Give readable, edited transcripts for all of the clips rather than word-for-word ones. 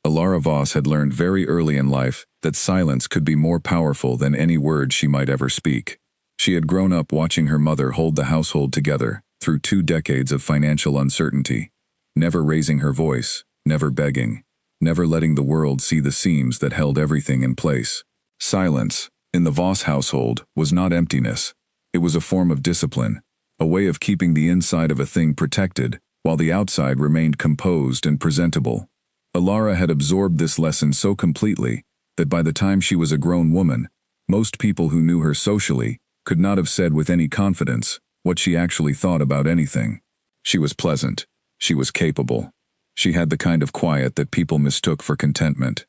Alara Voss had learned very early in life that silence could be more powerful than any word she might ever speak. She had grown up watching her mother hold the household together through 2 decades of financial uncertainty, never raising her voice, never begging, never letting the world see the seams that held everything in place. Silence, in the Voss household, was not emptiness. It was a form of discipline, a way of keeping the inside of a thing protected while the outside remained composed and presentable. Alara had absorbed this lesson so completely that by the time she was a grown woman, most people who knew her socially could not have said with any confidence what she actually thought about anything. She was pleasant. She was capable. She had the kind of quiet that people mistook for contentment.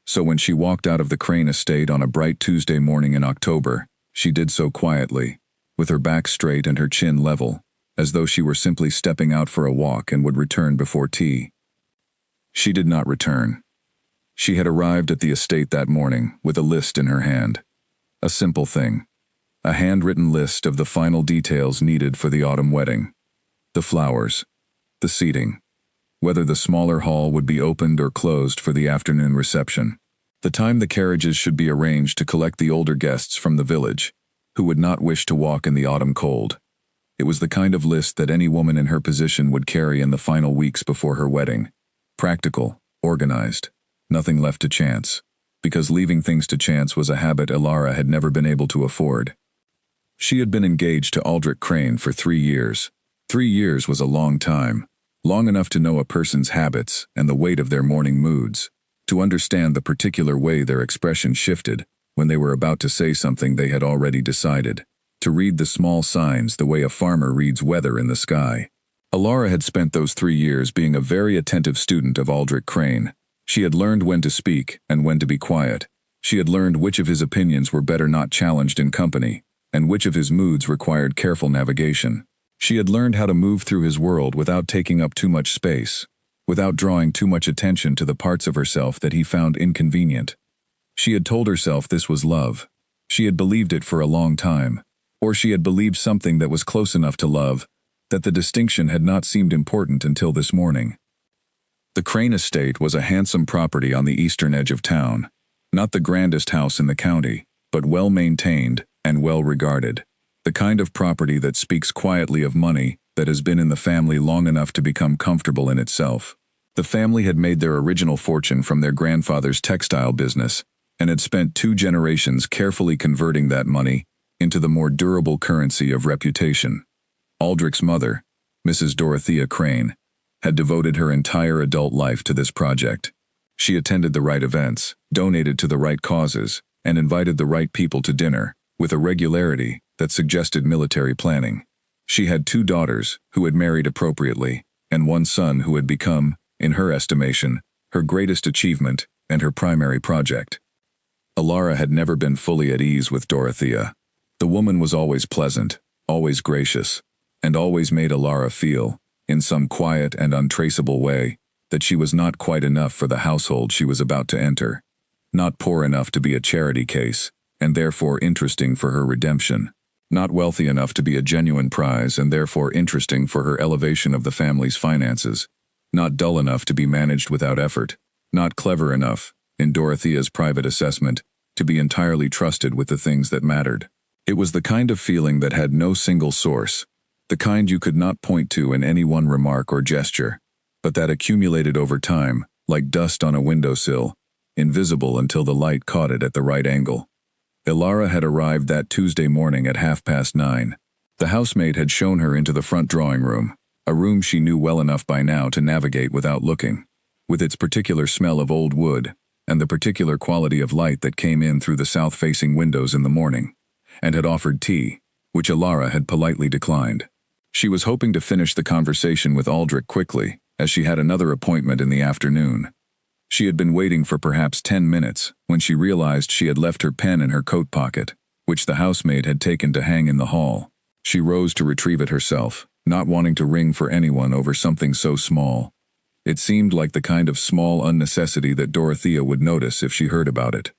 So when she walked out of the Crane estate on a bright Tuesday morning in October, she did so quietly, with her back straight and her chin level, as though she were simply stepping out for a walk and would return before tea. She did not return. She had arrived at the estate that morning with a list in her hand. A simple thing. A handwritten list of the final details needed for the autumn wedding. The flowers. The seating. Whether the smaller hall would be opened or closed for the afternoon reception. The time the carriages should be arranged to collect the older guests from the village, who would not wish to walk in the autumn cold. It was the kind of list that any woman in her position would carry in the final weeks before her wedding. Practical, organized, nothing left to chance, because leaving things to chance was a habit Alara had never been able to afford. She had been engaged to Aldrich Crane for 3 years. 3 years was a long time, long enough to know a person's habits and the weight of their morning moods, to understand the particular way their expression shifted when they were about to say something they had already decided, to read the small signs the way a farmer reads weather in the sky. Alara had spent those 3 years being a very attentive student of Aldrich Crane. She had learned when to speak and when to be quiet. She had learned which of his opinions were better not challenged in company, and which of his moods required careful navigation. She had learned how to move through his world without taking up too much space, without drawing too much attention to the parts of herself that he found inconvenient. She had told herself this was love. She had believed it for a long time, or she had believed something that was close enough to love, that the distinction had not seemed important until this morning. The Crane estate was a handsome property on the eastern edge of town, not the grandest house in the county, but well maintained and well regarded, the kind of property that speaks quietly of money that has been in the family long enough to become comfortable in itself. The family had made their original fortune from their grandfather's textile business and had spent 2 generations carefully converting that money into the more durable currency of reputation. Aldrich's mother, Mrs. Dorothea Crane, had devoted her entire adult life to this project. She attended the right events, donated to the right causes, and invited the right people to dinner, with a regularity that suggested military planning. She had 2 daughters who had married appropriately, and 1 son who had become, in her estimation, her greatest achievement and her primary project. Alara had never been fully at ease with Dorothea. The woman was always pleasant, always gracious, and always made Alara feel, in some quiet and untraceable way, that she was not quite enough for the household she was about to enter, not poor enough to be a charity case, and therefore interesting for her redemption, not wealthy enough to be a genuine prize and therefore interesting for her elevation of the family's finances, not dull enough to be managed without effort, not clever enough, in Dorothea's private assessment, to be entirely trusted with the things that mattered. It was the kind of feeling that had no single source, the kind you could not point to in any one remark or gesture, but that accumulated over time, like dust on a windowsill, invisible until the light caught it at the right angle. Alara had arrived that Tuesday morning at 9:30. The housemaid had shown her into the front drawing room, a room she knew well enough by now to navigate without looking, with its particular smell of old wood, and the particular quality of light that came in through the south-facing windows in the morning, and had offered tea, which Alara had politely declined. She was hoping to finish the conversation with Aldrich quickly, as she had another appointment in the afternoon. She had been waiting for perhaps 10 minutes when she realized she had left her pen in her coat pocket, which the housemaid had taken to hang in the hall. She rose to retrieve it herself, not wanting to ring for anyone over something so small. It seemed like the kind of small unnecessity that Dorothea would notice if she heard about it.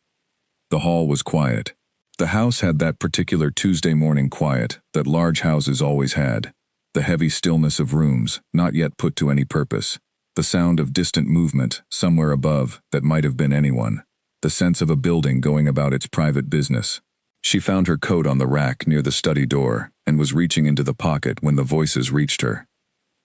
The hall was quiet. The house had that particular Tuesday morning quiet that large houses always had. The heavy stillness of rooms, not yet put to any purpose. The The sound of distant movement, somewhere above, that might have been anyone. The sense of a building going about its private business. She found her coat on the rack near the study door, and was reaching into the pocket when the voices reached her.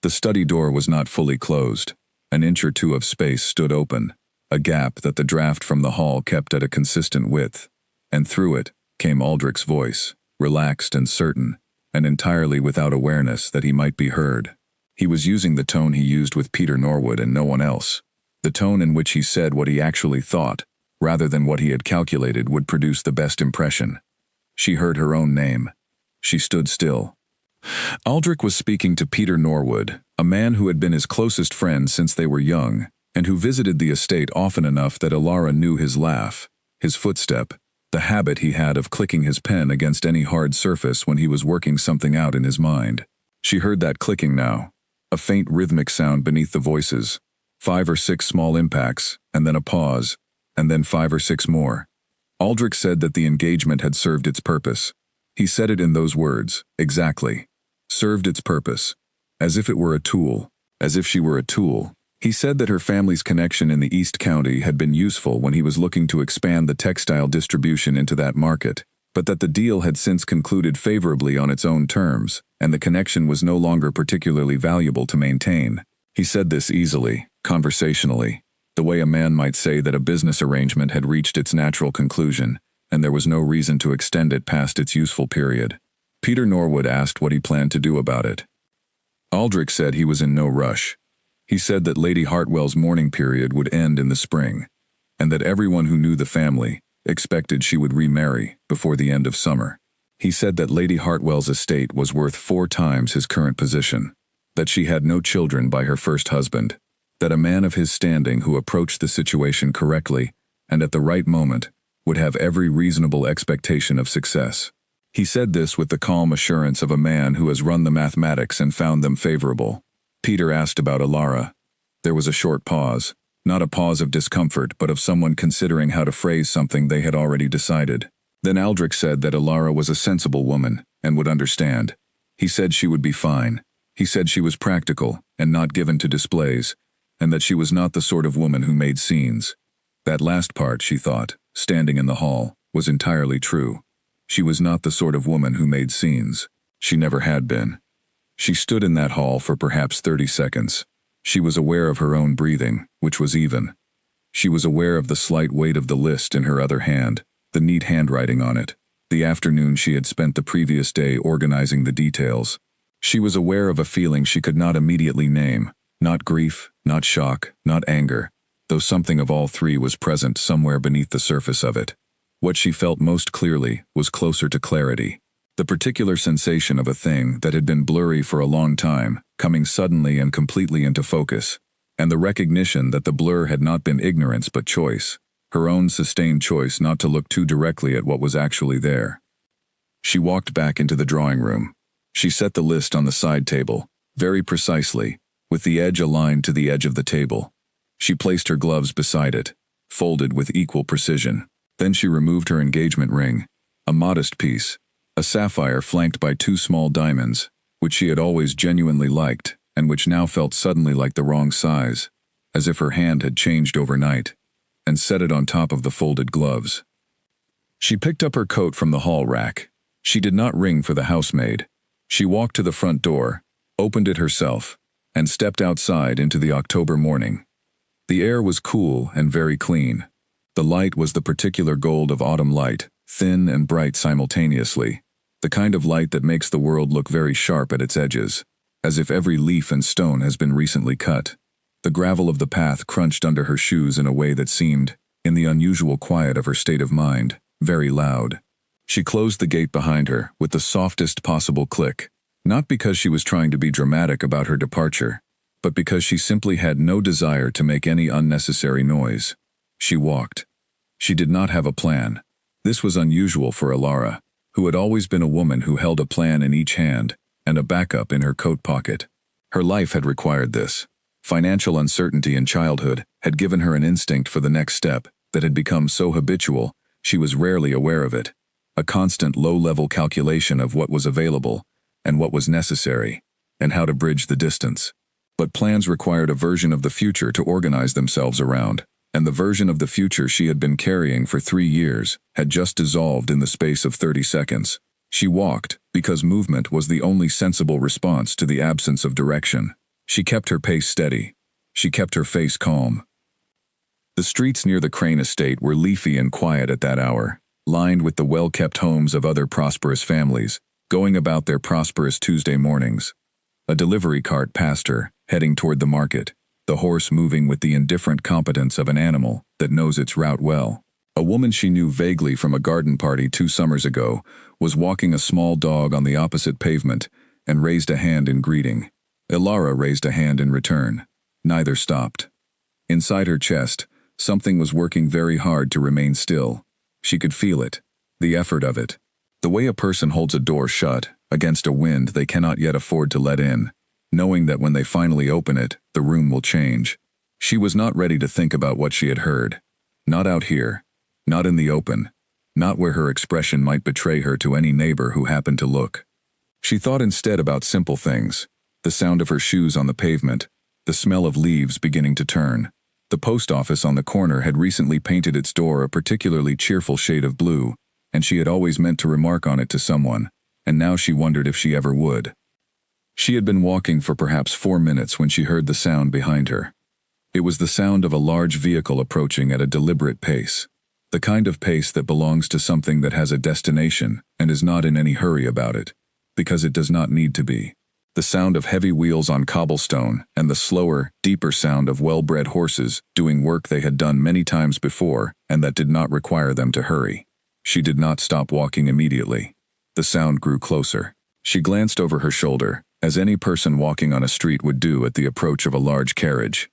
The study door was not fully closed. An inch or two of space stood open, a gap that the draft from the hall kept at a consistent width, and through it came Aldrich's voice, relaxed and certain, and entirely without awareness that he might be heard. He was using the tone he used with Peter Norwood and no one else, the tone in which he said what he actually thought, rather than what he had calculated would produce the best impression. She heard her own name. She stood still. Aldrich was speaking to Peter Norwood, a man who had been his closest friend since they were young, and who visited the estate often enough that Alara knew his laugh, his footstep, the habit he had of clicking his pen against any hard surface when he was working something out in his mind. She heard that clicking now, a faint rhythmic sound beneath the voices, 5 or 6 small impacts, and then a pause, and then 5 or 6 more. Aldrich said that the engagement had served its purpose. He said it in those words, exactly. Served its purpose. As if it were a tool. As if she were a tool. He said that her family's connection in the East County had been useful when he was looking to expand the textile distribution into that market, but that the deal had since concluded favorably on its own terms, and the connection was no longer particularly valuable to maintain. He said this easily, conversationally, the way a man might say that a business arrangement had reached its natural conclusion, and there was no reason to extend it past its useful period. Peter Norwood asked what he planned to do about it. Aldrich said he was in no rush. He said that Lady Hartwell's mourning period would end in the spring, and that everyone who knew the family expected she would remarry before the end of summer. He said that Lady Hartwell's estate was worth 4 times his current position, that she had no children by her first husband, that a man of his standing who approached the situation correctly and at the right moment would have every reasonable expectation of success. He said this with the calm assurance of a man who has run the mathematics and found them favorable. Peter asked about Alara. There was a short pause, not a pause of discomfort, but of someone considering how to phrase something they had already decided. Then Aldrich said that Alara was a sensible woman and would understand. He said she would be fine. He said she was practical and not given to displays, and that she was not the sort of woman who made scenes. That last part, she thought, standing in the hall, was entirely true. She was not the sort of woman who made scenes. She never had been. She stood in that hall for perhaps 30 seconds. She was aware of her own breathing, which was even. She was aware of the slight weight of the list in her other hand, the neat handwriting on it, the afternoon she had spent the previous day organizing the details. She was aware of a feeling she could not immediately name, not grief, not shock, not anger, though something of all three was present somewhere beneath the surface of it. What she felt most clearly was closer to clarity. The particular sensation of a thing that had been blurry for a long time, coming suddenly and completely into focus, and the recognition that the blur had not been ignorance but choice, her own sustained choice not to look too directly at what was actually there. She walked back into the drawing room. She set the list on the side table, very precisely, with the edge aligned to the edge of the table. She placed her gloves beside it, folded with equal precision. Then she removed her engagement ring, a modest piece, a sapphire flanked by 2 small diamonds, which she had always genuinely liked, and which now felt suddenly like the wrong size, as if her hand had changed overnight, and set it on top of the folded gloves. She picked up her coat from the hall rack. She did not ring for the housemaid. She walked to the front door, opened it herself, and stepped outside into the October morning. The air was cool and very clean. The light was the particular gold of autumn light, thin and bright simultaneously, the kind of light that makes the world look very sharp at its edges, as if every leaf and stone has been recently cut. The gravel of the path crunched under her shoes in a way that seemed, in the unusual quiet of her state of mind, very loud. She closed the gate behind her with the softest possible click, not because she was trying to be dramatic about her departure, but because she simply had no desire to make any unnecessary noise. She walked. She did not have a plan. This was unusual for Alara, who had always been a woman who held a plan in each hand and a backup in her coat pocket. Her life had required this. Financial uncertainty in childhood had given her an instinct for the next step that had become so habitual she was rarely aware of it, a constant low-level calculation of what was available and what was necessary, and how to bridge the distance. But plans required a version of the future to organize themselves around, and the version of the future she had been carrying for 3 years had just dissolved in the space of 30 seconds. She walked, because movement was the only sensible response to the absence of direction. She kept her pace steady. She kept her face calm. The streets near the Crane estate were leafy and quiet at that hour, lined with the well-kept homes of other prosperous families, going about their prosperous Tuesday mornings. A delivery cart passed her, heading toward the market, the horse moving with the indifferent competence of an animal that knows its route well. A woman she knew vaguely from a garden party 2 summers ago was walking a small dog on the opposite pavement and raised a hand in greeting. Ilara raised a hand in return. Neither stopped. Inside her chest, something was working very hard to remain still. She could feel it, the effort of it. The way a person holds a door shut, against a wind they cannot yet afford to let in, knowing that when they finally open it, the room will change. She was not ready to think about what she had heard. Not out here. Not in the open. Not where her expression might betray her to any neighbor who happened to look. She thought instead about simple things. The sound of her shoes on the pavement, the smell of leaves beginning to turn. The post office on the corner had recently painted its door a particularly cheerful shade of blue, and she had always meant to remark on it to someone, and now she wondered if she ever would. She had been walking for perhaps 4 minutes when she heard the sound behind her. It was the sound of a large vehicle approaching at a deliberate pace, the kind of pace that belongs to something that has a destination and is not in any hurry about it, because it does not need to be. The sound of heavy wheels on cobblestone and the slower, deeper sound of well-bred horses doing work they had done many times before and that did not require them to hurry. She did not stop walking immediately. The sound grew closer. She glanced over her shoulder, as any person walking on a street would do at the approach of a large carriage.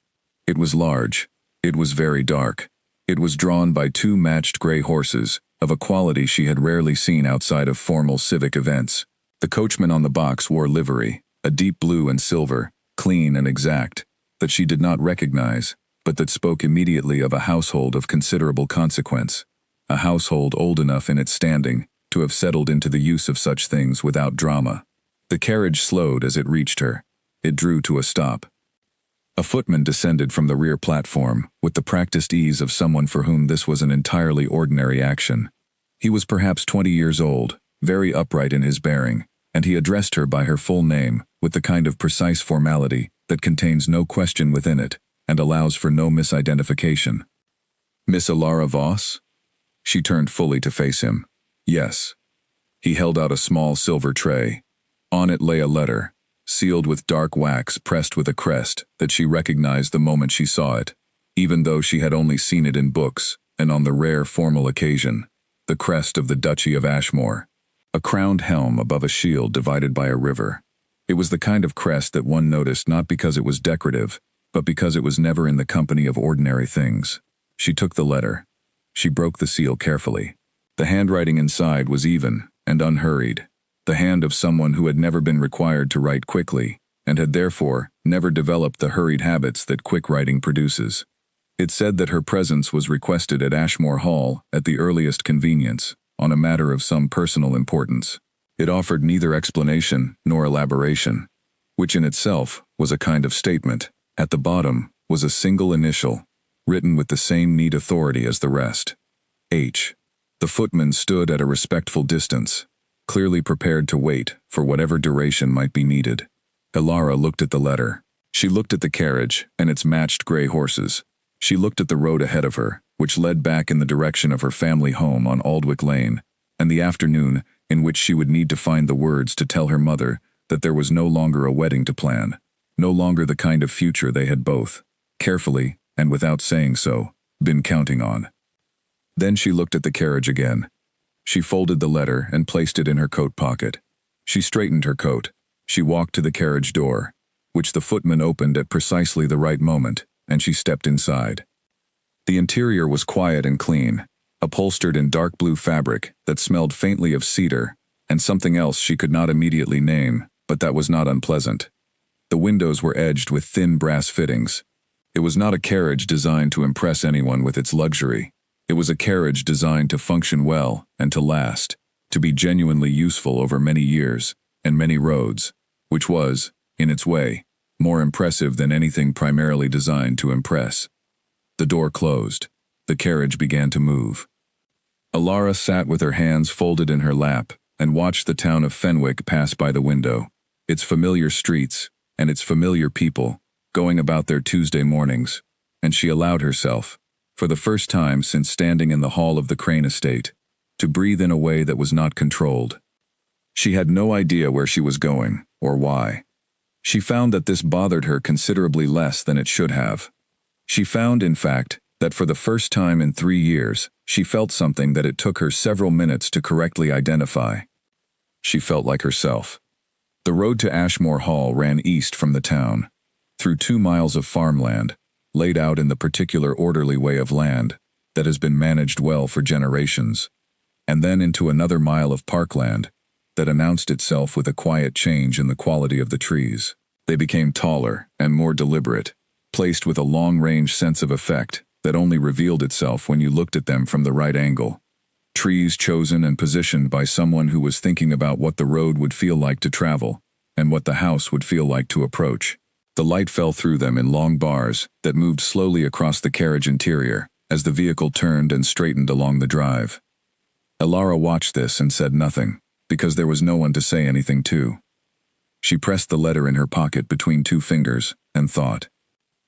It was large. It was very dark. It was drawn by 2 matched gray horses, of a quality she had rarely seen outside of formal civic events. The coachman on the box wore livery, a deep blue and silver, clean and exact, that she did not recognize, but that spoke immediately of a household of considerable consequence, a household old enough in its standing to have settled into the use of such things without drama. The carriage slowed as it reached her. It drew to a stop. A footman descended from the rear platform, with the practiced ease of someone for whom this was an entirely ordinary action. He was perhaps 20 years old, very upright in his bearing, and he addressed her by her full name, with the kind of precise formality that contains no question within it, and allows for no misidentification. "Miss Ilara Voss?" She turned fully to face him. "Yes." He held out a small silver tray. On it lay a letter, sealed with dark wax pressed with a crest that she recognized the moment she saw it, even though she had only seen it in books, and on the rare formal occasion, the crest of the Duchy of Ashmore. A crowned helm above a shield divided by a river. It was the kind of crest that one noticed not because it was decorative, but because it was never in the company of ordinary things. She took the letter. She broke the seal carefully. The handwriting inside was even and unhurried, the hand of someone who had never been required to write quickly, and had therefore never developed the hurried habits that quick writing produces. It said that her presence was requested at Ashmore Hall at the earliest convenience, on a matter of some personal importance. It offered neither explanation nor elaboration, which in itself was a kind of statement. At the bottom was a single initial, written with the same neat authority as the rest. H. The footman stood at a respectful distance, clearly prepared to wait for whatever duration might be needed. Ilara looked at the letter. She looked at the carriage and its matched gray horses. She looked at the road ahead of her, which led back in the direction of her family home on Aldwick Lane, and the afternoon in which she would need to find the words to tell her mother that there was no longer a wedding to plan, no longer the kind of future they had both, carefully, and without saying so, been counting on. Then she looked at the carriage again. She folded the letter and placed it in her coat pocket. She straightened her coat. She walked to the carriage door, which the footman opened at precisely the right moment, and she stepped inside. The interior was quiet and clean, upholstered in dark blue fabric that smelled faintly of cedar, and something else she could not immediately name, but that was not unpleasant. The windows were edged with thin brass fittings. It was not a carriage designed to impress anyone with its luxury. It was a carriage designed to function well and to last, to be genuinely useful over many years and many roads, which was, in its way, more impressive than anything primarily designed to impress. The door closed. The carriage began to move. Alara sat with her hands folded in her lap and watched the town of Fenwick pass by the window, its familiar streets and its familiar people, going about their Tuesday mornings, and she allowed herself, for the first time since standing in the hall of the Crane estate, to breathe in a way that was not controlled. She had no idea where she was going, or why. She found that this bothered her considerably less than it should have. She found, in fact, that for the first time in 3 years, she felt something that it took her several minutes to correctly identify. She felt like herself. The road to Ashmore Hall ran east from the town, through 2 miles of farmland, laid out in the particular orderly way of land that has been managed well for generations, and then into another mile of parkland that announced itself with a quiet change in the quality of the trees. They became taller and more deliberate, placed with a long-range sense of effect that only revealed itself when you looked at them from the right angle. Trees chosen and positioned by someone who was thinking about what the road would feel like to travel and what the house would feel like to approach. The light fell through them in long bars that moved slowly across the carriage interior as the vehicle turned and straightened along the drive. Alara watched this and said nothing, because there was no one to say anything to. She pressed the letter in her pocket between 2 fingers and thought.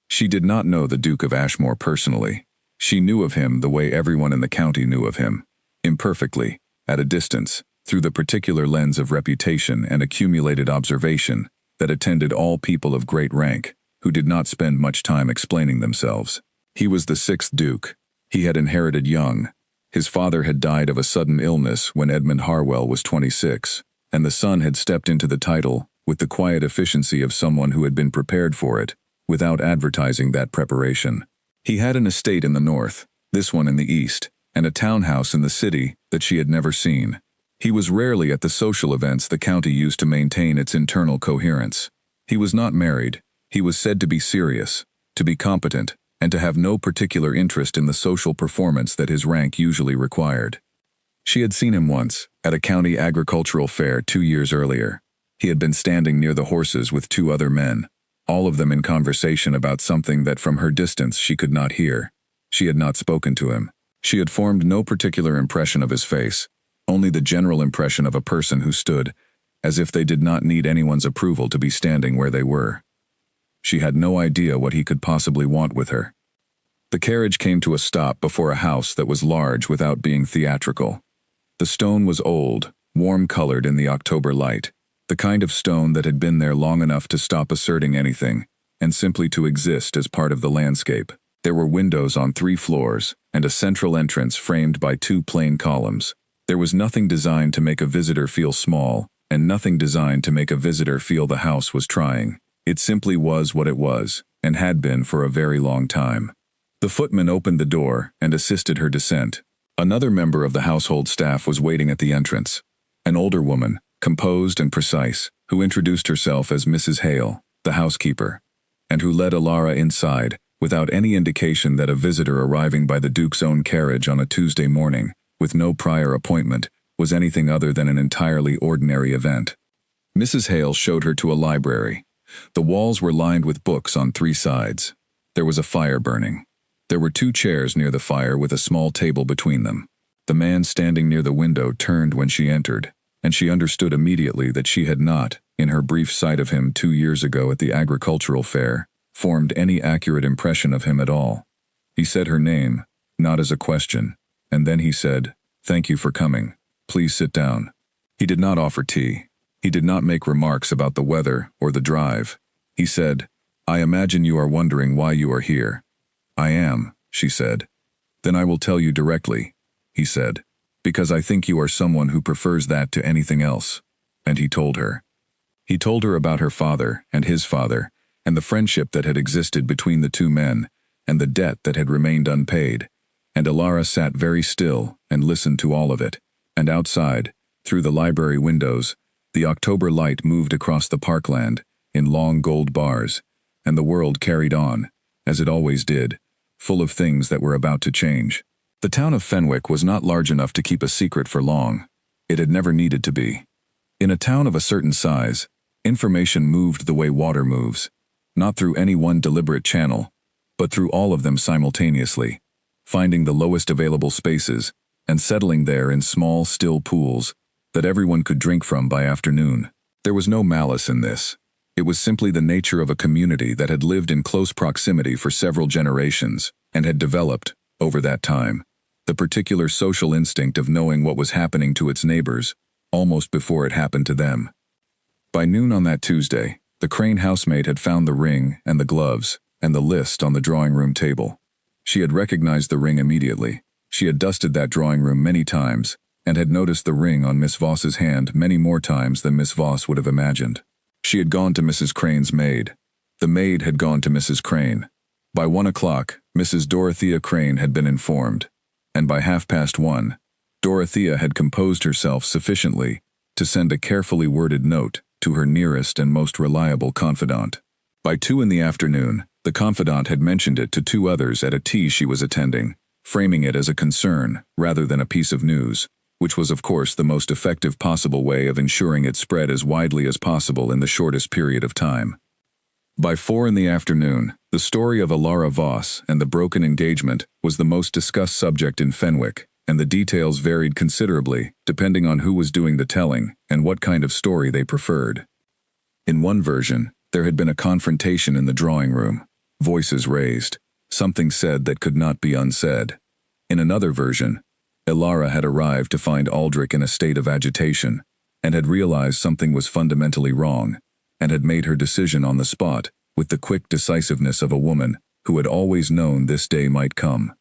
She did not know the Duke of Ashmore personally. She knew of him the way everyone in the county knew of him, imperfectly, at a distance, through the particular lens of reputation and accumulated observation that attended all people of great rank, who did not spend much time explaining themselves. He was the 6th Duke. He had inherited young. His father had died of a sudden illness when Edmund Harwell was 26, and the son had stepped into the title with the quiet efficiency of someone who had been prepared for it, without advertising that preparation. He had an estate in the north, this one in the east, and a townhouse in the city that she had never seen. He was rarely at the social events the county used to maintain its internal coherence. He was not married. He was said to be serious, to be competent, and to have no particular interest in the social performance that his rank usually required. She had seen him once, at a county agricultural fair 2 years earlier. He had been standing near the horses with 2 other men, all of them in conversation about something that from her distance she could not hear. She had not spoken to him. She had formed no particular impression of his face, only the general impression of a person who stood, as if they did not need anyone's approval to be standing where they were. She had no idea what he could possibly want with her. The carriage came to a stop before a house that was large without being theatrical. The stone was old, warm-colored in the October light, the kind of stone that had been there long enough to stop asserting anything, and simply to exist as part of the landscape. There were windows on 3 floors, and a central entrance framed by 2 plain columns. There was nothing designed to make a visitor feel small, and nothing designed to make a visitor feel the house was trying. It simply was what it was, and had been for a very long time. The footman opened the door and assisted her descent. Another member of the household staff was waiting at the entrance, an older woman, composed and precise, who introduced herself as Mrs. Hale, the housekeeper, and who led Alara inside, without any indication that a visitor arriving by the Duke's own carriage on a Tuesday morning, with no prior appointment, was anything other than an entirely ordinary event. Mrs. Hale showed her to a library. The walls were lined with books on 3 sides. There was a fire burning. There were 2 chairs near the fire with a small table between them. The man standing near the window turned when she entered, and she understood immediately that she had not, in her brief sight of him 2 years ago at the agricultural fair, formed any accurate impression of him at all. He said her name, not as a question, and then he said, "Thank you for coming. Please sit down." He did not offer tea. He did not make remarks about the weather or the drive. He said, "I imagine you are wondering why you are here." "I am," she said. "Then I will tell you directly," he said, "because I think you are someone who prefers that to anything else." And he told her. He told her about her father and his father, and the friendship that had existed between the 2 men, and the debt that had remained unpaid, and Alara sat very still and listened to all of it, and outside, through the library windows, the October light moved across the parkland in long gold bars, and the world carried on, as it always did, full of things that were about to change. The town of Fenwick was not large enough to keep a secret for long. It had never needed to be. In a town of a certain size, information moved the way water moves. not through any one deliberate channel, but through all of them simultaneously, finding the lowest available spaces and settling there in small, still pools that everyone could drink from by afternoon. There was no malice in this. It was simply the nature of a community that had lived in close proximity for several generations and had developed, over that time, the particular social instinct of knowing what was happening to its neighbors almost before it happened to them. By noon on that Tuesday, the Crane housemaid had found the ring and the gloves and the list on the drawing room table. She had recognized the ring immediately. She had dusted that drawing room many times and had noticed the ring on Miss Voss's hand many more times than Miss Voss would have imagined. She had gone to Mrs. Crane's maid. The maid had gone to Mrs. Crane. By 1 o'clock, Mrs. Dorothea Crane had been informed, and by 1:30, Dorothea had composed herself sufficiently to send a carefully worded note to her nearest and most reliable confidant. By 2 in the afternoon, the confidant had mentioned it to 2 others at a tea she was attending, framing it as a concern rather than a piece of news, which was of course the most effective possible way of ensuring it spread as widely as possible in the shortest period of time. By 4 in the afternoon, the story of Alara Voss and the broken engagement was the most discussed subject in Fenwick, and the details varied considerably depending on who was doing the telling and what kind of story they preferred. In one version, there had been a confrontation in the drawing room, voices raised, something said that could not be unsaid. In another version, Alara had arrived to find Aldrich in a state of agitation, and had realized something was fundamentally wrong, and had made her decision on the spot with the quick decisiveness of a woman who had always known this day might come.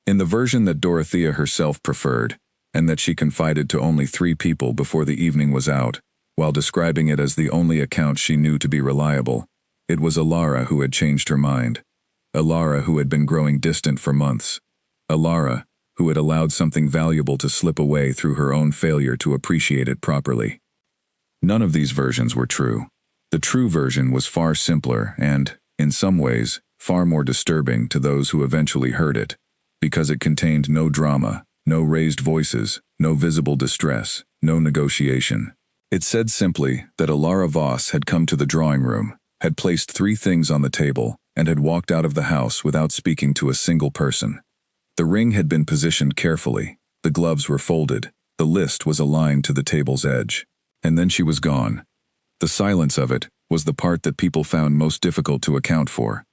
In the version that Dorothea herself preferred, and that she confided to only 3 people before the evening was out, while describing it as the only account she knew to be reliable, it was Alara who had changed her mind. Alara who had been growing distant for months. Alara who had allowed something valuable to slip away through her own failure to appreciate it properly. None of these versions were true. The true version was far simpler and, in some ways, far more disturbing to those who eventually heard it, because it contained no drama, no raised voices, no visible distress, no negotiation. It said simply that Alara Voss had come to the drawing room, had placed 3 things on the table, and had walked out of the house without speaking to a single person. The ring had been positioned carefully, the gloves were folded, the list was aligned to the table's edge, and then she was gone. The silence of it was the part that people found most difficult to account for.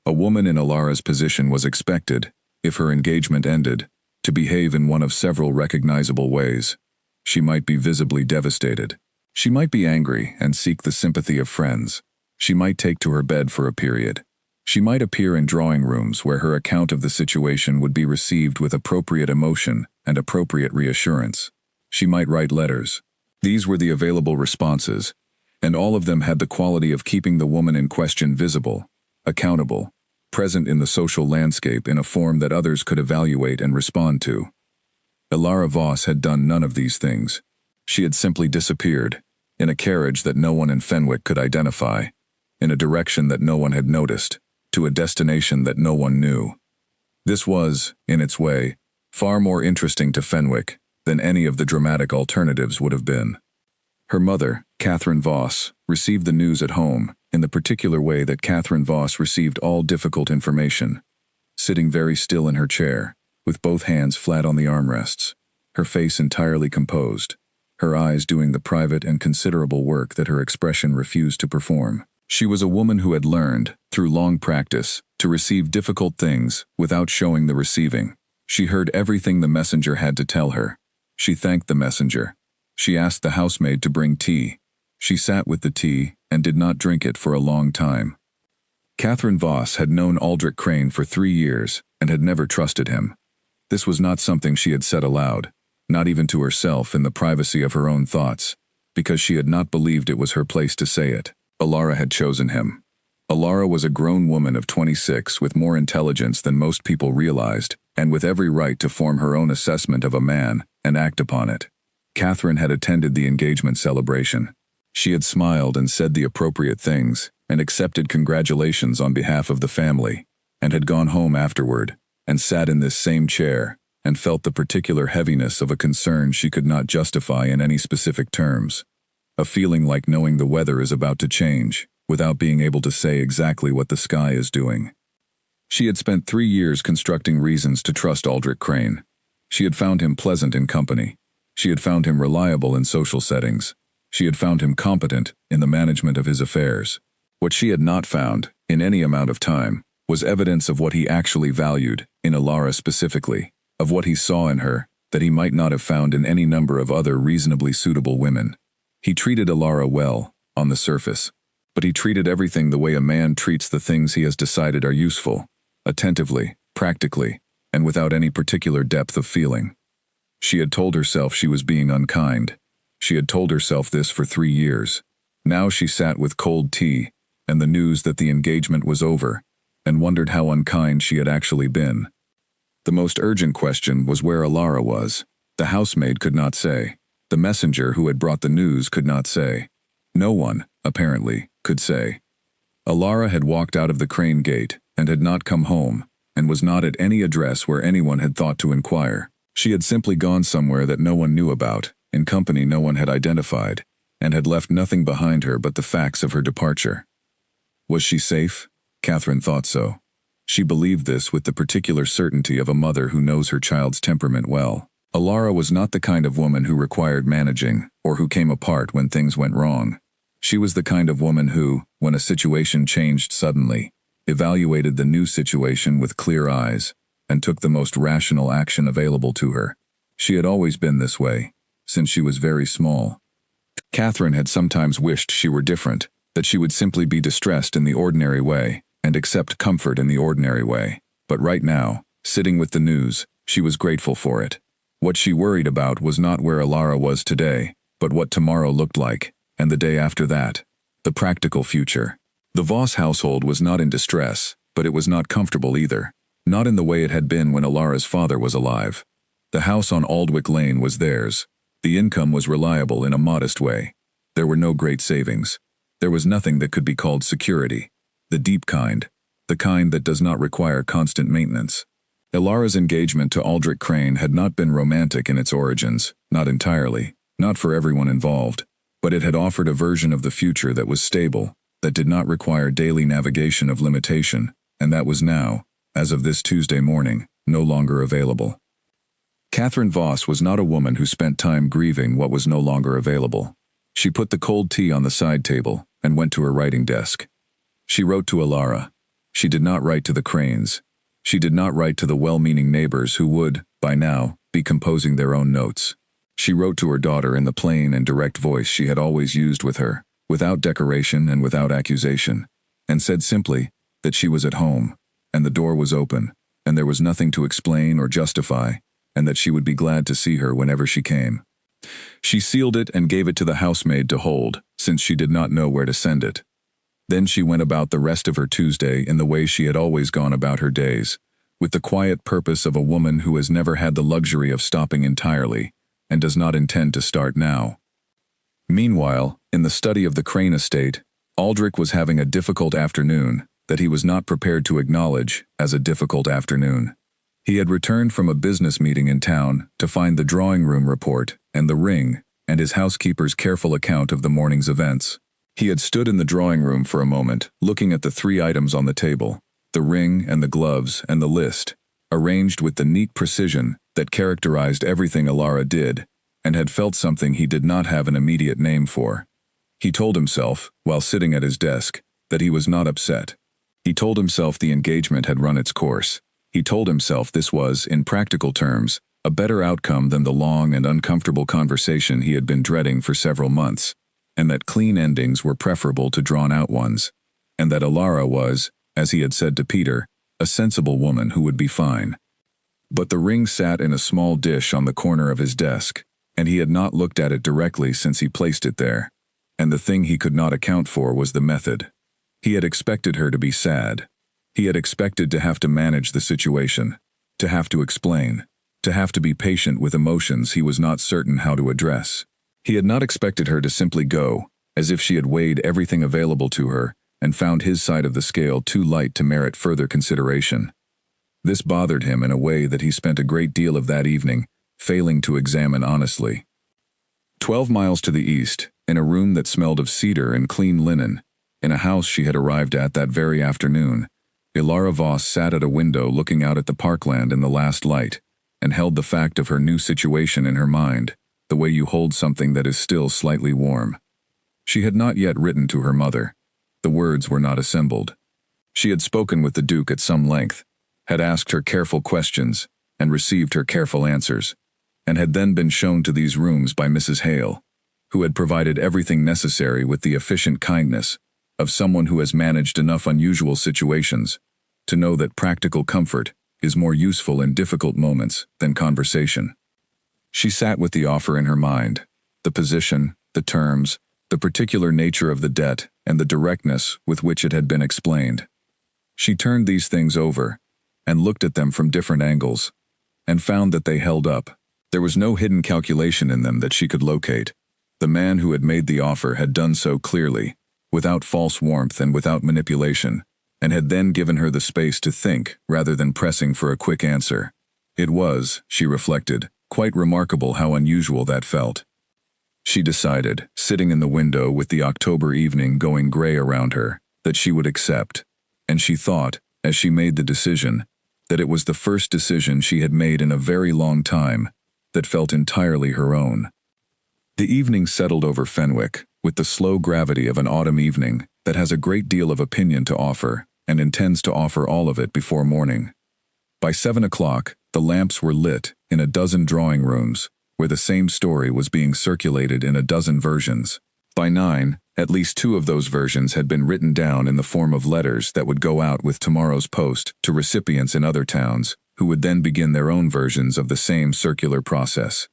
A woman in Alara's position was expected, if her engagement ended, to behave in one of several recognizable ways. She might be visibly devastated. She might be angry and seek the sympathy of friends. She might take to her bed for a period. She might appear in drawing rooms where her account of the situation would be received with appropriate emotion and appropriate reassurance. She might write letters. These were the available responses, and all of them had the quality of keeping the woman in question visible, accountable, present in the social landscape in a form that others could evaluate and respond to. Alara Voss had done none of these things. She had simply disappeared, in a carriage that no one in Fenwick could identify, in a direction that no one had noticed, to a destination that no one knew. This was, in its way, far more interesting to Fenwick than any of the dramatic alternatives would have been. Her mother, Catherine Voss, received the news at home in the particular way that Catherine Voss received all difficult information, sitting very still in her chair, with both hands flat on the armrests, her face entirely composed, her eyes doing the private and considerable work that her expression refused to perform. She was a woman who had learned, through long practice, to receive difficult things without showing the receiving. She heard everything the messenger had to tell her. She thanked the messenger. She asked the housemaid to bring tea. She sat with the tea and did not drink it for a long time. Catherine Voss had known Aldrich Crane for 3 years and had never trusted him. This was not something she had said aloud, not even to herself in the privacy of her own thoughts, because she had not believed it was her place to say it. Alara had chosen him. Alara was a grown woman of 26 with more intelligence than most people realized, and with every right to form her own assessment of a man and act upon it. Catherine had attended the engagement celebration. She had smiled and said the appropriate things, and accepted congratulations on behalf of the family, and had gone home afterward, and sat in this same chair, and felt the particular heaviness of a concern she could not justify in any specific terms. A feeling like knowing the weather is about to change, without being able to say exactly what the sky is doing. She had spent 3 years constructing reasons to trust Aldrich Crane. She had found him pleasant in company. She had found him reliable in social settings. She had found him competent in the management of his affairs. What she had not found, in any amount of time, was evidence of what he actually valued, in Alara specifically, of what he saw in her, that he might not have found in any number of other reasonably suitable women. He treated Alara well, on the surface, but he treated everything the way a man treats the things he has decided are useful, attentively, practically, and without any particular depth of feeling. She had told herself she was being unkind. She had told herself this for 3 years. Now she sat with cold tea, and the news that the engagement was over, and wondered how unkind she had actually been. The most urgent question was where Alara was. The housemaid could not say. The messenger who had brought the news could not say. No one, apparently, could say. Alara had walked out of the Crane gate, and had not come home, and was not at any address where anyone had thought to inquire. She had simply gone somewhere that no one knew about, in company no one had identified, and had left nothing behind her but the facts of her departure. Was she safe? Catherine thought so. She believed this with the particular certainty of a mother who knows her child's temperament well. Alara was not the kind of woman who required managing, or who came apart when things went wrong. She was the kind of woman who, when a situation changed suddenly, evaluated the new situation with clear eyes, and took the most rational action available to her. She had always been this way, since she was very small. Catherine had sometimes wished she were different, that she would simply be distressed in the ordinary way, and accept comfort in the ordinary way. But right now, sitting with the news, she was grateful for it. What she worried about was not where Alara was today, but what tomorrow looked like, and the day after that. The practical future. The Voss household was not in distress, but it was not comfortable either. Not in the way it had been when Alara's father was alive. The house on Aldwych Lane was theirs. The income was reliable in a modest way. There were no great savings. There was nothing that could be called security. The deep kind. The kind that does not require constant maintenance. Alara's engagement to Aldrich Crane had not been romantic in its origins, not entirely, not for everyone involved, but it had offered a version of the future that was stable, that did not require daily navigation of limitation, and that was now, as of this Tuesday morning, no longer available. Catherine Voss was not a woman who spent time grieving what was no longer available. She put the cold tea on the side table and went to her writing desk. She wrote to Alara. She did not write to the Cranes. She did not write to the well-meaning neighbors who would, by now, be composing their own notes. She wrote to her daughter in the plain and direct voice she had always used with her, without decoration and without accusation, and said simply that she was at home, and the door was open, and there was nothing to explain or justify, and that she would be glad to see her whenever she came. She sealed it and gave it to the housemaid to hold, since she did not know where to send it. Then she went about the rest of her Tuesday in the way she had always gone about her days, with the quiet purpose of a woman who has never had the luxury of stopping entirely, and does not intend to start now. Meanwhile, in the study of the Crane estate, Aldrich was having a difficult afternoon that he was not prepared to acknowledge as a difficult afternoon. He had returned from a business meeting in town to find the drawing room report and the ring and his housekeeper's careful account of the morning's events. He had stood in the drawing room for a moment, looking at the 3 items on the table, the ring and the gloves and the list, arranged with the neat precision that characterized everything Alara did, and had felt something he did not have an immediate name for. He told himself, while sitting at his desk, that he was not upset. He told himself the engagement had run its course. He told himself this was, in practical terms, a better outcome than the long and uncomfortable conversation he had been dreading for several months, and that clean endings were preferable to drawn-out ones, and that Alara was, as he had said to Peter, a sensible woman who would be fine. But the ring sat in a small dish on the corner of his desk, and he had not looked at it directly since he placed it there, and the thing he could not account for was the method. He had expected her to be sad. He had expected to have to manage the situation, to have to explain, to have to be patient with emotions he was not certain how to address. He had not expected her to simply go, as if she had weighed everything available to her and found his side of the scale too light to merit further consideration. This bothered him in a way that he spent a great deal of that evening failing to examine honestly. 12 miles to the east, in a room that smelled of cedar and clean linen, In a house she had arrived at that very afternoon, Ilara Voss sat at a window looking out at the parkland in the last light, and held the fact of her new situation in her mind, the way you hold something that is still slightly warm. She had not yet written to her mother. The words were not assembled. She had spoken with the Duke at some length, had asked her careful questions, and received her careful answers, and had then been shown to these rooms by Mrs. Hale, who had provided everything necessary with the efficient kindness of someone who has managed enough unusual situations to know that practical comfort is more useful in difficult moments than conversation. She sat with the offer in her mind, the position, the terms, the particular nature of the debt, and the directness with which it had been explained. She turned these things over, and looked at them from different angles, and found that they held up. There was no hidden calculation in them that she could locate. The man who had made the offer had done so clearly, without false warmth and without manipulation, and had then given her the space to think rather than pressing for a quick answer. It was, she reflected, quite remarkable how unusual that felt. She decided, sitting in the window with the October evening going gray around her, that she would accept, and she thought, as she made the decision, that it was the first decision she had made in a very long time that felt entirely her own. The evening settled over Fenwick with the slow gravity of an autumn evening that has a great deal of opinion to offer and intends to offer all of it before morning. By 7 o'clock, the lamps were lit in a dozen drawing rooms where the same story was being circulated in a dozen versions. By 9, at least 2 of those versions had been written down in the form of letters that would go out with tomorrow's post to recipients in other towns, who would then begin their own versions of the same circular process.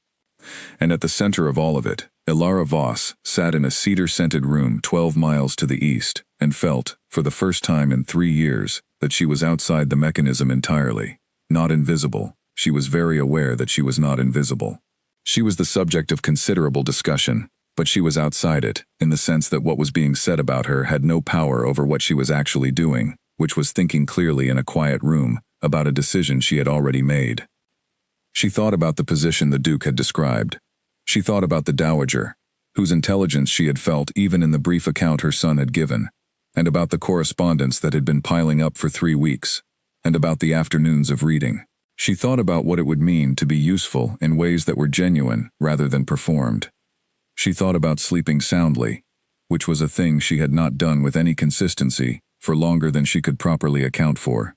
And at the center of all of it, Ilara Voss sat in a cedar-scented room 12 miles to the east and felt, for the first time in 3 years, that she was outside the mechanism entirely. Not invisible. She was very aware that she was not invisible. She was the subject of considerable discussion, but she was outside it, in the sense that what was being said about her had no power over what she was actually doing, which was thinking clearly in a quiet room about a decision she had already made. She thought about the position the Duke had described. She thought about the Dowager, whose intelligence she had felt even in the brief account her son had given, and about the correspondence that had been piling up for 3 weeks, and about the afternoons of reading. She thought about what it would mean to be useful in ways that were genuine rather than performed. She thought about sleeping soundly, which was a thing she had not done with any consistency for longer than she could properly account for.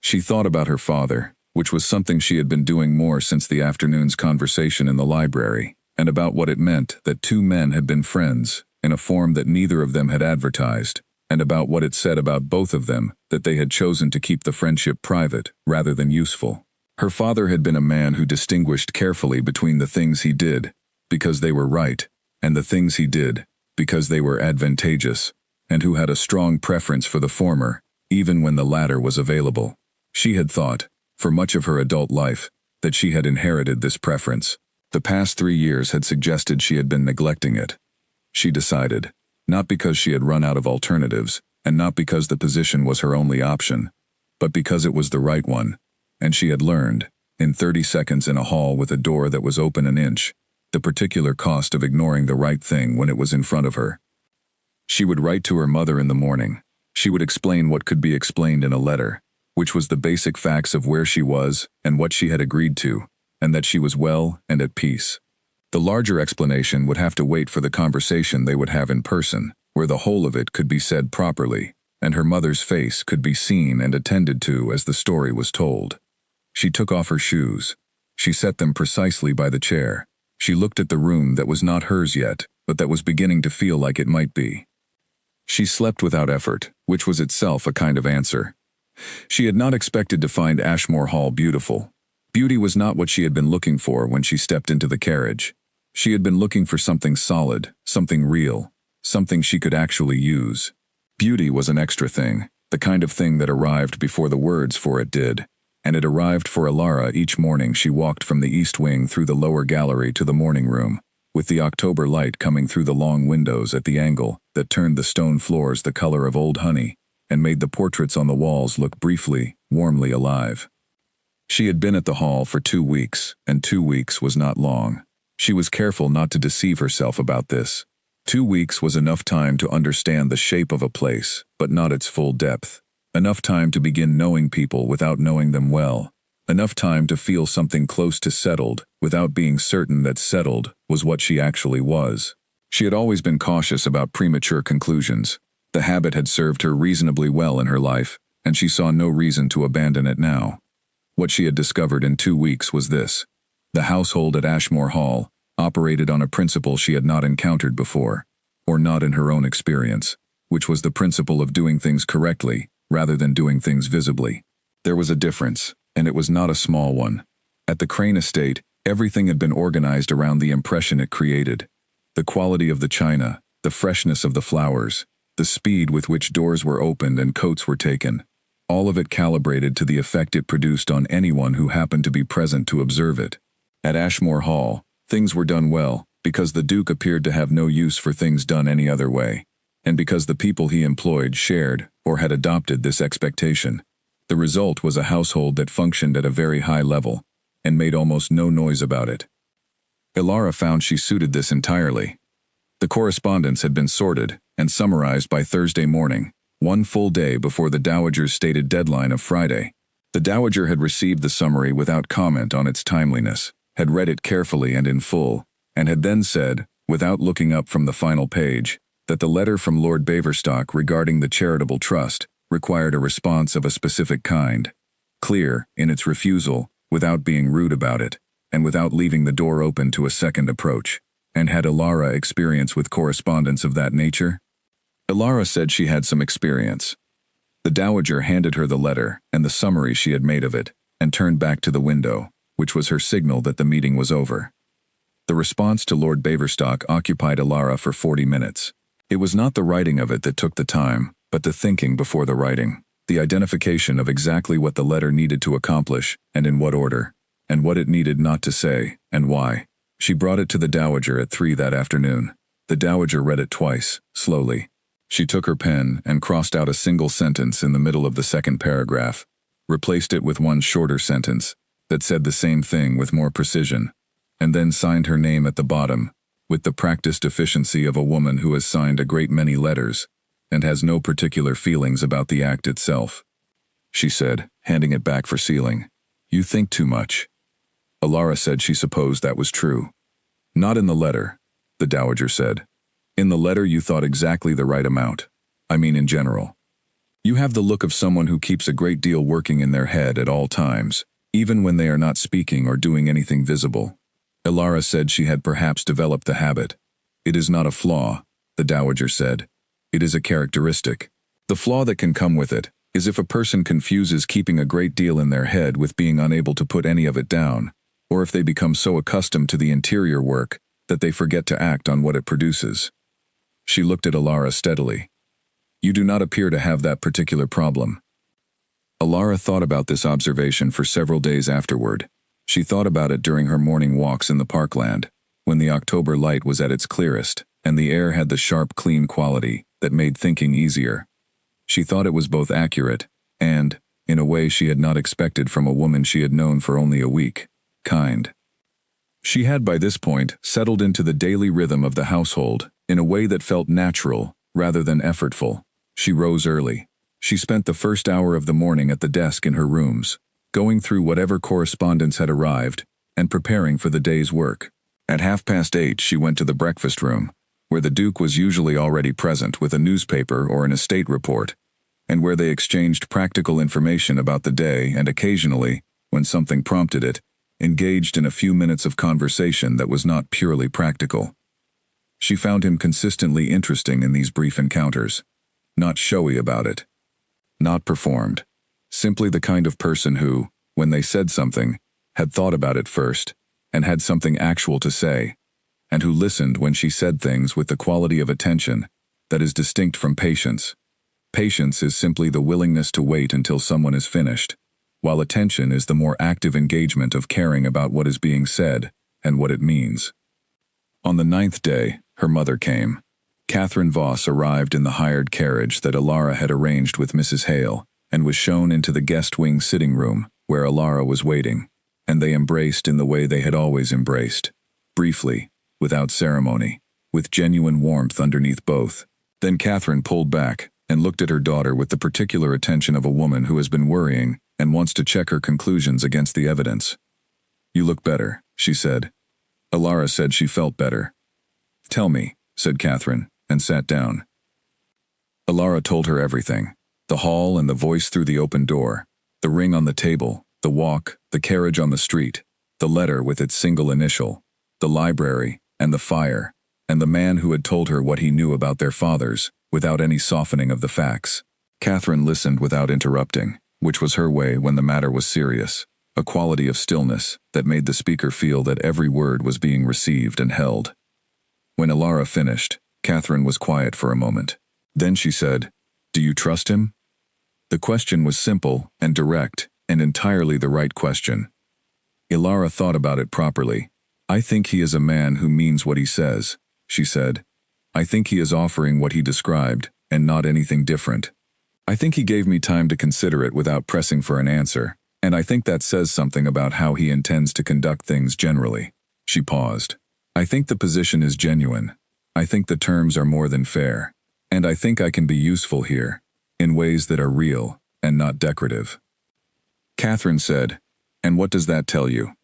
She thought about her father, which was something she had been doing more since the afternoon's conversation in the library, and about what it meant that 2 men had been friends, in a form that neither of them had advertised, and about what it said about both of them that they had chosen to keep the friendship private rather than useful. Her father had been a man who distinguished carefully between the things he did, because they were right, and the things he did, because they were advantageous, and who had a strong preference for the former, even when the latter was available. She had thought, for much of her adult life, that she had inherited this preference. The past 3 years had suggested she had been neglecting it. She decided, not because she had run out of alternatives, and not because the position was her only option, but because it was the right one, and she had learned, in 30 seconds in a hall with a door that was open an inch, the particular cost of ignoring the right thing when it was in front of her. She would write to her mother in the morning. She would explain what could be explained in a letter, which was the basic facts of where she was and what she had agreed to, and that she was well and at peace. The larger explanation would have to wait for the conversation they would have in person, where the whole of it could be said properly, and her mother's face could be seen and attended to as the story was told. She took off her shoes. She set them precisely by the chair. She looked at the room that was not hers yet, but that was beginning to feel like it might be. She slept without effort, which was itself a kind of answer. She had not expected to find Ashmore Hall beautiful. Beauty was not what she had been looking for when she stepped into the carriage. She had been looking for something solid, something real, something she could actually use. Beauty was an extra thing, the kind of thing that arrived before the words for it did, and it arrived for Ilara each morning she walked from the east wing through the lower gallery to the morning room, with the October light coming through the long windows at the angle that turned the stone floors the color of old honey, and made the portraits on the walls look briefly, warmly alive. She had been at the hall for 2 weeks, and 2 weeks was not long. She was careful not to deceive herself about this. 2 weeks was enough time to understand the shape of a place, but not its full depth. Enough time to begin knowing people without knowing them well. Enough time to feel something close to settled, without being certain that settled was what she actually was. She had always been cautious about premature conclusions. The habit had served her reasonably well in her life, and she saw no reason to abandon it now. What she had discovered in 2 weeks was this. The household at Ashmore Hall operated on a principle she had not encountered before, or not in her own experience, which was the principle of doing things correctly rather than doing things visibly. There was a difference, and it was not a small one. At the Crane estate, everything had been organized around the impression it created. The quality of the china, the freshness of the flowers, the speed with which doors were opened and coats were taken, all of it calibrated to the effect it produced on anyone who happened to be present to observe it. At Ashmore Hall, things were done well, because the Duke appeared to have no use for things done any other way, and because the people he employed shared, or had adopted this expectation. The result was a household that functioned at a very high level, and made almost no noise about it. Ilara found she suited this entirely. The correspondence had been sorted and summarized by Thursday morning, 1 full day before the Dowager's stated deadline of Friday. The Dowager had received the summary without comment on its timeliness, had read it carefully and in full, and had then said, without looking up from the final page, that the letter from Lord Baverstock regarding the charitable trust required a response of a specific kind, clear in its refusal, without being rude about it, and without leaving the door open to a second approach. And had Ilara experience with correspondence of that nature? Ilara said she had some experience. The Dowager handed her the letter and the summary she had made of it, and turned back to the window, which was her signal that the meeting was over. The response to Lord Baverstock occupied Ilara for 40 minutes. It was not the writing of it that took the time, but the thinking before the writing, the identification of exactly what the letter needed to accomplish, and in what order, and what it needed not to say, and why. She brought it to the Dowager at 3 that afternoon. The Dowager read it twice, slowly. She took her pen and crossed out a single sentence in the middle of the second paragraph, replaced it with one shorter sentence that said the same thing with more precision, and then signed her name at the bottom, with the practiced efficiency of a woman who has signed a great many letters and has no particular feelings about the act itself. She said, handing it back for sealing, "You think too much." Ilara said she supposed that was true. "Not in the letter," the Dowager said. "In the letter you thought exactly the right amount. I mean in general. You have the look of someone who keeps a great deal working in their head at all times, even when they are not speaking or doing anything visible." Ilara said she had perhaps developed the habit. "It is not a flaw," the Dowager said. "It is a characteristic. The flaw that can come with it is if a person confuses keeping a great deal in their head with being unable to put any of it down, or if they become so accustomed to the interior work that they forget to act on what it produces." She looked at Ilara steadily. "You do not appear to have that particular problem." Ilara thought about this observation for several days afterward. She thought about it during her morning walks in the parkland, when the October light was at its clearest, and the air had the sharp, clean quality that made thinking easier. She thought it was both accurate and, in a way she had not expected from a woman she had known for only a week, kind. She had by this point settled into the daily rhythm of the household in a way that felt natural rather than effortful. She rose early. She spent the first hour of the morning at the desk in her rooms, going through whatever correspondence had arrived and preparing for the day's work. At 8:30 she went to the breakfast room, where the Duke was usually already present with a newspaper or an estate report, and where they exchanged practical information about the day and occasionally, when something prompted it, engaged in a few minutes of conversation that was not purely practical. She found him consistently interesting in these brief encounters, not showy about it, not performed, simply the kind of person who, when they said something, had thought about it first, and had something actual to say, and who listened when she said things with the quality of attention that is distinct from patience. Patience is simply the willingness to wait until someone is finished, while attention is the more active engagement of caring about what is being said and what it means. On the 9th day, her mother came. Catherine Voss arrived in the hired carriage that Ilara had arranged with Mrs. Hale, and was shown into the guest wing sitting room, where Ilara was waiting, and they embraced in the way they had always embraced, briefly, without ceremony, with genuine warmth underneath both. Then Catherine pulled back and looked at her daughter with the particular attention of a woman who has been worrying and wants to check her conclusions against the evidence. "You look better," she said. Alara said she felt better. "Tell me," said Catherine, and sat down. Alara told her everything. The hall and the voice through the open door, the ring on the table, the walk, the carriage on the street, the letter with its single initial, the library, and the fire, and the man who had told her what he knew about their fathers, without any softening of the facts. Catherine listened without interrupting, which was her way when the matter was serious, a quality of stillness that made the speaker feel that every word was being received and held. When Alara finished, Catherine was quiet for a moment. Then she said, "Do you trust him?" The question was simple and direct, and entirely the right question. Alara thought about it properly. "I think he is a man who means what he says," she said. "I think he is offering what he described, and not anything different. I think he gave me time to consider it without pressing for an answer, and I think that says something about how he intends to conduct things generally." She paused. "I think the position is genuine. I think the terms are more than fair. And I think I can be useful here, in ways that are real and not decorative." Catherine said, "And what does that tell you?"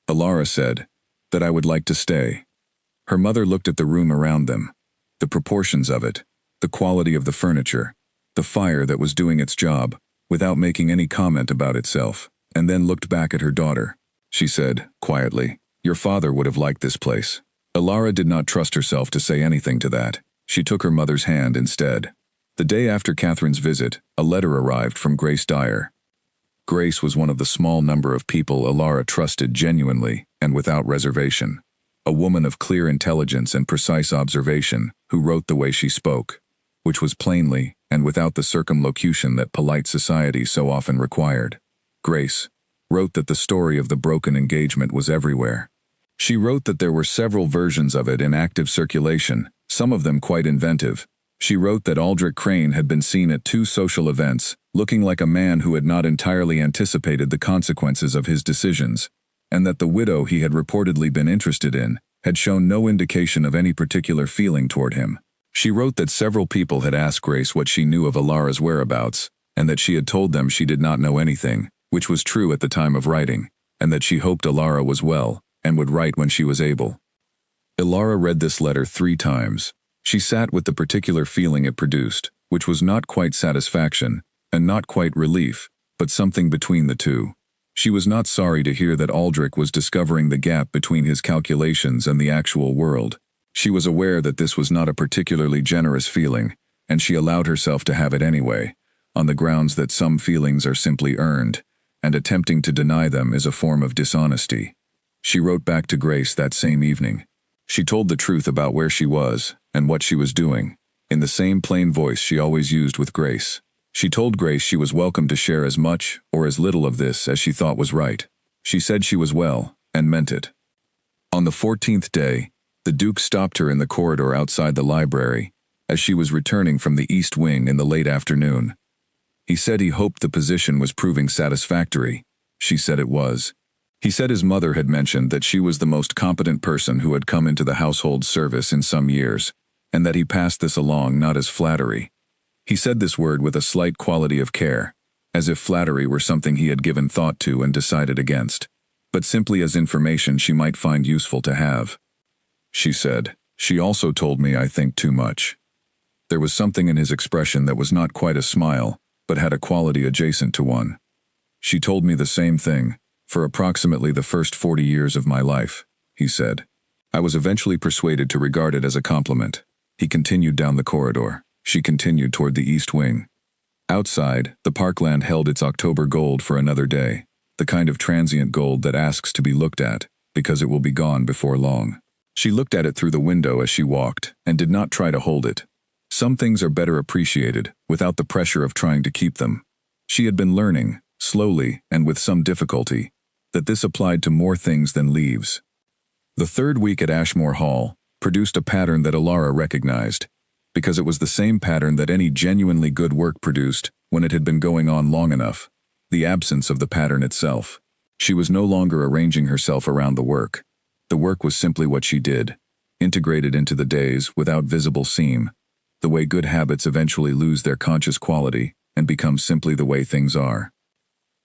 Alara said, "That I would like to stay." Her mother looked at the room around them, the proportions of it, the quality of the furniture, the fire that was doing its job, without making any comment about itself, and then looked back at her daughter. She said, quietly, "Your father would have liked this place." Alara did not trust herself to say anything to that. She took her mother's hand instead. The day after Catherine's visit, a letter arrived from Grace Dyer. Grace was one of the small number of people Alara trusted genuinely and without reservation. A woman of clear intelligence and precise observation who wrote the way she spoke, which was plainly and without the circumlocution that polite society so often required. Grace wrote that the story of the broken engagement was everywhere. She wrote that there were several versions of it in active circulation, some of them quite inventive. She wrote that Aldrich Crane had been seen at 2 social events, looking like a man who had not entirely anticipated the consequences of his decisions, and that the widow he had reportedly been interested in had shown no indication of any particular feeling toward him. She wrote that several people had asked Grace what she knew of Alara's whereabouts, and that she had told them she did not know anything, which was true at the time of writing, and that she hoped Alara was well, and would write when she was able. Alara read this letter 3 times. She sat with the particular feeling it produced, which was not quite satisfaction, and not quite relief, but something between the two. She was not sorry to hear that Aldrich was discovering the gap between his calculations and the actual world. She was aware that this was not a particularly generous feeling, and she allowed herself to have it anyway, on the grounds that some feelings are simply earned, and attempting to deny them is a form of dishonesty. She wrote back to Grace that same evening. She told the truth about where she was and what she was doing, in the same plain voice she always used with Grace. She told Grace she was welcome to share as much or as little of this as she thought was right. She said she was well, and meant it. On the 14th day, the Duke stopped her in the corridor outside the library, as she was returning from the East Wing in the late afternoon. He said he hoped the position was proving satisfactory. She said it was. He said his mother had mentioned that she was the most competent person who had come into the household service in some years, and that he passed this along not as flattery. He said this word with a slight quality of care, as if flattery were something he had given thought to and decided against, but simply as information she might find useful to have. She said, "She also told me I think too much." There was something in his expression that was not quite a smile, but had a quality adjacent to one. "She told me the same thing, for approximately the first 40 years of my life," he said. I was eventually persuaded to regard it as a compliment. He continued down the corridor. She continued toward the East Wing. Outside, the parkland held its October gold for another day, the kind of transient gold that asks to be looked at, because it will be gone before long. She looked at it through the window as she walked, and did not try to hold it. Some things are better appreciated, without the pressure of trying to keep them. She had been learning, slowly and with some difficulty, that this applied to more things than leaves. The 3rd week at Ashmore Hall produced a pattern that Alara recognized, because it was the same pattern that any genuinely good work produced when it had been going on long enough, the absence of the pattern itself. She was no longer arranging herself around the work. The work was simply what she did. integrated into the days without visible seam, the way good habits eventually lose their conscious quality and become simply the way things are.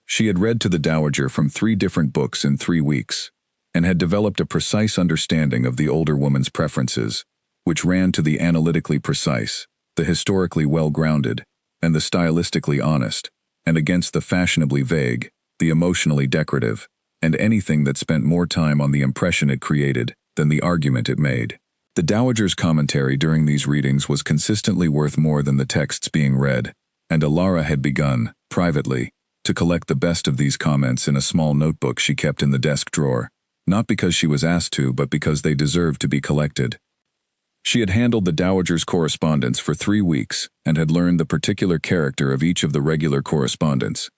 She had read to the Dowager from 3 different books in 3 weeks, and had developed a precise understanding of the older woman's preferences, which ran to the analytically precise, the historically well-grounded, and the stylistically honest, and against the fashionably vague, the emotionally decorative, and anything that spent more time on the impression it created than the argument it made. The Dowager's commentary during these readings was consistently worth more than the texts being read, and Alara had begun, privately, to collect the best of these comments in a small notebook she kept in the desk drawer, not because she was asked to, but because they deserved to be collected. She had handled the Dowager's correspondence for 3 weeks and had learned the particular character of each of the regular correspondents,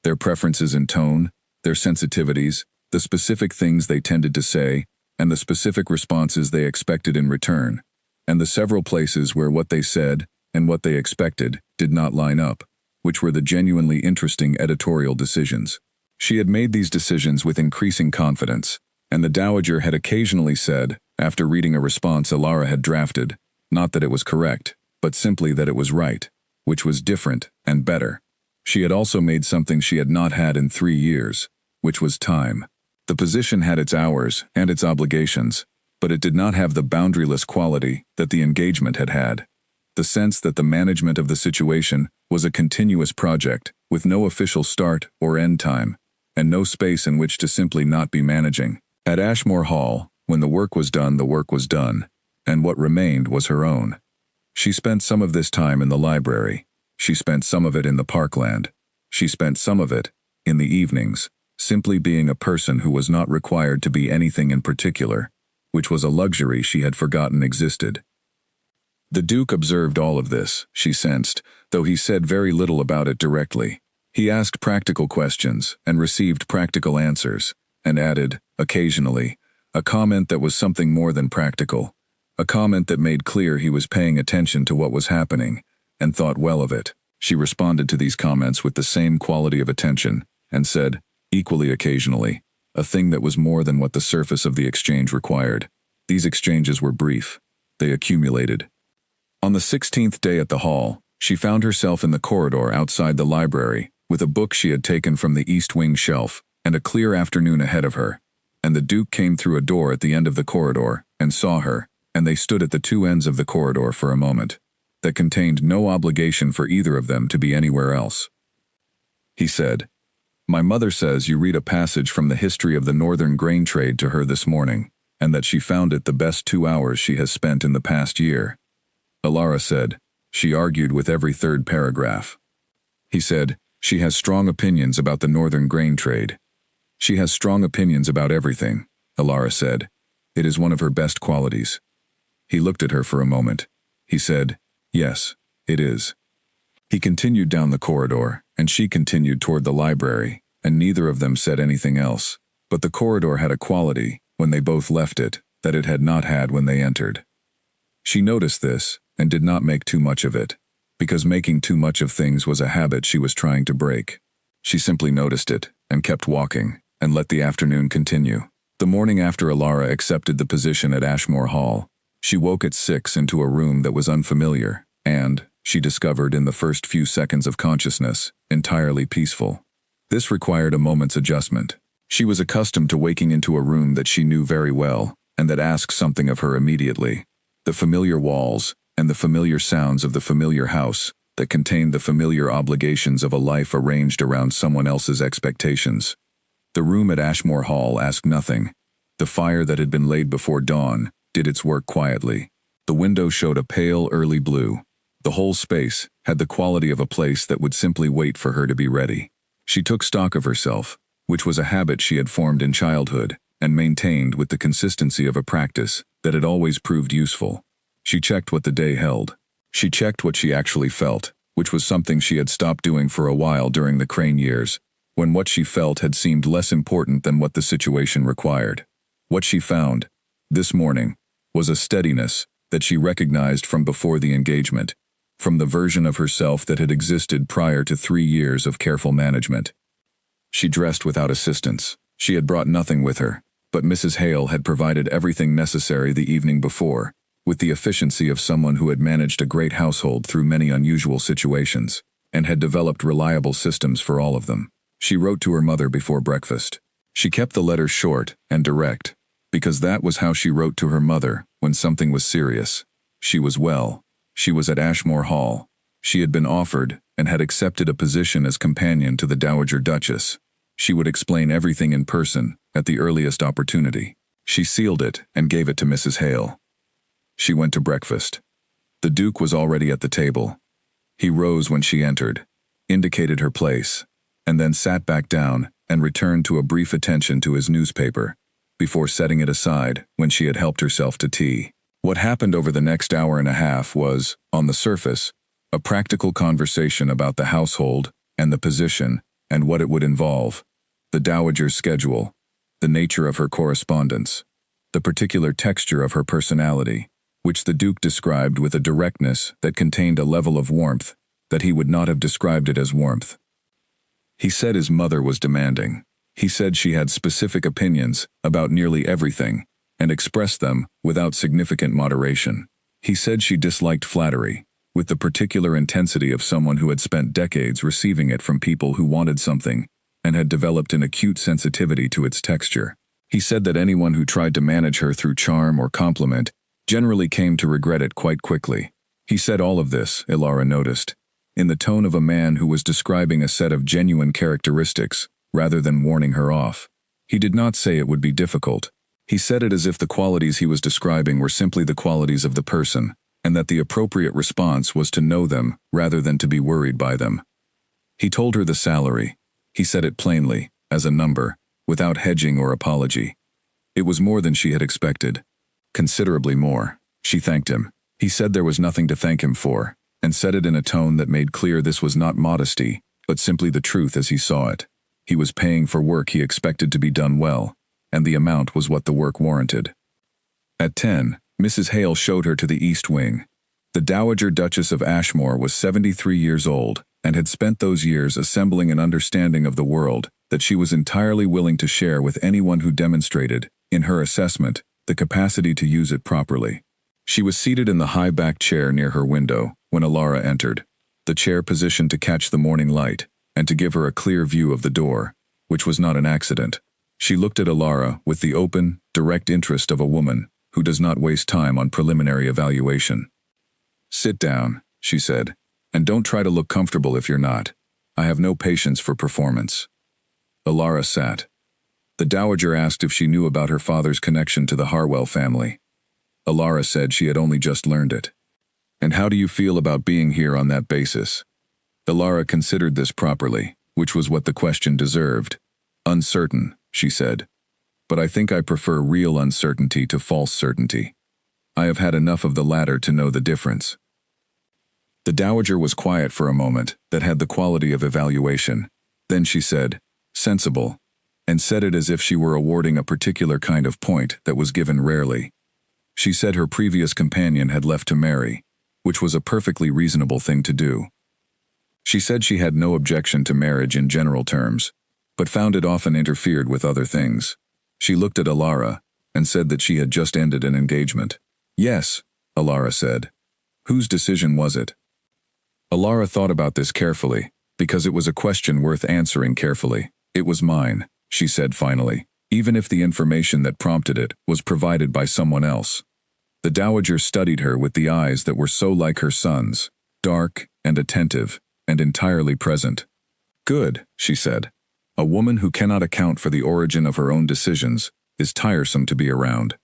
their preferences in tone, their sensitivities, the specific things they tended to say, and the specific responses they expected in return, and the several places where what they said and what they expected did not line up, which were the genuinely interesting editorial decisions. She had made these decisions with increasing confidence, and the Dowager had occasionally said, after reading a response Alara had drafted, not that it was correct, but simply that it was right, which was different and better. She had also made something she had not had in 3 years, which was time. The position had its hours and its obligations, but it did not have the boundaryless quality that the engagement had had. The sense that the management of the situation was a continuous project with no official start or end time, and no space in which to simply not be managing. At Ashmore Hall, when the work was done, and what remained was her own. She spent some of this time in the library. She spent some of it in the parkland. She spent some of it, in the evenings, simply being a person who was not required to be anything in particular, which was a luxury she had forgotten existed. The Duke observed all of this, she sensed, though he said very little about it directly. He asked practical questions and received practical answers, and added, occasionally, a comment that was something more than practical, a comment that made clear he was paying attention to what was happening, and thought well of it. She responded to these comments with the same quality of attention, and said, equally occasionally, a thing that was more than what the surface of the exchange required. These exchanges were brief. They accumulated. On the 16th day at the hall, she found herself in the corridor outside the library, with a book she had taken from the east wing shelf, and a clear afternoon ahead of her, and the Duke came through a door at the end of the corridor, and saw her, and they stood at the 2 ends of the corridor for a moment, that contained no obligation for either of them to be anywhere else. He said, "My mother says you read a passage from the history of the northern grain trade to her this morning, and that she found it the best 2 hours she has spent in the past year." Alara said, "She argued with every 3rd paragraph." He said, "She has strong opinions about the northern grain trade." "She has strong opinions about everything," Alara said. "It is one of her best qualities." He looked at her for a moment. He said, "Yes, it is." He continued down the corridor, and she continued toward the library, and neither of them said anything else. But the corridor had a quality, when they both left it, that it had not had when they entered. She noticed this, and did not make too much of it, because making too much of things was a habit she was trying to break. She simply noticed it, and kept walking, and let the afternoon continue. The morning after Alara accepted the position at Ashmore Hall, she woke at 6 into a room that was unfamiliar, and, she discovered in the first few seconds of consciousness, entirely peaceful. This required a moment's adjustment. She was accustomed to waking into a room that she knew very well, and that asked something of her immediately. The familiar walls, and the familiar sounds of the familiar house, that contained the familiar obligations of a life arranged around someone else's expectations. The room at Ashmore Hall asked nothing. The fire that had been laid before dawn did its work quietly. The window showed a pale early blue. The whole space had the quality of a place that would simply wait for her to be ready. She took stock of herself, which was a habit she had formed in childhood, and maintained with the consistency of a practice that had always proved useful. She checked what the day held. She checked what she actually felt, which was something she had stopped doing for a while during the Crane years, when what she felt had seemed less important than what the situation required. What she found, this morning, was a steadiness that she recognized from before the engagement, from the version of herself that had existed prior to 3 years of careful management. She dressed without assistance. She had brought nothing with her, but Mrs. Hale had provided everything necessary the evening before, with the efficiency of someone who had managed a great household through many unusual situations, and had developed reliable systems for all of them. She wrote to her mother before breakfast. She kept the letter short and direct, because that was how she wrote to her mother when something was serious. She was well. She was at Ashmore Hall. She had been offered and had accepted a position as companion to the Dowager Duchess. She would explain everything in person at the earliest opportunity. She sealed it and gave it to Mrs. Hale. She went to breakfast. The Duke was already at the table. He rose when she entered, indicated her place, and then sat back down and returned to a brief attention to his newspaper, before setting it aside when she had helped herself to tea. What happened over the next hour and a half was, on the surface, a practical conversation about the household and the position and what it would involve, the Dowager's schedule, the nature of her correspondence, the particular texture of her personality, which the Duke described with a directness that contained a level of warmth that he would not have described it as warmth. He said his mother was demanding. He said she had specific opinions about nearly everything, and expressed them without significant moderation. He said she disliked flattery, with the particular intensity of someone who had spent decades receiving it from people who wanted something, and had developed an acute sensitivity to its texture. He said that anyone who tried to manage her through charm or compliment generally came to regret it quite quickly. He said all of this, Ilara noticed, in the tone of a man who was describing a set of genuine characteristics, rather than warning her off. He did not say it would be difficult. He said it as if the qualities he was describing were simply the qualities of the person, and that the appropriate response was to know them rather than to be worried by them. He told her the salary. He said it plainly, as a number, without hedging or apology. It was more than she had expected. Considerably more. She thanked him. He said there was nothing to thank him for, and said it in a tone that made clear this was not modesty, but simply the truth as he saw it. He was paying for work he expected to be done well, and the amount was what the work warranted. At 10, Mrs. Hale showed her to the East Wing. The Dowager Duchess of Ashmore was 73 years old, and had spent those years assembling an understanding of the world that she was entirely willing to share with anyone who demonstrated, in her assessment, the capacity to use it properly. She was seated in the high-backed chair near her window when Ilara entered, the chair positioned to catch the morning light and to give her a clear view of the door, which was not an accident. She looked at Ilara with the open, direct interest of a woman who does not waste time on preliminary evaluation. "Sit down," she said, "and don't try to look comfortable if you're not. I have no patience for performance." Ilara sat. The Dowager asked if she knew about her father's connection to the Harwell family. Ilara said she had only just learned it. "And how do you feel about being here on that basis?" Ilara considered this properly, which was what the question deserved. "Uncertain," she said. "But I think I prefer real uncertainty to false certainty. I have had enough of the latter to know the difference." The Dowager was quiet for a moment that had the quality of evaluation. Then she said, "Sensible," and said it as if she were awarding a particular kind of point that was given rarely. She said her previous companion had left to marry, which was a perfectly reasonable thing to do. She said she had no objection to marriage in general terms, but found it often interfered with other things. She looked at Ilara and said that she had just ended an engagement. "Yes," Ilara said. "Whose decision was it?" Ilara thought about this carefully, because it was a question worth answering carefully. "It was mine," she said finally, even if the information that prompted it was provided by someone else. The Dowager studied her with the eyes that were so like her son's, dark and attentive, and entirely present. "Good," she said. "A woman who cannot account for the origin of her own decisions is tiresome to be around."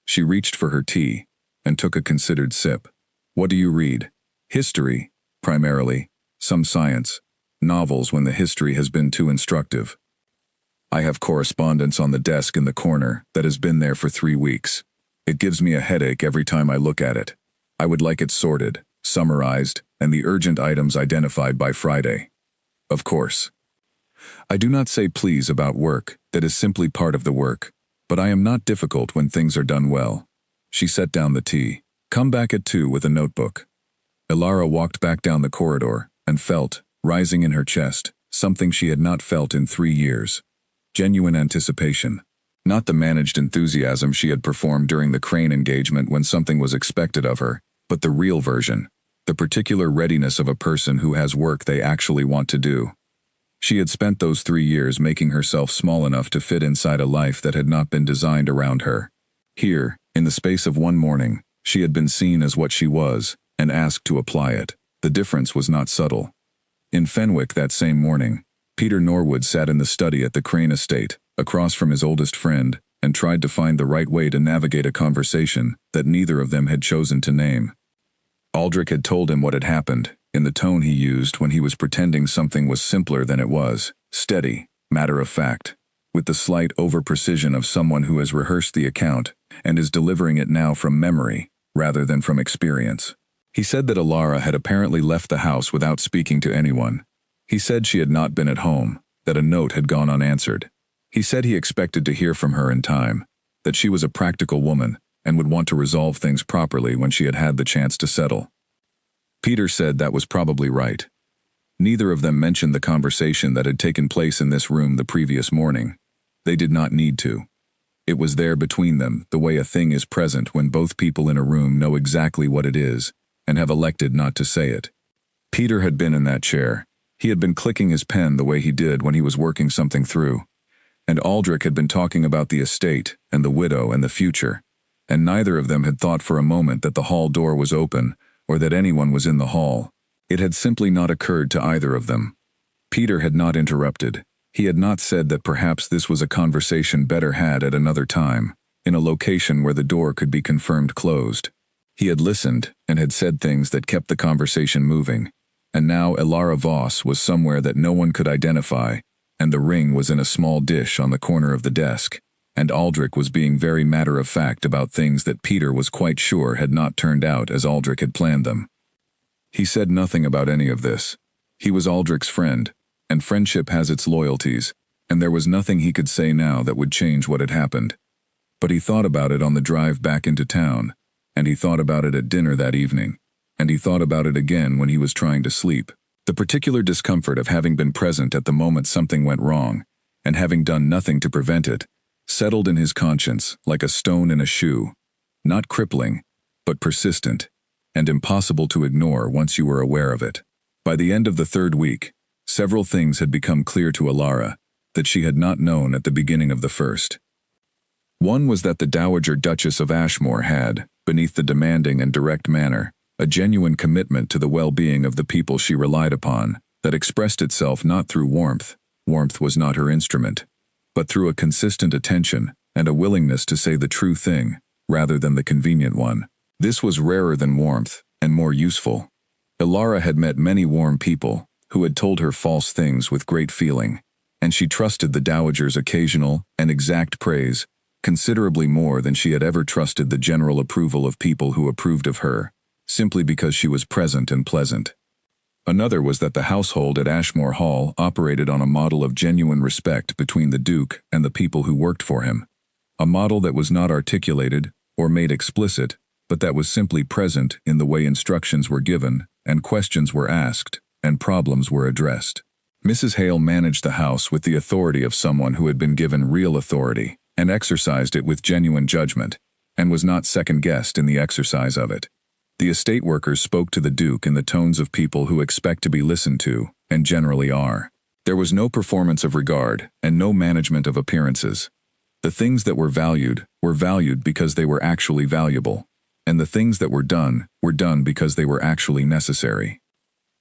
She reached for her tea and took a considered sip. "What do you read?" "History, primarily, some science, novels when the history has been too instructive. I have correspondence on the desk in the corner that has been there for 3 weeks. It gives me a headache every time I look at it. I would like it sorted, summarized, and the urgent items identified by Friday. Of course. I do not say please about work that is simply part of the work, but I am not difficult when things are done well." She set down the tea. "Come back at 2 with a notebook." Ilara walked back down the corridor and felt, rising in her chest, something she had not felt in 3 years. Genuine anticipation. Not the managed enthusiasm she had performed during the crane engagement when something was expected of her, but the real version, the particular readiness of a person who has work they actually want to do. She had spent those 3 years making herself small enough to fit inside a life that had not been designed around her. Here, in the space of one morning, she had been seen as what she was, and asked to apply it. The difference was not subtle. In Fenwick that same morning, Peter Norwood sat in the study at the Crane estate, across from his oldest friend, and tried to find the right way to navigate a conversation that neither of them had chosen to name. Aldrich had told him what had happened, in the tone he used when he was pretending something was simpler than it was, steady, matter-of-fact, with the slight over-precision of someone who has rehearsed the account and is delivering it now from memory, rather than from experience. He said that Alara had apparently left the house without speaking to anyone. He said she had not been at home, that a note had gone unanswered. He said he expected to hear from her in time, that she was a practical woman and would want to resolve things properly when she had had the chance to settle. Peter said that was probably right. Neither of them mentioned the conversation that had taken place in this room the previous morning. They did not need to. It was there between them, the way a thing is present when both people in a room know exactly what it is and have elected not to say it. Peter had been in that chair. He had been clicking his pen the way he did when he was working something through. And Aldrich had been talking about the estate and the widow and the future, and neither of them had thought for a moment that the hall door was open or that anyone was in the hall. It had simply not occurred to either of them. Peter had not interrupted. He had not said that perhaps this was a conversation better had at another time, in a location where the door could be confirmed closed. He had listened and had said things that kept the conversation moving, and now Alara Voss was somewhere that no one could identify, and the ring was in a small dish on the corner of the desk, and Aldrich was being very matter-of-fact about things that Peter was quite sure had not turned out as Aldrich had planned them. He said nothing about any of this. He was Aldrich's friend, and friendship has its loyalties, and there was nothing he could say now that would change what had happened. But he thought about it on the drive back into town, and he thought about it at dinner that evening, and he thought about it again when he was trying to sleep. The particular discomfort of having been present at the moment something went wrong, and having done nothing to prevent it, settled in his conscience like a stone in a shoe, not crippling, but persistent, and impossible to ignore once you were aware of it. By the end of the 3rd week, several things had become clear to Alara that she had not known at the beginning of the first. One was that the Dowager Duchess of Ashmore had, beneath the demanding and direct manner, a genuine commitment to the well-being of the people she relied upon, that expressed itself not through warmth — warmth was not her instrument — but through a consistent attention and a willingness to say the true thing, rather than the convenient one. This was rarer than warmth, and more useful. Alara had met many warm people, who had told her false things with great feeling, and she trusted the Dowager's occasional and exact praise considerably more than she had ever trusted the general approval of people who approved of her, simply because she was present and pleasant. Another was that the household at Ashmore Hall operated on a model of genuine respect between the Duke and the people who worked for him, a model that was not articulated or made explicit, but that was simply present in the way instructions were given and questions were asked and problems were addressed. Mrs. Hale managed the house with the authority of someone who had been given real authority and exercised it with genuine judgment, and was not second-guessed in the exercise of it. The estate workers spoke to the Duke in the tones of people who expect to be listened to, and generally are. There was no performance of regard, and no management of appearances. The things that were valued because they were actually valuable, and the things that were done because they were actually necessary.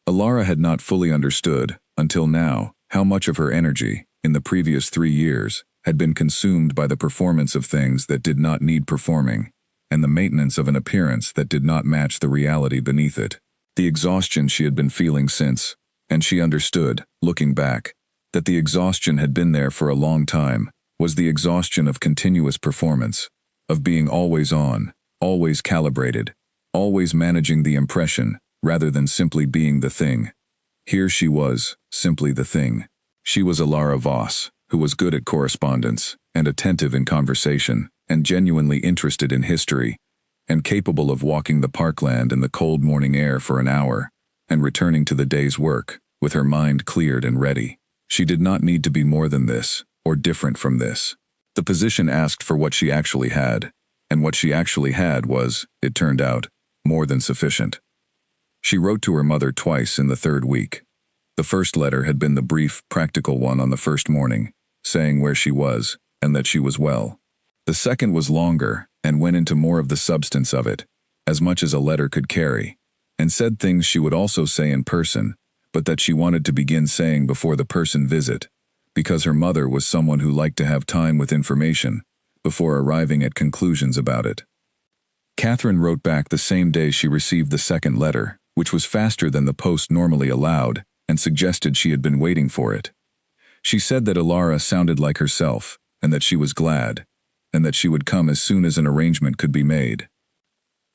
Alara had not fully understood, until now, how much of her energy, in the previous 3 years, had been consumed by the performance of things that did not need performing, and the maintenance of an appearance that did not match the reality beneath it. The exhaustion she had been feeling since, and she understood, looking back, that the exhaustion had been there for a long time, was the exhaustion of continuous performance, of being always on, always calibrated, always managing the impression, rather than simply being the thing. Here she was, simply the thing. She was Alara Voss, who was good at correspondence, and attentive in conversation, and genuinely interested in history, and capable of walking the parkland in the cold morning air for an hour, and returning to the day's work, with her mind cleared and ready. She did not need to be more than this, or different from this. The position asked for what she actually had, and what she actually had was, it turned out, more than sufficient. She wrote to her mother twice in the third week. The first letter had been the brief, practical one on the first morning, saying where she was, and that she was well. The second was longer, and went into more of the substance of it, as much as a letter could carry, and said things she would also say in person, but that she wanted to begin saying before the person visit, because her mother was someone who liked to have time with information, before arriving at conclusions about it. Catherine wrote back the same day she received the second letter, which was faster than the post normally allowed, and suggested she had been waiting for it. She said that Ilara sounded like herself, and that she was glad, and that she would come as soon as an arrangement could be made.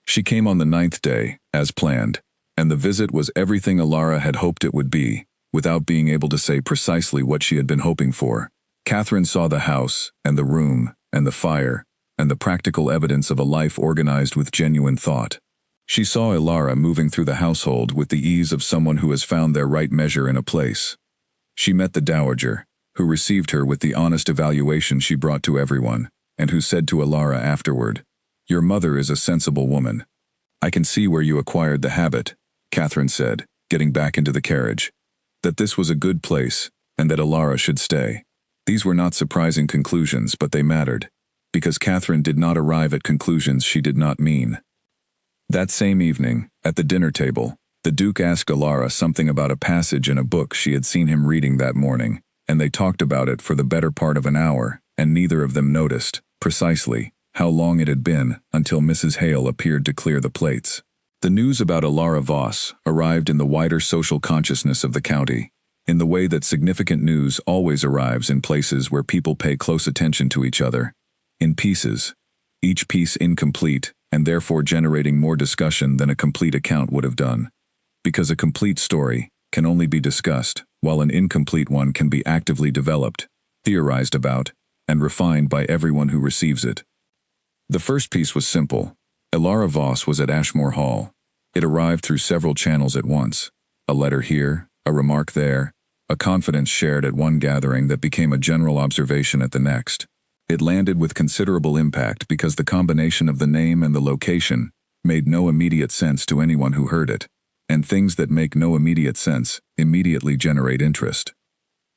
She came on the 9th day, as planned, and the visit was everything Ilara had hoped it would be, without being able to say precisely what she had been hoping for. Catherine saw the house, and the room, and the fire, and the practical evidence of a life organized with genuine thought. She saw Ilara moving through the household with the ease of someone who has found their right measure in a place. She met the dowager, who received her with the honest evaluation she brought to everyone, and who said to Ilara afterward, "Your mother is a sensible woman." "I can see where you acquired the habit," Catherine said, getting back into the carriage. That this was a good place, and that Ilara should stay. These were not surprising conclusions, but they mattered, because Catherine did not arrive at conclusions she did not mean. That same evening, at the dinner table, the Duke asked Ilara something about a passage in a book she had seen him reading that morning, and they talked about it for the better part of an hour, and neither of them noticed, precisely, how long it had been until Mrs. Hale appeared to clear the plates. The news about Ilara Voss arrived in the wider social consciousness of the county, in the way that significant news always arrives in places where people pay close attention to each other, in pieces, each piece incomplete, and therefore generating more discussion than a complete account would have done. Because a complete story can only be discussed, while an incomplete one can be actively developed, theorized about, and refined by everyone who receives it. The first piece was simple. Ilara Voss was at Ashmore Hall. It arrived through several channels at once. A letter here, a remark there, a confidence shared at one gathering that became a general observation at the next. It landed with considerable impact because the combination of the name and the location made no immediate sense to anyone who heard it, and things that make no immediate sense immediately generate interest.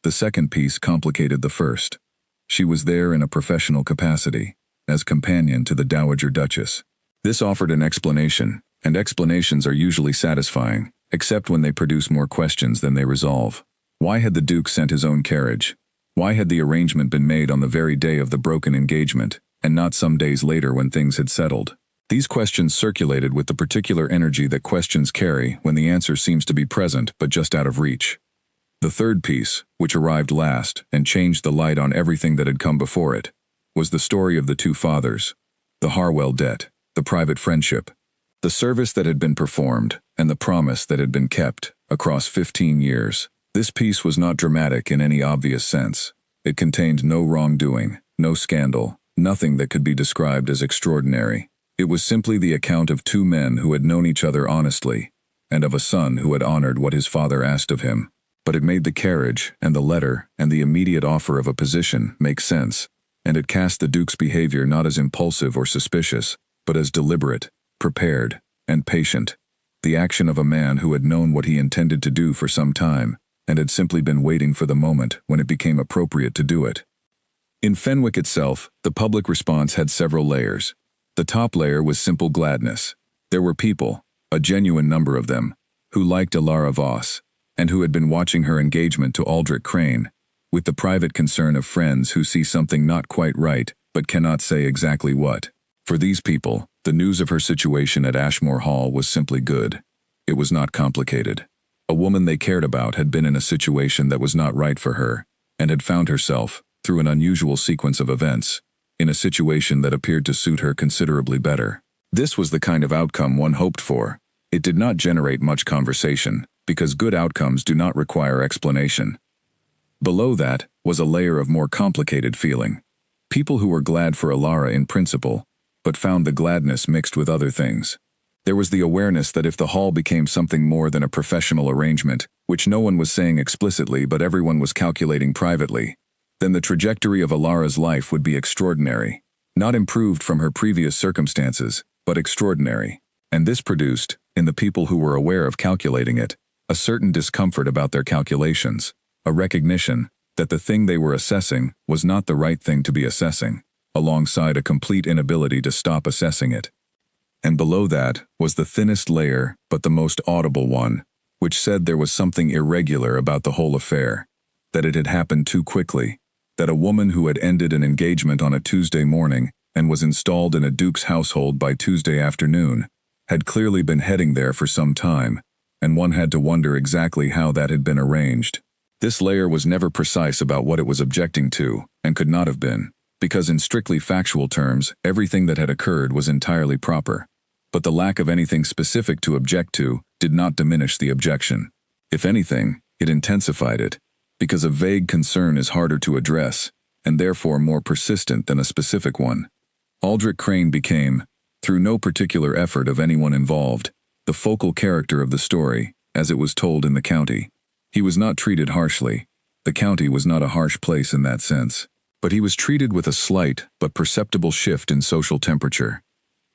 The second piece complicated the first. She was there in a professional capacity, as companion to the Dowager Duchess. This offered an explanation, and explanations are usually satisfying, except when they produce more questions than they resolve. Why had the Duke sent his own carriage? Why had the arrangement been made on the very day of the broken engagement, and not some days later when things had settled? These questions circulated with the particular energy that questions carry when the answer seems to be present but just out of reach. The third piece, which arrived last and changed the light on everything that had come before it, was the story of the two fathers, the Harwell debt, the private friendship, the service that had been performed, and the promise that had been kept across 15 years. This piece was not dramatic in any obvious sense. It contained no wrongdoing, no scandal, nothing that could be described as extraordinary. It was simply the account of two men who had known each other honestly, and of a son who had honored what his father asked of him. But it made the carriage, and the letter, and the immediate offer of a position make sense, and it cast the Duke's behavior not as impulsive or suspicious, but as deliberate, prepared, and patient. The action of a man who had known what he intended to do for some time, and had simply been waiting for the moment when it became appropriate to do it. In Fenwick itself, the public response had several layers. The top layer was simple gladness. There were people, a genuine number of them, who liked Ilara Voss, and who had been watching her engagement to Aldrich Crane, with the private concern of friends who see something not quite right but cannot say exactly what. For these people, the news of her situation at Ashmore Hall was simply good. It was not complicated. A woman they cared about had been in a situation that was not right for her, and had found herself, through an unusual sequence of events, in a situation that appeared to suit her considerably better. This was the kind of outcome one hoped for. It did not generate much conversation, because good outcomes do not require explanation. Below that was a layer of more complicated feeling. People who were glad for Ilara in principle, but found the gladness mixed with other things. There was the awareness that if the hall became something more than a professional arrangement, which no one was saying explicitly but everyone was calculating privately, then the trajectory of Alara's life would be extraordinary. Not improved from her previous circumstances, but extraordinary. And this produced, in the people who were aware of calculating it, a certain discomfort about their calculations, a recognition that the thing they were assessing was not the right thing to be assessing, alongside a complete inability to stop assessing it. And below that was the thinnest layer, but the most audible one, which said there was something irregular about the whole affair, that it had happened too quickly, that a woman who had ended an engagement on a Tuesday morning and was installed in a duke's household by Tuesday afternoon had clearly been heading there for some time, and one had to wonder exactly how that had been arranged. This layer was never precise about what it was objecting to, and could not have been, because in strictly factual terms, everything that had occurred was entirely proper. But the lack of anything specific to object to did not diminish the objection. If anything, it intensified it, because a vague concern is harder to address, and therefore more persistent than a specific one. Aldrich Crane became, through no particular effort of anyone involved, the focal character of the story, as it was told in the county. He was not treated harshly. The county was not a harsh place in that sense. But he was treated with a slight but perceptible shift in social temperature.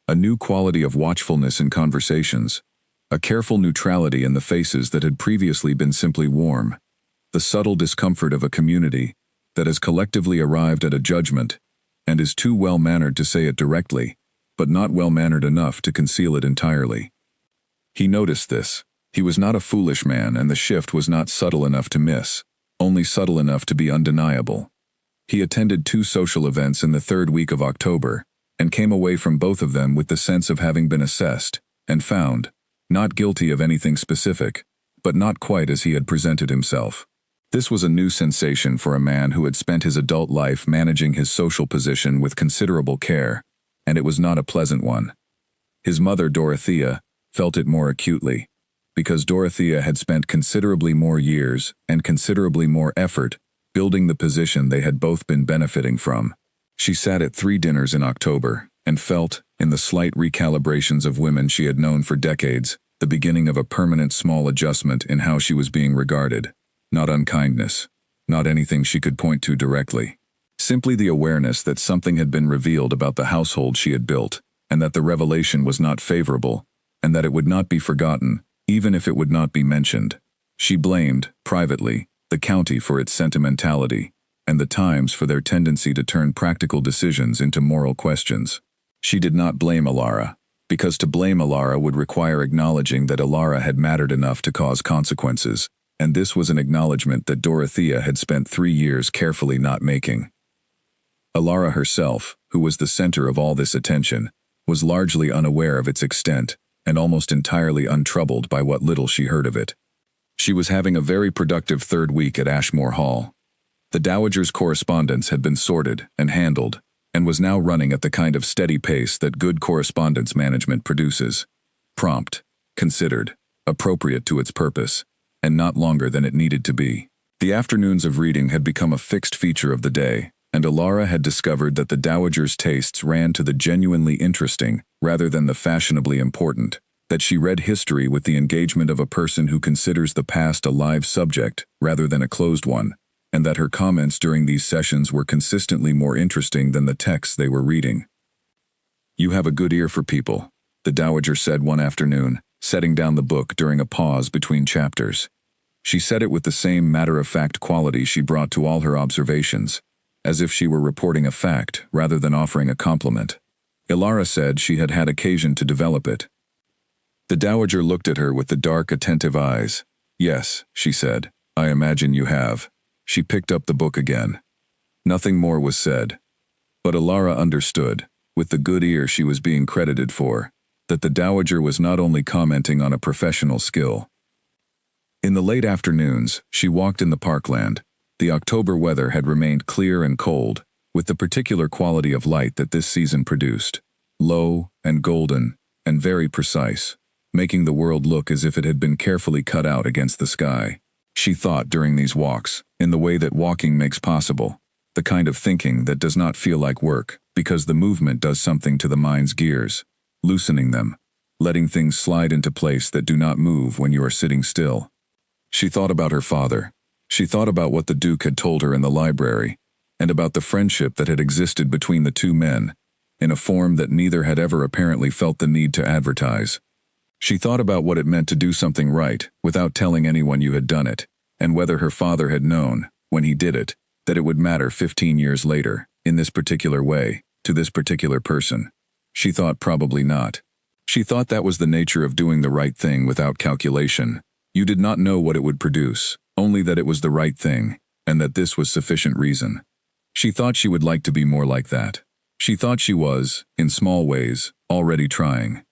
A new quality of watchfulness in conversations. A careful neutrality in the faces that had previously been simply warm. The subtle discomfort of a community that has collectively arrived at a judgment and is too well-mannered to say it directly, but not well-mannered enough to conceal it entirely. He noticed this. He was not a foolish man, and the shift was not subtle enough to miss, only subtle enough to be undeniable. He attended 2 social events in the 3rd week of October, and came away from both of them with the sense of having been assessed, and found, not guilty of anything specific, but not quite as he had presented himself. This was a new sensation for a man who had spent his adult life managing his social position with considerable care, and it was not a pleasant one. His mother, Dorothea, felt it more acutely, because Dorothea had spent considerably more years and considerably more effort building the position they had both been benefiting from. She sat at 3 dinners in October and felt, in the slight recalibrations of women she had known for decades, the beginning of a permanent small adjustment in how she was being regarded. Not unkindness, not anything she could point to directly. Simply the awareness that something had been revealed about the household she had built, and that the revelation was not favorable, and that it would not be forgotten, even if it would not be mentioned. She blamed, privately, the county for its sentimentality, and the Times for their tendency to turn practical decisions into moral questions. She did not blame Alara, because to blame Alara would require acknowledging that Alara had mattered enough to cause consequences, and this was an acknowledgement that Dorothea had spent 3 years carefully not making. Alara herself, who was the center of all this attention, was largely unaware of its extent, and almost entirely untroubled by what little she heard of it. She was having a very productive 3rd week at Ashmore Hall. The Dowager's correspondence had been sorted and handled, and was now running at the kind of steady pace that good correspondence management produces. Prompt, considered, appropriate to its purpose, and not longer than it needed to be. The afternoons of reading had become a fixed feature of the day, and Alara had discovered that the Dowager's tastes ran to the genuinely interesting rather than the fashionably important, that she read history with the engagement of a person who considers the past a live subject rather than a closed one, and that her comments during these sessions were consistently more interesting than the texts they were reading. "You have a good ear for people," the Dowager said one afternoon, setting down the book during a pause between chapters. She said it with the same matter-of-fact quality she brought to all her observations, as if she were reporting a fact rather than offering a compliment. Alara said she had had occasion to develop it. The Dowager looked at her with the dark, attentive eyes. "Yes," she said, "I imagine you have." She picked up the book again. Nothing more was said. But Alara understood, with the good ear she was being credited for, that the Dowager was not only commenting on a professional skill. In the late afternoons, she walked in the parkland. The October weather had remained clear and cold, with the particular quality of light that this season produced, low and golden and very precise, making the world look as if it had been carefully cut out against the sky. She thought during these walks, in the way that walking makes possible, the kind of thinking that does not feel like work, because the movement does something to the mind's gears, loosening them, letting things slide into place that do not move when you are sitting still. She thought about her father. She thought about what the Duke had told her in the library, and about the friendship that had existed between the two men, in a form that neither had ever apparently felt the need to advertise. She thought about what it meant to do something right, without telling anyone you had done it, and whether her father had known, when he did it, that it would matter 15 years later, in this particular way, to this particular person. She thought probably not. She thought that was the nature of doing the right thing without calculation. You did not know what it would produce, only that it was the right thing, and that this was sufficient reason. She thought she would like to be more like that. She thought she was, in small ways, already trying.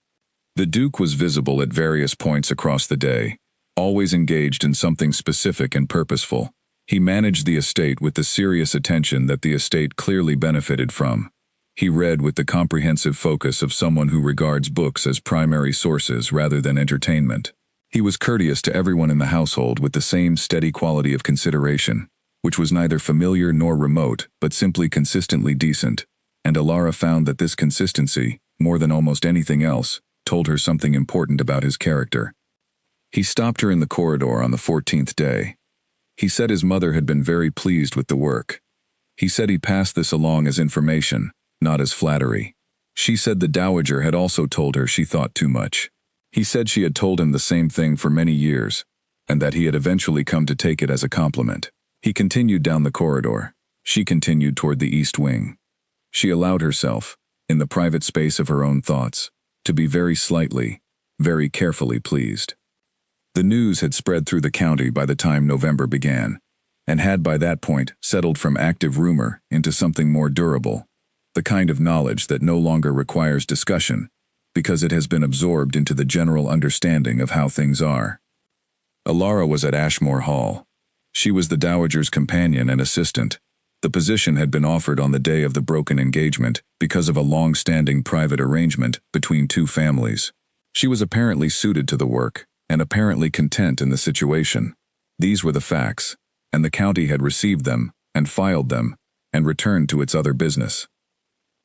The Duke was visible at various points across the day, always engaged in something specific and purposeful. He managed the estate with the serious attention that the estate clearly benefited from. He read with the comprehensive focus of someone who regards books as primary sources rather than entertainment. He was courteous to everyone in the household with the same steady quality of consideration, which was neither familiar nor remote, but simply consistently decent, and Alara found that this consistency, more than almost anything else, told her something important about his character. He stopped her in the corridor on the 14th day. He said his mother had been very pleased with the work. He said he passed this along as information, not as flattery. She said the dowager had also told her she thought too much. He said she had told him the same thing for many years, and that he had eventually come to take it as a compliment. He continued down the corridor. She continued toward the east wing. She allowed herself, in the private space of her own thoughts, to be very slightly, very carefully pleased. The news had spread through the county by the time November began, and had by that point settled from active rumor into something more durable, the kind of knowledge that no longer requires discussion, because it has been absorbed into the general understanding of how things are. Alara was at Ashmore Hall. She was the dowager's companion and assistant. The position had been offered on the day of the broken engagement because of a long-standing private arrangement between two families. She was apparently suited to the work, and apparently content in the situation. These were the facts, and the county had received them, and filed them, and returned to its other business.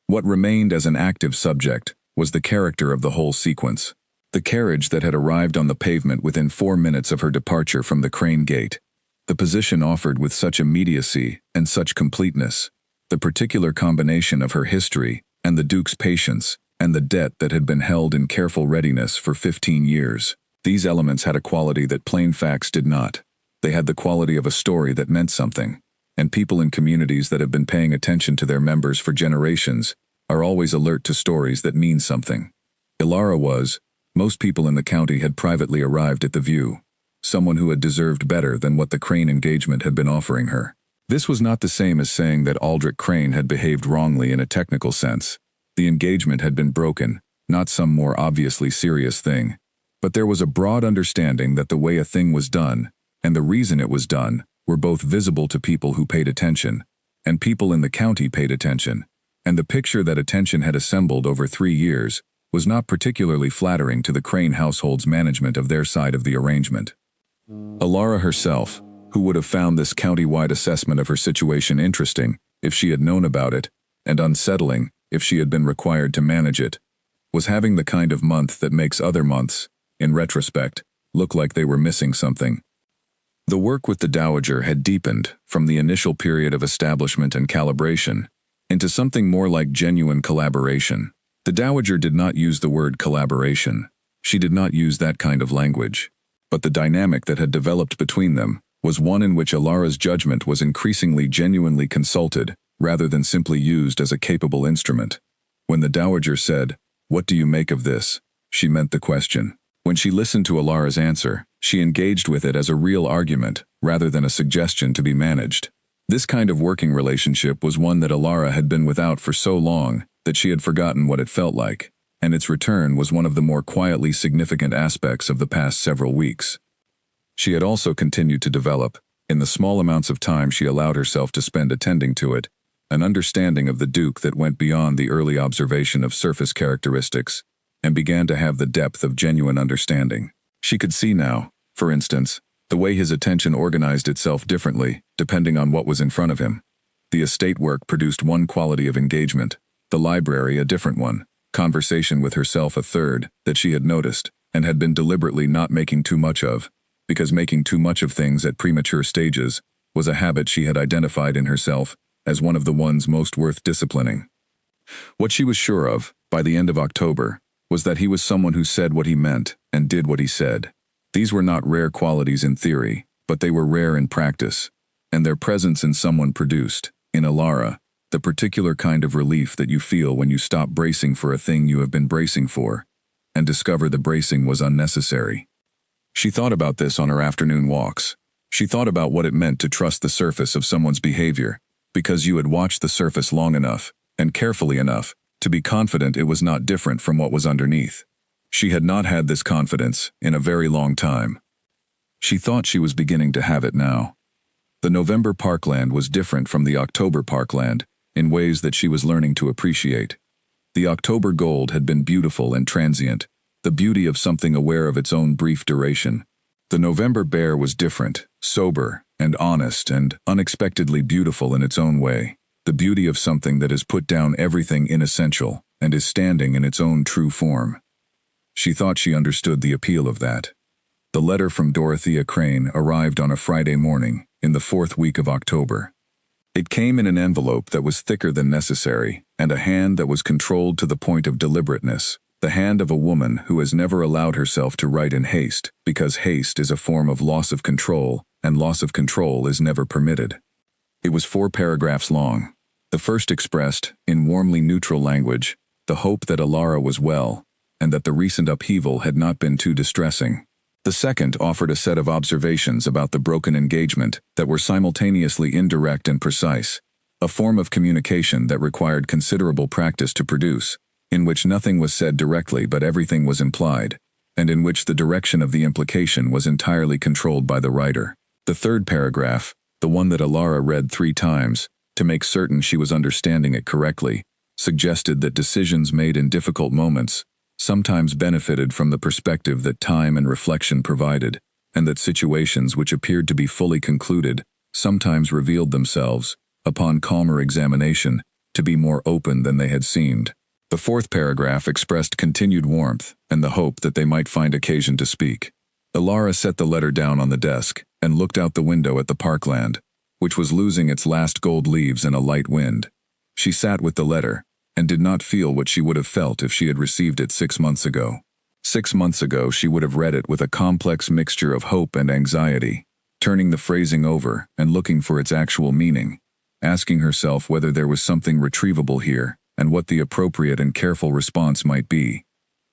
What remained as an active subject was the character of the whole sequence. The carriage that had arrived on the pavement within 4 minutes of her departure from the Crane Gate. The position offered with such immediacy and such completeness. The particular combination of her history and the Duke's patience and the debt that had been held in careful readiness for 15 years. These elements had a quality that plain facts did not. They had the quality of a story that meant something, and people in communities that have been paying attention to their members for generations are always alert to stories that mean something. Alara was, most people in the county had privately arrived at the view, someone who had deserved better than what the Crane engagement had been offering her. This was not the same as saying that Aldrich Crane had behaved wrongly in a technical sense. The engagement had been broken, not some more obviously serious thing. But there was a broad understanding that the way a thing was done, and the reason it was done, were both visible to people who paid attention, and people in the county paid attention, and the picture that attention had assembled over 3 years was not particularly flattering to the Crane household's management of their side of the arrangement. Alara herself, who would have found this county-wide assessment of her situation interesting if she had known about it, and unsettling if she had been required to manage it, was having the kind of month that makes other months, in retrospect, look like they were missing something. The work with the dowager had deepened from the initial period of establishment and calibration into something more like genuine collaboration. The dowager did not use the word collaboration. She did not use that kind of language. But the dynamic that had developed between them was one in which Alara's judgment was increasingly genuinely consulted rather than simply used as a capable instrument. When the dowager said, "What do you make of this?" she meant the question. When she listened to Alara's answer, she engaged with it as a real argument rather than a suggestion to be managed. This kind of working relationship was one that Alara had been without for so long that she had forgotten what it felt like, and its return was one of the more quietly significant aspects of the past several weeks. She had also continued to develop, in the small amounts of time she allowed herself to spend attending to it, an understanding of the Duke that went beyond the early observation of surface characteristics, and began to have the depth of genuine understanding. She could see now, for instance, the way his attention organized itself differently, depending on what was in front of him. The estate work produced one quality of engagement, the library a different one, conversation with herself a third, that she had noticed, and had been deliberately not making too much of, because making too much of things at premature stages was a habit she had identified in herself as one of the ones most worth disciplining. What she was sure of, by the end of October, was that he was someone who said what he meant and did what he said. These were not rare qualities in theory, but they were rare in practice, and their presence in someone produced, in Alara, the particular kind of relief that you feel when you stop bracing for a thing you have been bracing for, and discover the bracing was unnecessary. She thought about this on her afternoon walks. She thought about what it meant to trust the surface of someone's behavior, because you had watched the surface long enough, and carefully enough, to be confident it was not different from what was underneath. She had not had this confidence in a very long time. She thought she was beginning to have it now. The November parkland was different from the October parkland in ways that she was learning to appreciate. The October gold had been beautiful and transient, the beauty of something aware of its own brief duration. The November bear was different, sober, and honest, and unexpectedly beautiful in its own way, the beauty of something that has put down everything inessential and is standing in its own true form. She thought she understood the appeal of that. The letter from Dorothea Crane arrived on a Friday morning, in the 4th week of October. It came in an envelope that was thicker than necessary, and a hand that was controlled to the point of deliberateness, the hand of a woman who has never allowed herself to write in haste, because haste is a form of loss of control, and loss of control is never permitted. It was 4 paragraphs long. The first expressed, in warmly neutral language, the hope that Alara was well, and that the recent upheaval had not been too distressing. The second offered a set of observations about the broken engagement that were simultaneously indirect and precise, a form of communication that required considerable practice to produce, in which nothing was said directly but everything was implied, and in which the direction of the implication was entirely controlled by the writer. The third paragraph, the one that Alara read 3 times, to make certain she was understanding it correctly, suggested that decisions made in difficult moments sometimes benefited from the perspective that time and reflection provided, and that situations which appeared to be fully concluded sometimes revealed themselves, upon calmer examination, to be more open than they had seemed. The 4th paragraph expressed continued warmth and the hope that they might find occasion to speak. Alara set the letter down on the desk and looked out the window at the parkland, which was losing its last gold leaves in a light wind. She sat with the letter, and did not feel what she would have felt if she had received it 6 months ago. 6 months ago she would have read it with a complex mixture of hope and anxiety, turning the phrasing over and looking for its actual meaning, asking herself whether there was something retrievable here, and what the appropriate and careful response might be.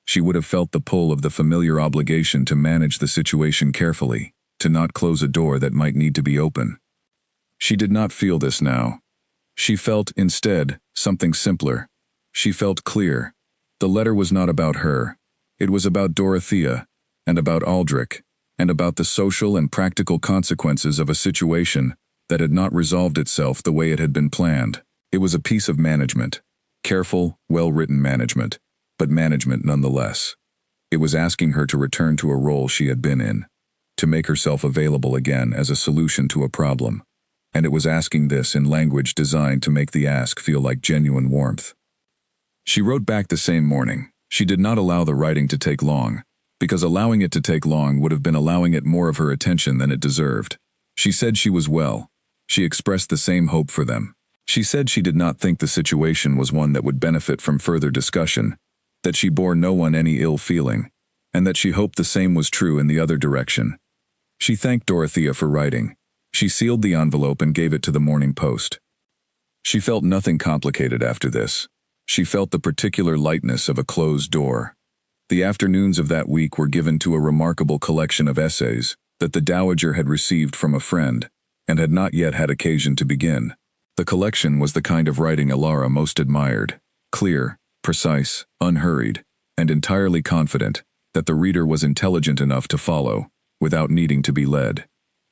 She would have felt the pull of the familiar obligation to manage the situation carefully, to not close a door that might need to be open. She did not feel this now. She felt, instead, something simpler. She felt clear. The letter was not about her. It was about Dorothea, and about Aldrich, and about the social and practical consequences of a situation that had not resolved itself the way it had been planned. It was a piece of management. Careful, well-written management, but management nonetheless. It was asking her to return to a role she had been in, to make herself available again as a solution to a problem, and it was asking this in language designed to make the ask feel like genuine warmth. She wrote back the same morning. She did not allow the writing to take long, because allowing it to take long would have been allowing it more of her attention than it deserved. She said she was well. She expressed the same hope for them. She said she did not think the situation was one that would benefit from further discussion, that she bore no one any ill feeling, and that she hoped the same was true in the other direction. She thanked Dorothea for writing. She sealed the envelope and gave it to the Morning Post. She felt nothing complicated after this. She felt the particular lightness of a closed door. The afternoons of that week were given to a remarkable collection of essays that the Dowager had received from a friend, and had not yet had occasion to begin. The collection was the kind of writing Alara most admired, clear, precise, unhurried, and entirely confident that the reader was intelligent enough to follow, without needing to be led.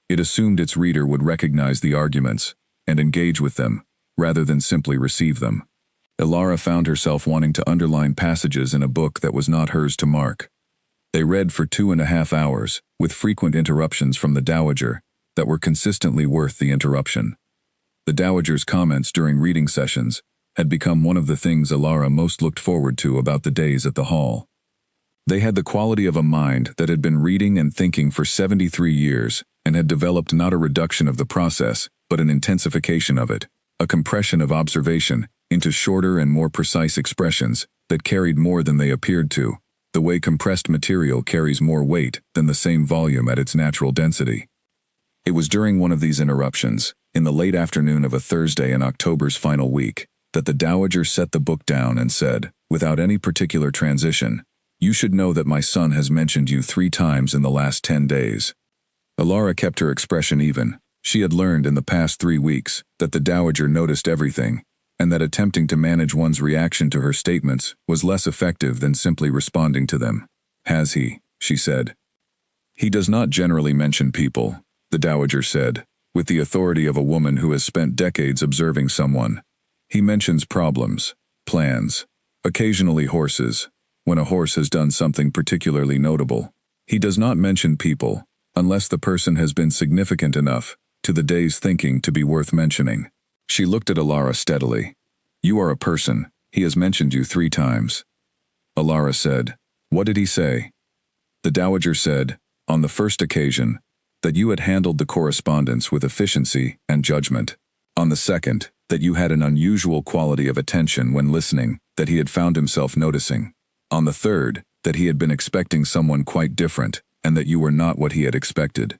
It assumed its reader would recognize the arguments, and engage with them, rather than simply receive them. Alara found herself wanting to underline passages in a book that was not hers to mark. They read for 2.5 hours, with frequent interruptions from the Dowager, that were consistently worth the interruption. The Dowager's comments during reading sessions had become one of the things Alara most looked forward to about the days at the hall. They had the quality of a mind that had been reading and thinking for 73 years, and had developed not a reduction of the process, but an intensification of it, a compression of observation into shorter and more precise expressions that carried more than they appeared to, the way compressed material carries more weight than the same volume at its natural density. It was during one of these interruptions, in the late afternoon of a Thursday in October's final week, that the Dowager set the book down and said, without any particular transition, "You should know that my son has mentioned you 3 times in the last 10 days. Alara kept her expression even. She had learned in the past 3 weeks that the Dowager noticed everything, and that attempting to manage one's reaction to her statements was less effective than simply responding to them. "Has he?" she said. "He does not generally mention people," the Dowager said, with the authority of a woman who has spent decades observing someone. "He mentions problems, plans, occasionally horses, when a horse has done something particularly notable. He does not mention people, unless the person has been significant enough to the day's thinking to be worth mentioning." She looked at Alara steadily. "You are a person. He has mentioned you 3 times. Alara said. "What did he say?" The Dowager said, on the first occasion, that you had handled the correspondence with efficiency and judgment. On the second, that you had an unusual quality of attention when listening that he had found himself noticing. On the third, that he had been expecting someone quite different, and that you were not what he had expected.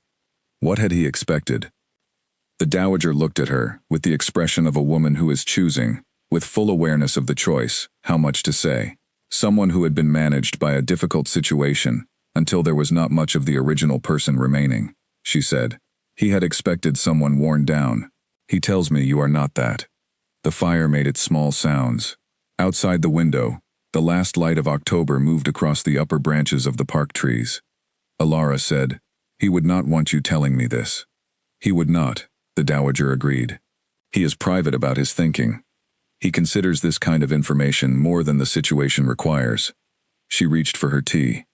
What had he expected? The Dowager looked at her with the expression of a woman who is choosing, with full awareness of the choice, how much to say. Someone who had been managed by a difficult situation until there was not much of the original person remaining. She said, "He had expected someone worn down. He tells me you are not that." The fire made its small sounds. Outside the window, the last light of October moved across the upper branches of the park trees. Alara said, "He would not want you telling me this." "He would not," the Dowager agreed. "He is private about his thinking. He considers this kind of information more than the situation requires." She reached for her tea.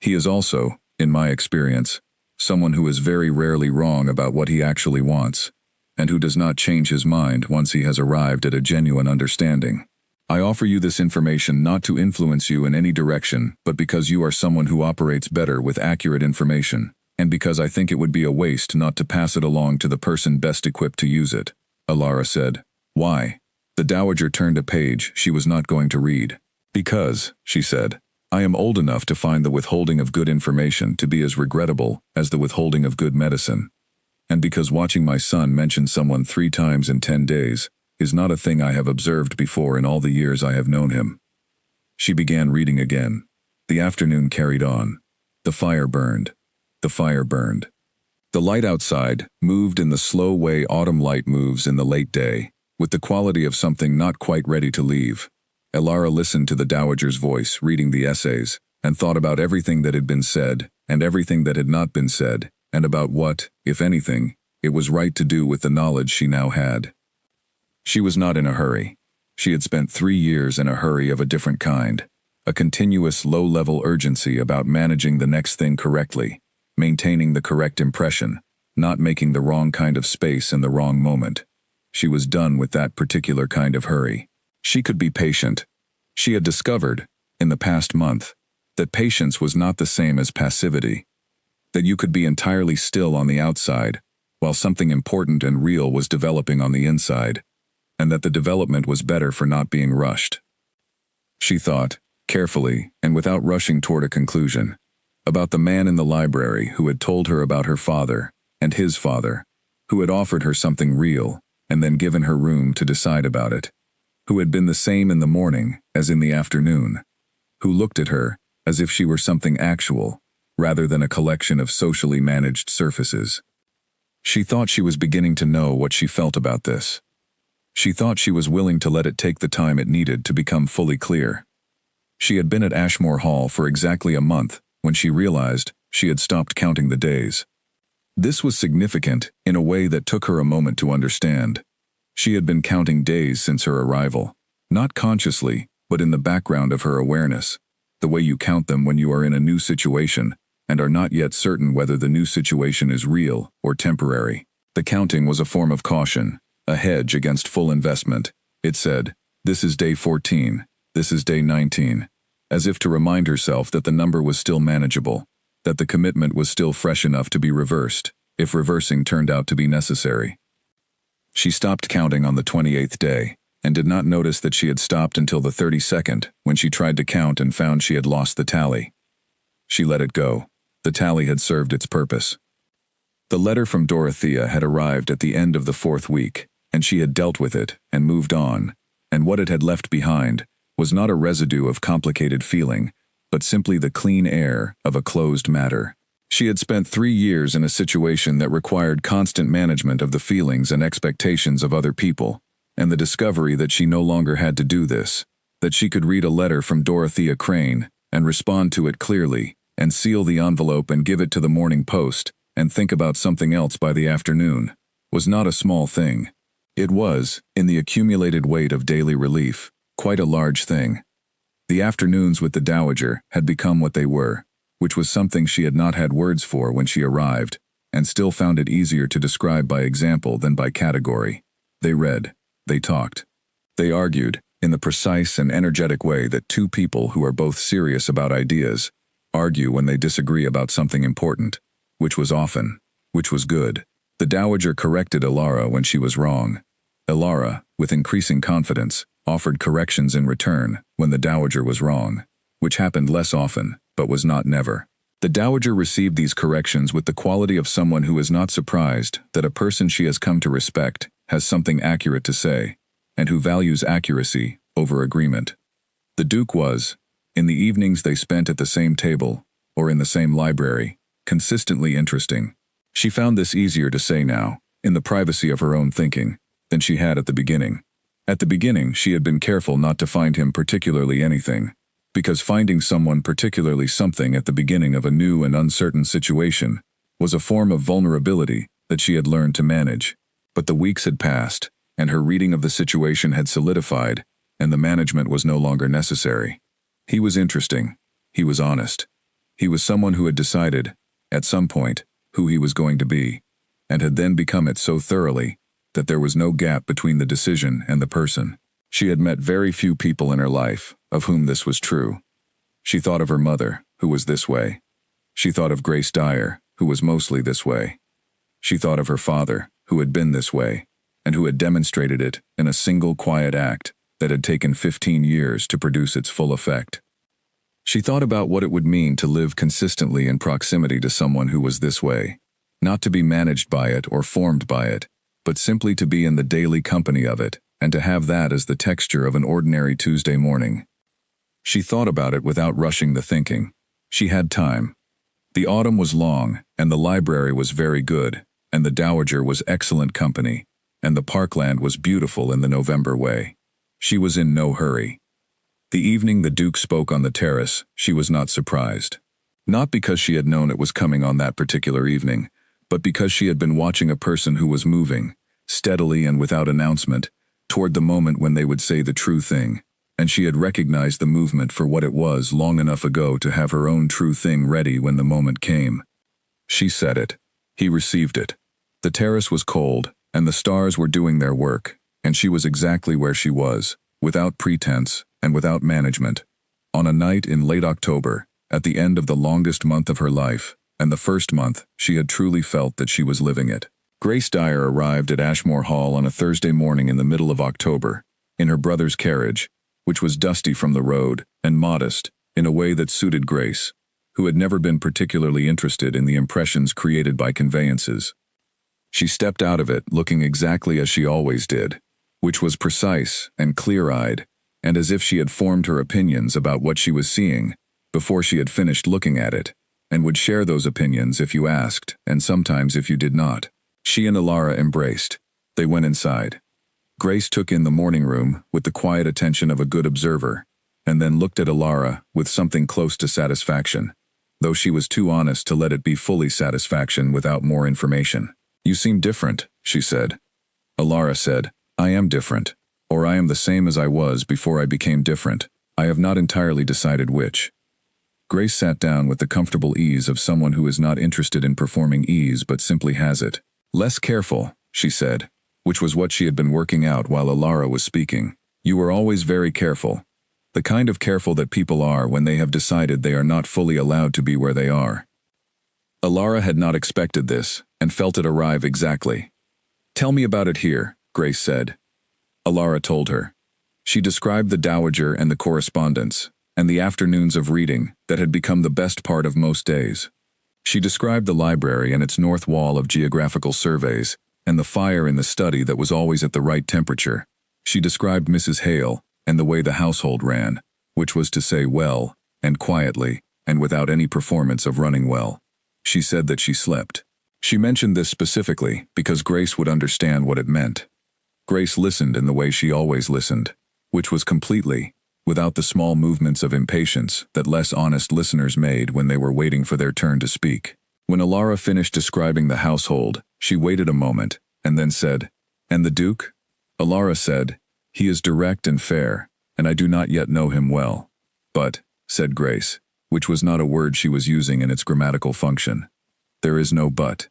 "He is also, in my experience, someone who is very rarely wrong about what he actually wants, and who does not change his mind once he has arrived at a genuine understanding. I offer you this information not to influence you in any direction, but because you are someone who operates better with accurate information, and because I think it would be a waste not to pass it along to the person best equipped to use it." Alara said. "Why?" The Dowager turned a page she was not going to read. "Because," she said, "I am old enough to find the withholding of good information to be as regrettable as the withholding of good medicine. And because watching my son mention someone 3 times in 10 days is not a thing I have observed before in all the years I have known him." She began reading again. The afternoon carried on. The fire burned. The fire burned. The light outside moved in the slow way autumn light moves in the late day, with the quality of something not quite ready to leave. Alara listened to the Dowager's voice reading the essays, and thought about everything that had been said, and everything that had not been said, and about what, if anything, it was right to do with the knowledge she now had. She was not in a hurry. She had spent 3 years in a hurry of a different kind, a continuous low-level urgency about managing the next thing correctly, maintaining the correct impression, not making the wrong kind of space in the wrong moment. She was done with that particular kind of hurry. She could be patient. She had discovered, in the past month, that patience was not the same as passivity, that you could be entirely still on the outside, while something important and real was developing on the inside, and that the development was better for not being rushed. She thought, carefully and without rushing toward a conclusion, about the man in the library who had told her about her father and his father, who had offered her something real and then given her room to decide about it, who had been the same in the morning as in the afternoon, who looked at her as if she were something actual, rather than a collection of socially managed surfaces. She thought she was beginning to know what she felt about this. She thought she was willing to let it take the time it needed to become fully clear. She had been at Ashmore Hall for exactly a month when she realized she had stopped counting the days. This was significant in a way that took her a moment to understand. She had been counting days since her arrival, not consciously, but in the background of her awareness, the way you count them when you are in a new situation and are not yet certain whether the new situation is real or temporary. The counting was a form of caution, a hedge against full investment. It said, "This is day 14, this is day 19, as if to remind herself that the number was still manageable, that the commitment was still fresh enough to be reversed, if reversing turned out to be necessary. She stopped counting on the 28th day, and did not notice that she had stopped until the 32nd, when she tried to count and found she had lost the tally. She let it go. The tally had served its purpose. The letter from Dorothea had arrived at the end of the 4th week, and she had dealt with it and moved on, and what it had left behind was not a residue of complicated feeling, but simply the clean air of a closed matter. She had spent 3 years in a situation that required constant management of the feelings and expectations of other people, and the discovery that she no longer had to do this, that she could read a letter from Dorothea Crane and respond to it clearly, and seal the envelope and give it to the Morning Post, and think about something else by the afternoon, was not a small thing. It was, in the accumulated weight of daily relief, quite a large thing. The afternoons with the Dowager had become what they were, which was something she had not had words for when she arrived, and still found it easier to describe by example than by category. They read, they talked. They argued, in the precise and energetic way that two people who are both serious about ideas argue when they disagree about something important, which was often, which was good. The Dowager corrected Ilara when she was wrong. Ilara, with increasing confidence, offered corrections in return when the Dowager was wrong, which happened less often, but was not never. The Dowager received these corrections with the quality of someone who is not surprised that a person she has come to respect has something accurate to say, and who values accuracy over agreement. The Duke was, in the evenings they spent at the same table, or in the same library, consistently interesting. She found this easier to say now, in the privacy of her own thinking, than she had at the beginning. At the beginning she had been careful not to find him particularly anything, because finding someone particularly something at the beginning of a new and uncertain situation was a form of vulnerability that she had learned to manage. But the weeks had passed, and her reading of the situation had solidified, and the management was no longer necessary. He was interesting. He was honest. He was someone who had decided, at some point, who he was going to be, and had then become it so thoroughly that there was no gap between the decision and the person. She had met very few people in her life of whom this was true. She thought of her mother, who was this way. She thought of Grace Dyer, who was mostly this way. She thought of her father, who had been this way, and who had demonstrated it in a single quiet act that had taken 15 years to produce its full effect. She thought about what it would mean to live consistently in proximity to someone who was this way, not to be managed by it or formed by it, but simply to be in the daily company of it, and to have that as the texture of an ordinary Tuesday morning. She thought about it without rushing the thinking. She had time. The autumn was long, and the library was very good, and the Dowager was excellent company, and the parkland was beautiful in the November way. She was in no hurry. The evening the Duke spoke on the terrace, she was not surprised. Not because she had known it was coming on that particular evening, but because she had been watching a person who was moving, steadily and without announcement, toward the moment when they would say the true thing, and she had recognized the movement for what it was long enough ago to have her own true thing ready when the moment came. She said it. He received it. The terrace was cold, and the stars were doing their work, and she was exactly where she was, without pretense and without management, on a night in late October, at the end of the longest month of her life, and the first month she had truly felt that she was living it. Grace Dyer arrived at Ashmore Hall on a Thursday morning in the middle of October, in her brother's carriage, which was dusty from the road and modest, in a way that suited Grace, who had never been particularly interested in the impressions created by conveyances. She stepped out of it looking exactly as she always did, which was precise and clear-eyed, and as if she had formed her opinions about what she was seeing before she had finished looking at it, and would share those opinions if you asked, and sometimes if you did not. She and Ilara embraced. They went inside. Grace took in the morning room with the quiet attention of a good observer, and then looked at Ilara with something close to satisfaction, though she was too honest to let it be fully satisfaction without more information. "You seem different," she said. Ilara said, "I am different, or I am the same as I was before I became different. I have not entirely decided which." Grace sat down with the comfortable ease of someone who is not interested in performing ease but simply has it. "Less careful," she said, which was what she had been working out while Ilara was speaking. "You were always very careful. The kind of careful that people are when they have decided they are not fully allowed to be where they are." Ilara had not expected this, and felt it arrive exactly. "Tell me about it here," Grace said. Alara told her. She described the dowager and the correspondence, and the afternoons of reading that had become the best part of most days. She described the library and its north wall of geographical surveys, and the fire in the study that was always at the right temperature. She described Mrs. Hale and the way the household ran, which was to say well, and quietly, and without any performance of running well. She said that she slept. She mentioned this specifically because Grace would understand what it meant. Grace listened in the way she always listened, which was completely, without the small movements of impatience that less honest listeners made when they were waiting for their turn to speak. When Alara finished describing the household, she waited a moment, and then said, "And the Duke?" Alara said, "He is direct and fair, and I do not yet know him well." "But," said Grace, which was not a word she was using in its grammatical function. "There is no but."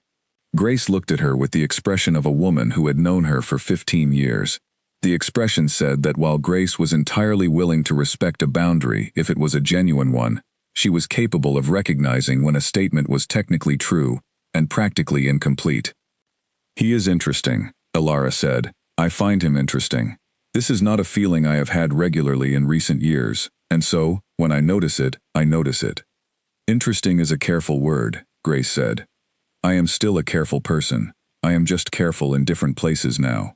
Grace looked at her with the expression of a woman who had known her for 15 years. The expression said that while Grace was entirely willing to respect a boundary if it was a genuine one, she was capable of recognizing when a statement was technically true and practically incomplete. "He is interesting," Alara said. "I find him interesting. This is not a feeling I have had regularly in recent years, and so, when I notice it, I notice it." "Interesting is a careful word," Grace said. "I am still a careful person. I am just careful in different places now."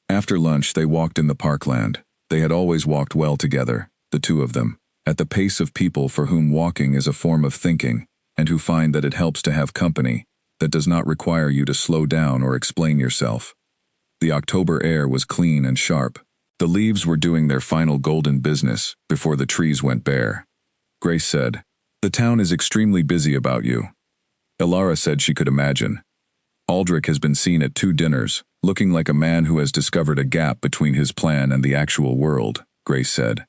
After lunch they walked in the parkland. They had always walked well together, the two of them, at the pace of people for whom walking is a form of thinking, and who find that it helps to have company, that does not require you to slow down or explain yourself. The October air was clean and sharp. The leaves were doing their final golden business before the trees went bare. Grace said, "The town is extremely busy about you." Alara said she could imagine. "Aldrich has been seen at 2 dinners, looking like a man who has discovered a gap between his plan and the actual world," Grace said.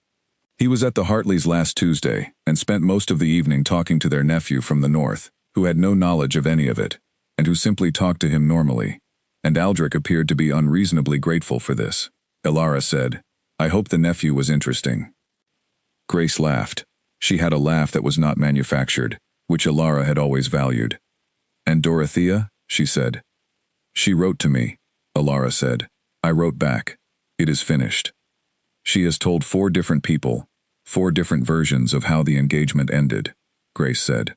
"He was at the Hartleys last Tuesday, and spent most of the evening talking to their nephew from the north, who had no knowledge of any of it, and who simply talked to him normally, and Aldrich appeared to be unreasonably grateful for this." Alara said, "I hope the nephew was interesting." Grace laughed. She had a laugh that was not manufactured, which Alara had always valued. "And Dorothea?" she said. "She wrote to me," Alara said. "I wrote back. It is finished. She has told 4 different people, 4 different versions of how the engagement ended," Grace said.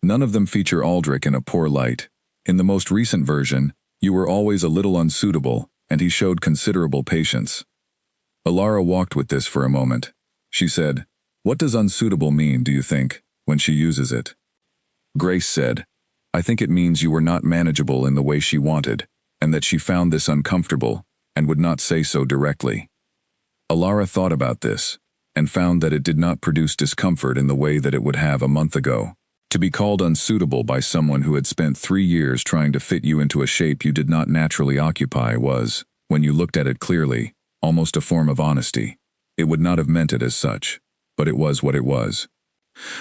"None of them feature Aldrich in a poor light. In the most recent version, you were always a little unsuitable, and he showed considerable patience." Alara walked with this for a moment. She said, "What does unsuitable mean, do you think, when she uses it?" Grace said, "I think it means you were not manageable in the way she wanted, and that she found this uncomfortable, and would not say so directly." Alara thought about this, and found that it did not produce discomfort in the way that it would have a month ago. To be called unsuitable by someone who had spent 3 years trying to fit you into a shape you did not naturally occupy was, when you looked at it clearly, almost a form of honesty. It would not have meant it as such, but it was what it was.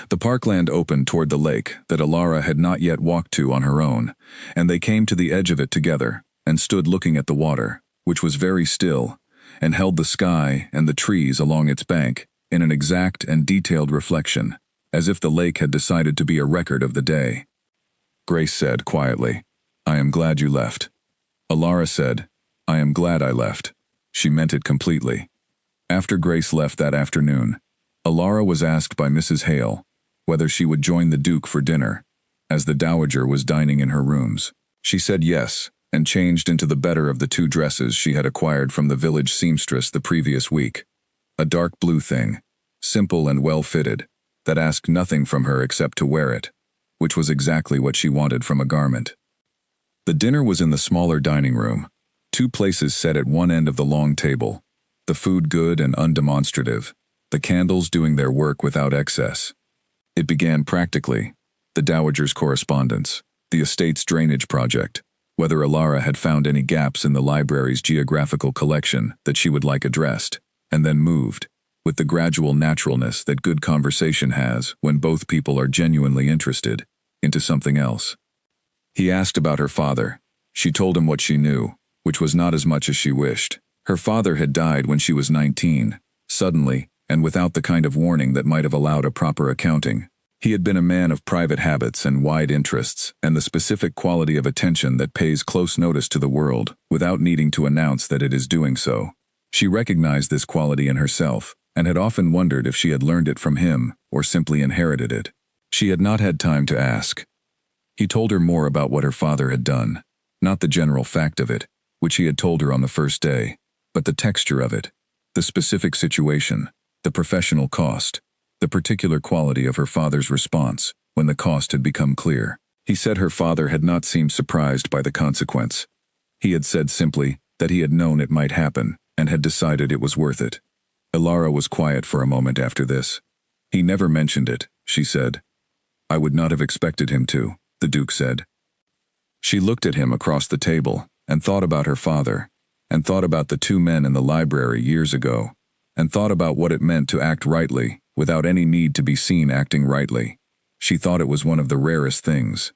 The parkland opened toward the lake that Alara had not yet walked to on her own, and they came to the edge of it together and stood looking at the water, which was very still, and held the sky and the trees along its bank in an exact and detailed reflection, as if the lake had decided to be a record of the day. Grace said quietly, "I am glad you left." Alara said, "I am glad I left." She meant it completely. After Grace left that afternoon, Alara was asked by Mrs. Hale whether she would join the Duke for dinner, as the dowager was dining in her rooms. She said yes, and changed into the better of the 2 dresses she had acquired from the village seamstress the previous week. A dark blue thing, simple and well-fitted, that asked nothing from her except to wear it, which was exactly what she wanted from a garment. The dinner was in the smaller dining room, 2 places set at one end of the long table, the food good and undemonstrative, the candles doing their work without excess. It began practically, the dowager's correspondence, the estate's drainage project, whether Alara had found any gaps in the library's geographical collection that she would like addressed, and then moved, with the gradual naturalness that good conversation has when both people are genuinely interested, into something else. He asked about her father. She told him what she knew, which was not as much as she wished. Her father had died when she was 19, suddenly, and without the kind of warning that might have allowed a proper accounting. He had been a man of private habits and wide interests, and the specific quality of attention that pays close notice to the world, without needing to announce that it is doing so. She recognized this quality in herself, and had often wondered if she had learned it from him, or simply inherited it. She had not had time to ask. He told her more about what her father had done, not the general fact of it, which he had told her on the first day, but the texture of it, the specific situation, the professional cost, the particular quality of her father's response when the cost had become clear. He said her father had not seemed surprised by the consequence. He had said simply that he had known it might happen and had decided it was worth it. Ilara was quiet for a moment after this. He never mentioned it, she said. I would not have expected him to, the Duke said. She looked at him across the table and thought about her father, and thought about the two men in the library years ago, and thought about what it meant to act rightly without any need to be seen acting rightly. She thought it was one of the rarest things.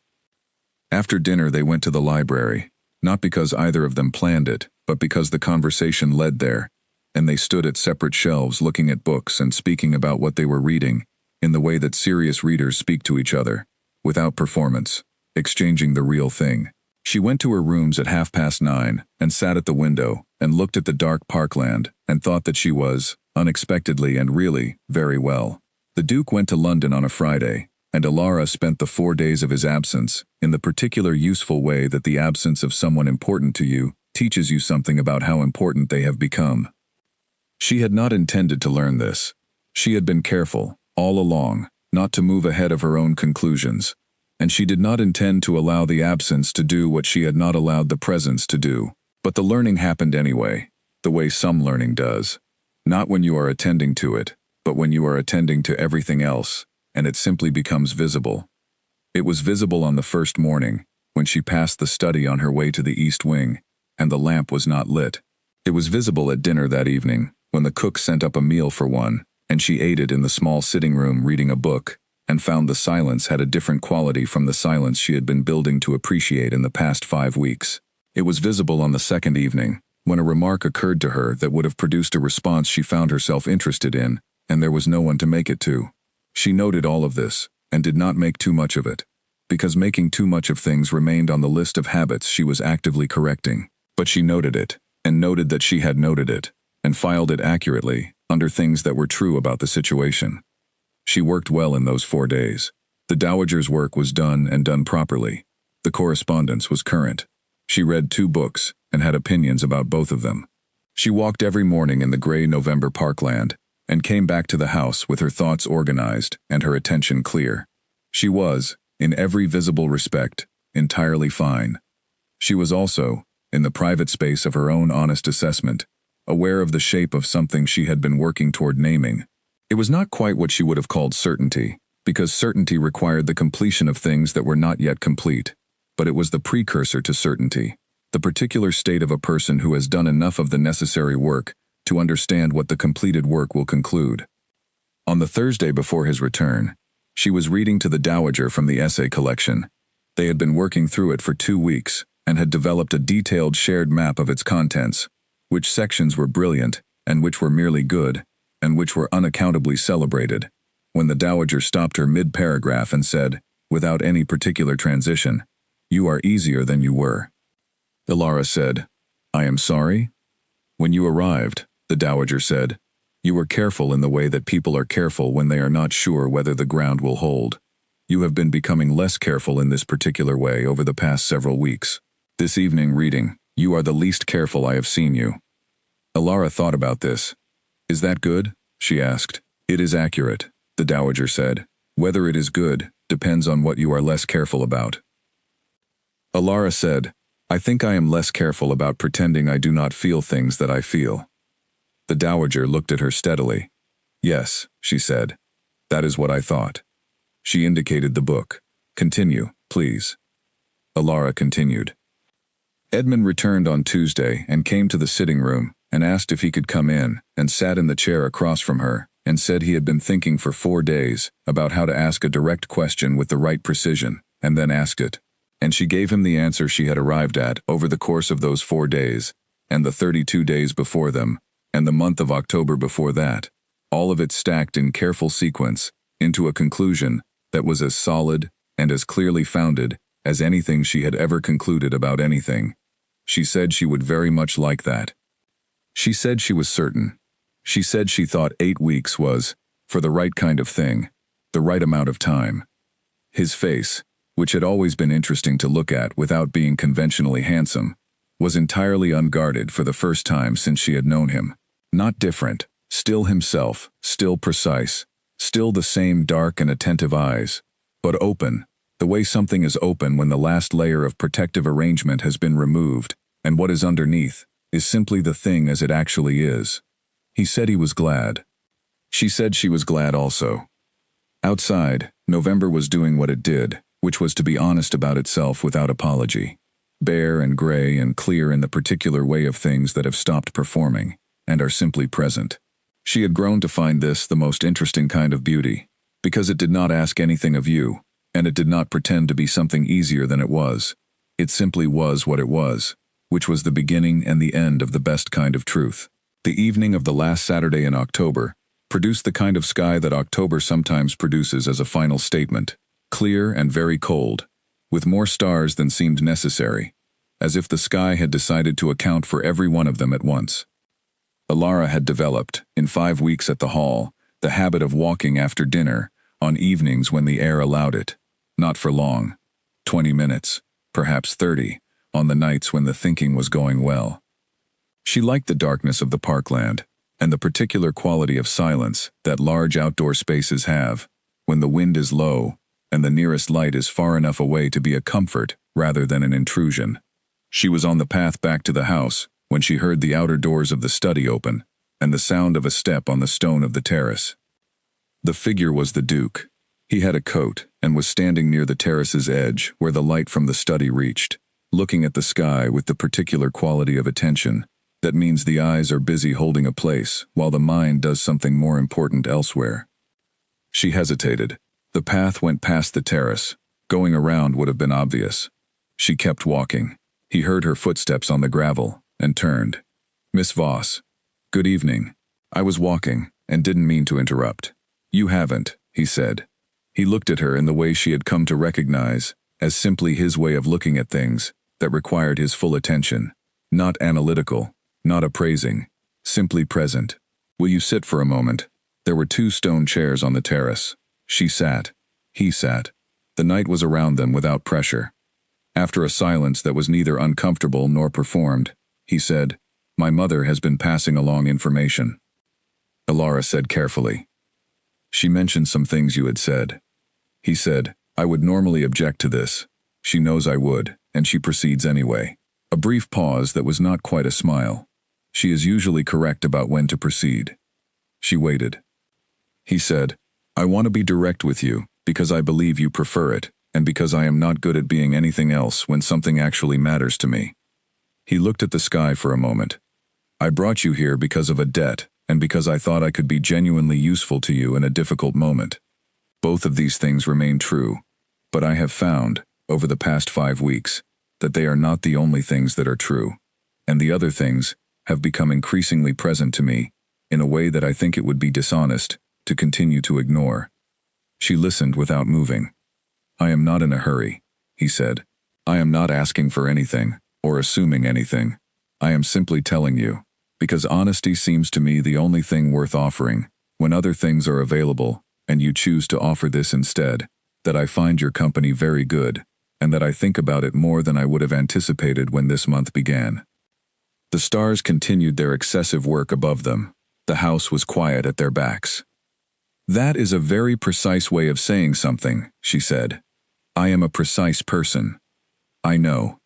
After dinner they went to the library, not because either of them planned it, but because the conversation led there, and they stood at separate shelves looking at books and speaking about what they were reading, in the way that serious readers speak to each other, without performance, exchanging the real thing. She went to her rooms at 9:30 and sat at the window and looked at the dark parkland and thought that she was, unexpectedly and really, very well. The Duke went to London on a Friday, and Ilara spent the 4 days of his absence in the particular useful way that the absence of someone important to you teaches you something about how important they have become. She had not intended to learn this. She had been careful, all along, not to move ahead of her own conclusions, and she did not intend to allow the absence to do what she had not allowed the presence to do. But the learning happened anyway, the way some learning does. Not when you are attending to it, but when you are attending to everything else, and it simply becomes visible. It was visible on the first morning, when she passed the study on her way to the east wing, and the lamp was not lit. It was visible at dinner that evening, when the cook sent up a meal for one, and she ate it in the small sitting room reading a book, and found the silence had a different quality from the silence she had been building to appreciate in the past 5 weeks. It was visible on the second evening, when a remark occurred to her that would have produced a response she found herself interested in, and there was no one to make it to. She noted all of this, and did not make too much of it, because making too much of things remained on the list of habits she was actively correcting. But she noted it, and noted that she had noted it, and filed it accurately, under things that were true about the situation. She worked well in those 4 days. The Dowager's work was done and done properly. The correspondence was current. She read 2 books, and had opinions about both of them. She walked every morning in the gray November parkland, and came back to the house with her thoughts organized and her attention clear. She was, in every visible respect, entirely fine. She was also, in the private space of her own honest assessment, aware of the shape of something she had been working toward naming. It was not quite what she would have called certainty, because certainty required the completion of things that were not yet complete, but it was the precursor to certainty, the particular state of a person who has done enough of the necessary work to understand what the completed work will conclude. On the Thursday before his return, she was reading to the Dowager from the essay collection. They had been working through it for 2 weeks, and had developed a detailed shared map of its contents, which sections were brilliant, and which were merely good, and which were unaccountably celebrated, when the Dowager stopped her mid-paragraph and said, without any particular transition, "You are easier than you were." Ilara said, "I am sorry?" "When you arrived," the Dowager said, "you were careful in the way that people are careful when they are not sure whether the ground will hold. You have been becoming less careful in this particular way over the past several weeks. This evening reading, you are the least careful I have seen you." Ilara thought about this. "Is that good?" she asked. "It is accurate," the Dowager said. "Whether it is good depends on what you are less careful about." Ilara said, "I think I am less careful about pretending I do not feel things that I feel." The Dowager looked at her steadily. "Yes," she said. "That is what I thought." She indicated the book. "Continue, please." Ilara continued. Edmund returned on Tuesday and came to the sitting room and asked if he could come in, and sat in the chair across from her, and said he had been thinking for 4 days about how to ask a direct question with the right precision, and then asked it. And she gave him the answer she had arrived at over the course of those 4 days, and the 32 days before them, and the month of October before that, all of it stacked in careful sequence, into a conclusion that was as solid and as clearly founded as anything she had ever concluded about anything. She said she would very much like that. She said she was certain. She said she thought 8 weeks was, for the right kind of thing, the right amount of time. His face, which had always been interesting to look at without being conventionally handsome, was entirely unguarded for the first time since she had known him. Not different, still himself, still precise, still the same dark and attentive eyes, but open, the way something is open when the last layer of protective arrangement has been removed, and what is underneath is simply the thing as it actually is. He said he was glad. She said she was glad also. Outside, November was doing what it did, which was to be honest about itself without apology. Bare and gray and clear in the particular way of things that have stopped performing, and are simply present. She had grown to find this the most interesting kind of beauty, because it did not ask anything of you, and it did not pretend to be something easier than it was. It simply was what it was, which was the beginning and the end of the best kind of truth. The evening of the last Saturday in October produced the kind of sky that October sometimes produces as a final statement, clear and very cold, with more stars than seemed necessary, as if the sky had decided to account for every one of them at once. Alara had developed, in 5 weeks at the hall, the habit of walking after dinner, on evenings when the air allowed it, not for long, 20 minutes, perhaps 30, on the nights when the thinking was going well. She liked the darkness of the parkland, and the particular quality of silence that large outdoor spaces have, when the wind is low, and the nearest light is far enough away to be a comfort rather than an intrusion. She was on the path back to the house when she heard the outer doors of the study open, and the sound of a step on the stone of the terrace. The figure was the Duke. He had a coat and was standing near the terrace's edge where the light from the study reached, looking at the sky with the particular quality of attention that means the eyes are busy holding a place while the mind does something more important elsewhere. She hesitated. The path went past the terrace. Going around would have been obvious. She kept walking. He heard her footsteps on the gravel and turned. "Miss Voss. Good evening. I was walking and didn't mean to interrupt." "You haven't," he said. He looked at her in the way she had come to recognize as simply his way of looking at things that required his full attention, not analytical, not appraising, simply present. "Will you sit for a moment?" There were 2 stone chairs on the terrace. She sat. He sat. The night was around them without pressure. After a silence that was neither uncomfortable nor performed, he said, "My mother has been passing along information." Alara said carefully. "She mentioned some things you had said." He said, "I would normally object to this. She knows I would, and she proceeds anyway." A brief pause that was not quite a smile. She is usually correct about when to proceed. She waited. He said, "I want to be direct with you, because I believe you prefer it, and because I am not good at being anything else when something actually matters to me." He looked at the sky for a moment. "I brought you here because of a debt, and because I thought I could be genuinely useful to you in a difficult moment. Both of these things remain true, but I have found, over the past 5 weeks, that they are not the only things that are true, and the other things have become increasingly present to me in a way that I think it would be dishonest to continue to ignore." She listened without moving. "I am not in a hurry," he said. "I am not asking for anything, or assuming anything. I am simply telling you, because honesty seems to me the only thing worth offering, when other things are available, and you choose to offer this instead, that I find your company very good, and that I think about it more than I would have anticipated when this month began." The stars continued their excessive work above them. The house was quiet at their backs. "That is a very precise way of saying something," she said. "I am a precise person. I know."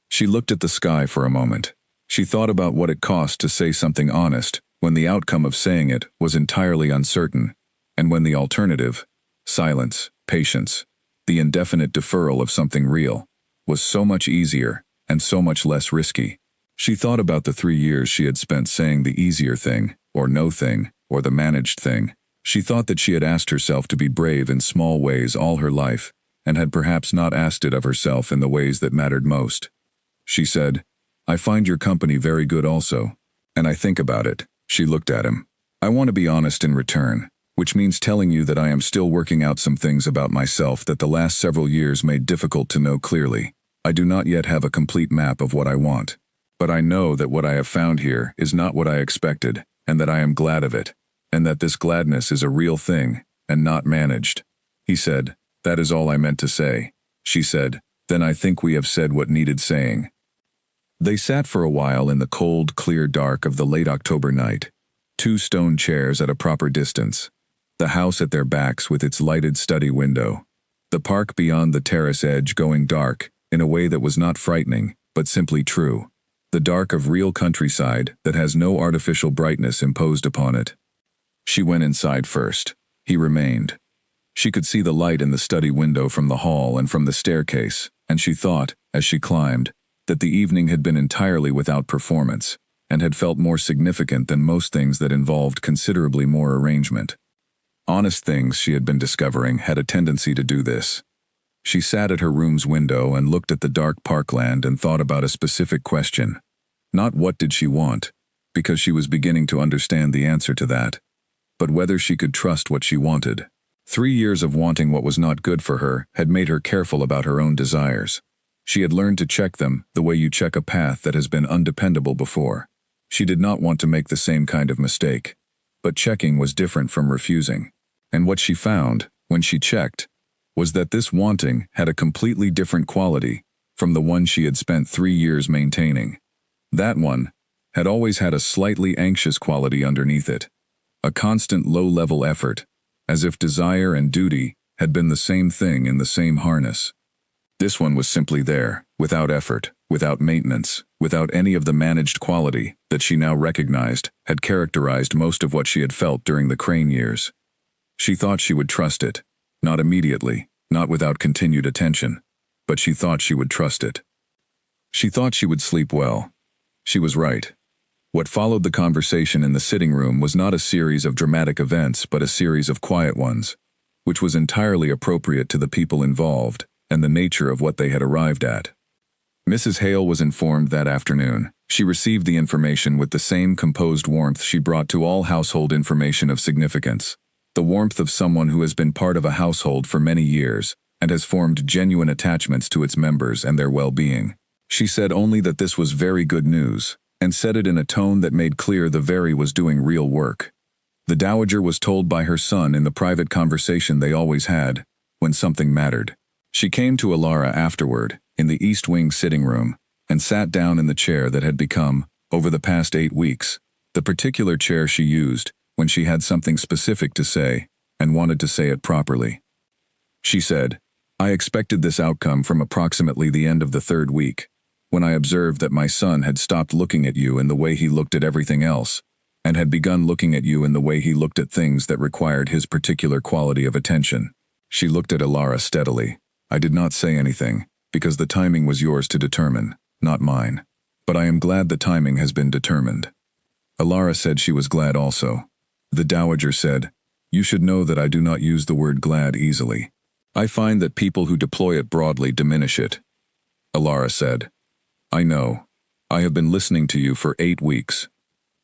She looked at the sky for a moment. She thought about what it cost to say something honest when the outcome of saying it was entirely uncertain, and when the alternative, silence, patience, the indefinite deferral of something real, was so much easier and so much less risky. She thought about the 3 years she had spent saying the easier thing, or no thing, or the managed thing. She thought that she had asked herself to be brave in small ways all her life, and had perhaps not asked it of herself in the ways that mattered most. She said, "I find your company very good also, and I think about it." She looked at him. "I want to be honest in return. which means telling you that I am still working out some things about myself that the last several years made difficult to know clearly. I do not yet have a complete map of what I want. But I know that what I have found here is not what I expected, and that I am glad of it, and that this gladness is a real thing, and not managed. He said, "That is all I meant to say." She said, "Then I think we have said what needed saying." They sat for a while in the cold, clear dark of the late October night. 2 stone chairs at a proper distance. The house at their backs with its lighted study window. The park beyond the terrace edge going dark, in a way that was not frightening, but simply true. The dark of real countryside that has no artificial brightness imposed upon it. She went inside first. He remained. She could see the light in the study window from the hall and from the staircase, and she thought, as she climbed, that the evening had been entirely without performance, and had felt more significant than most things that involved considerably more arrangement. Honest things, she had been discovering, had a tendency to do this. She sat at her room's window and looked at the dark parkland and thought about a specific question. Not what did she want, because she was beginning to understand the answer to that, but whether she could trust what she wanted. 3 years of wanting what was not good for her had made her careful about her own desires. She had learned to check them the way you check a path that has been undependable before. She did not want to make the same kind of mistake. But checking was different from refusing. And what she found, when she checked, was that this wanting had a completely different quality from the one she had spent 3 years maintaining. That one had always had a slightly anxious quality underneath it, a constant low-level effort, as if desire and duty had been the same thing in the same harness. This one was simply there, without effort, without maintenance, without any of the managed quality that she now recognized had characterized most of what she had felt during the Crane years. She thought she would trust it, not immediately, not without continued attention, but she thought she would trust it. She thought she would sleep well. She was right. What followed the conversation in the sitting room was not a series of dramatic events but a series of quiet ones, which was entirely appropriate to the people involved and the nature of what they had arrived at. Mrs. Hale was informed that afternoon. She received the information with the same composed warmth she brought to all household information of significance, the warmth of someone who has been part of a household for many years and has formed genuine attachments to its members and their well-being. She said only that this was very good news, and said it in a tone that made clear the Very was doing real work. The Dowager was told by her son in the private conversation they always had, when something mattered. She came to Alara afterward, in the East Wing sitting room, and sat down in the chair that had become, over the past 8 weeks, the particular chair she used when she had something specific to say and wanted to say it properly. She said, "I expected this outcome from approximately the end of the 3rd week, when I observed that my son had stopped looking at you in the way he looked at everything else, and had begun looking at you in the way he looked at things that required his particular quality of attention." She looked at Alara steadily. "I did not say anything, because the timing was yours to determine, not mine. But I am glad the timing has been determined." Alara said she was glad also. The Dowager said, "You should know that I do not use the word glad easily. I find that people who deploy it broadly diminish it." Alara said, "I know. I have been listening to you for 8 weeks."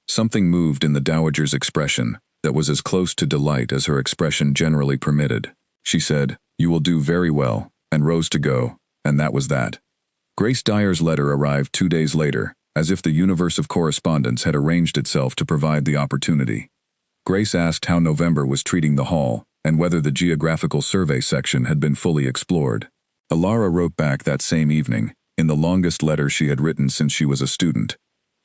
Something moved in the Dowager's expression that was as close to delight as her expression generally permitted. She said, "You will do very well," and rose to go, and that was that. Grace Dyer's letter arrived 2 days later, as if the universe of correspondence had arranged itself to provide the opportunity. Grace asked how November was treating the hall, and whether the geographical survey section had been fully explored. Alara wrote back that same evening, in the longest letter she had written since she was a student.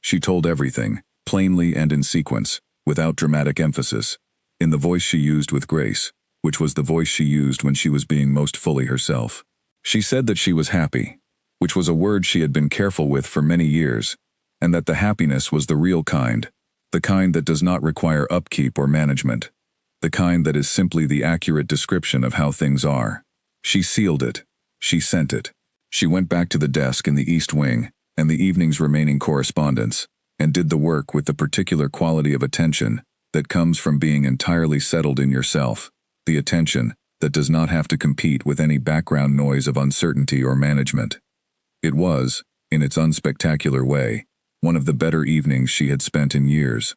She told everything, plainly and in sequence, without dramatic emphasis, in the voice she used with Grace, which was the voice she used when she was being most fully herself. She said that she was happy, which was a word she had been careful with for many years, and that the happiness was the real kind, the kind that does not require upkeep or management, the kind that is simply the accurate description of how things are. She sealed it. She sent it. She went back to the desk in the East Wing and the evening's remaining correspondence, and did the work with the particular quality of attention that comes from being entirely settled in yourself, the attention that does not have to compete with any background noise of uncertainty or management. It was, in its unspectacular way, one of the better evenings she had spent in years.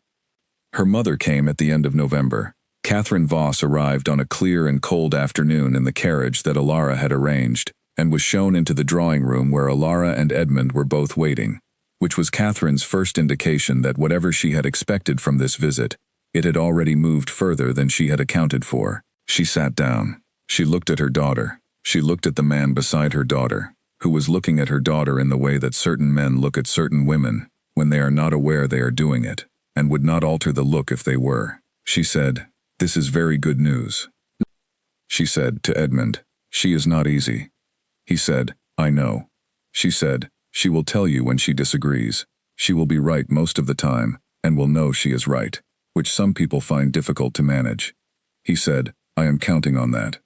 Her mother came at the end of November. Catherine Voss arrived on a clear and cold afternoon in the carriage that Alara had arranged, and was shown into the drawing room where Alara and Edmund were both waiting, which was Catherine's first indication that whatever she had expected from this visit, it had already moved further than she had accounted for. She sat down. She looked at her daughter. She looked at the man beside her daughter, who was looking at her daughter in the way that certain men look at certain women when they are not aware they are doing it, and would not alter the look if they were. She said, "This is very good news." She said to Edmund, "She is not easy." He said, "I know." She said, "She will tell you when she disagrees. She will be right most of the time, and will know she is right, which some people find difficult to manage." He said, "I am counting on that."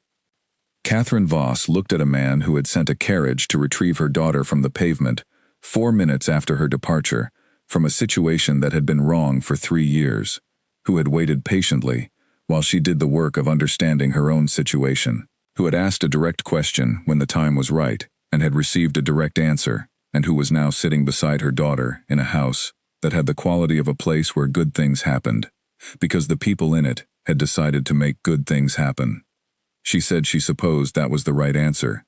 Catherine Voss looked at a man who had sent a carriage to retrieve her daughter from the pavement 4 minutes after her departure, from a situation that had been wrong for 3 years, who had waited patiently while she did the work of understanding her own situation, who had asked a direct question when the time was right, and had received a direct answer, and who was now sitting beside her daughter in a house that had the quality of a place where good things happened, because the people in it had decided to make good things happen. She said she supposed that was the right answer.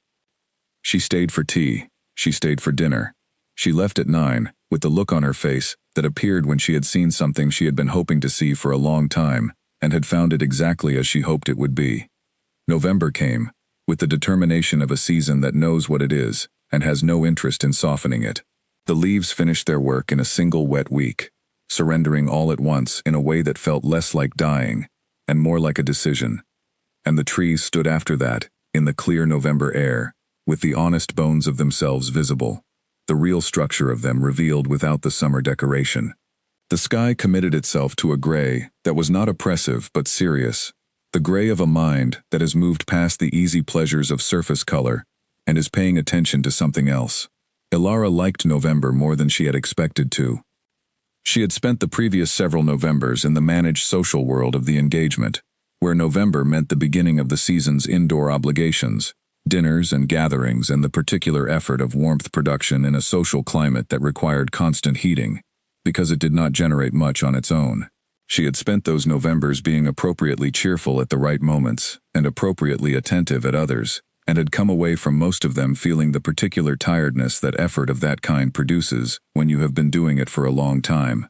She stayed for tea. She stayed for dinner. She left at 9, with the look on her face that appeared when she had seen something she had been hoping to see for a long time, and had found it exactly as she hoped it would be. November came, with the determination of a season that knows what it is, and has no interest in softening it. The leaves finished their work in a single wet week, surrendering all at once in a way that felt less like dying, and more like a decision. And the trees stood after that, in the clear November air, with the honest bones of themselves visible, the real structure of them revealed without the summer decoration. The sky committed itself to a gray that was not oppressive but serious, the gray of a mind that has moved past the easy pleasures of surface color and is paying attention to something else. Alara liked November more than she had expected to. She had spent the previous several Novembers in the managed social world of the engagement, where November meant the beginning of the season's indoor obligations, dinners and gatherings, and the particular effort of warmth production in a social climate that required constant heating, because it did not generate much on its own. She had spent those Novembers being appropriately cheerful at the right moments, and appropriately attentive at others, and had come away from most of them feeling the particular tiredness that effort of that kind produces when you have been doing it for a long time.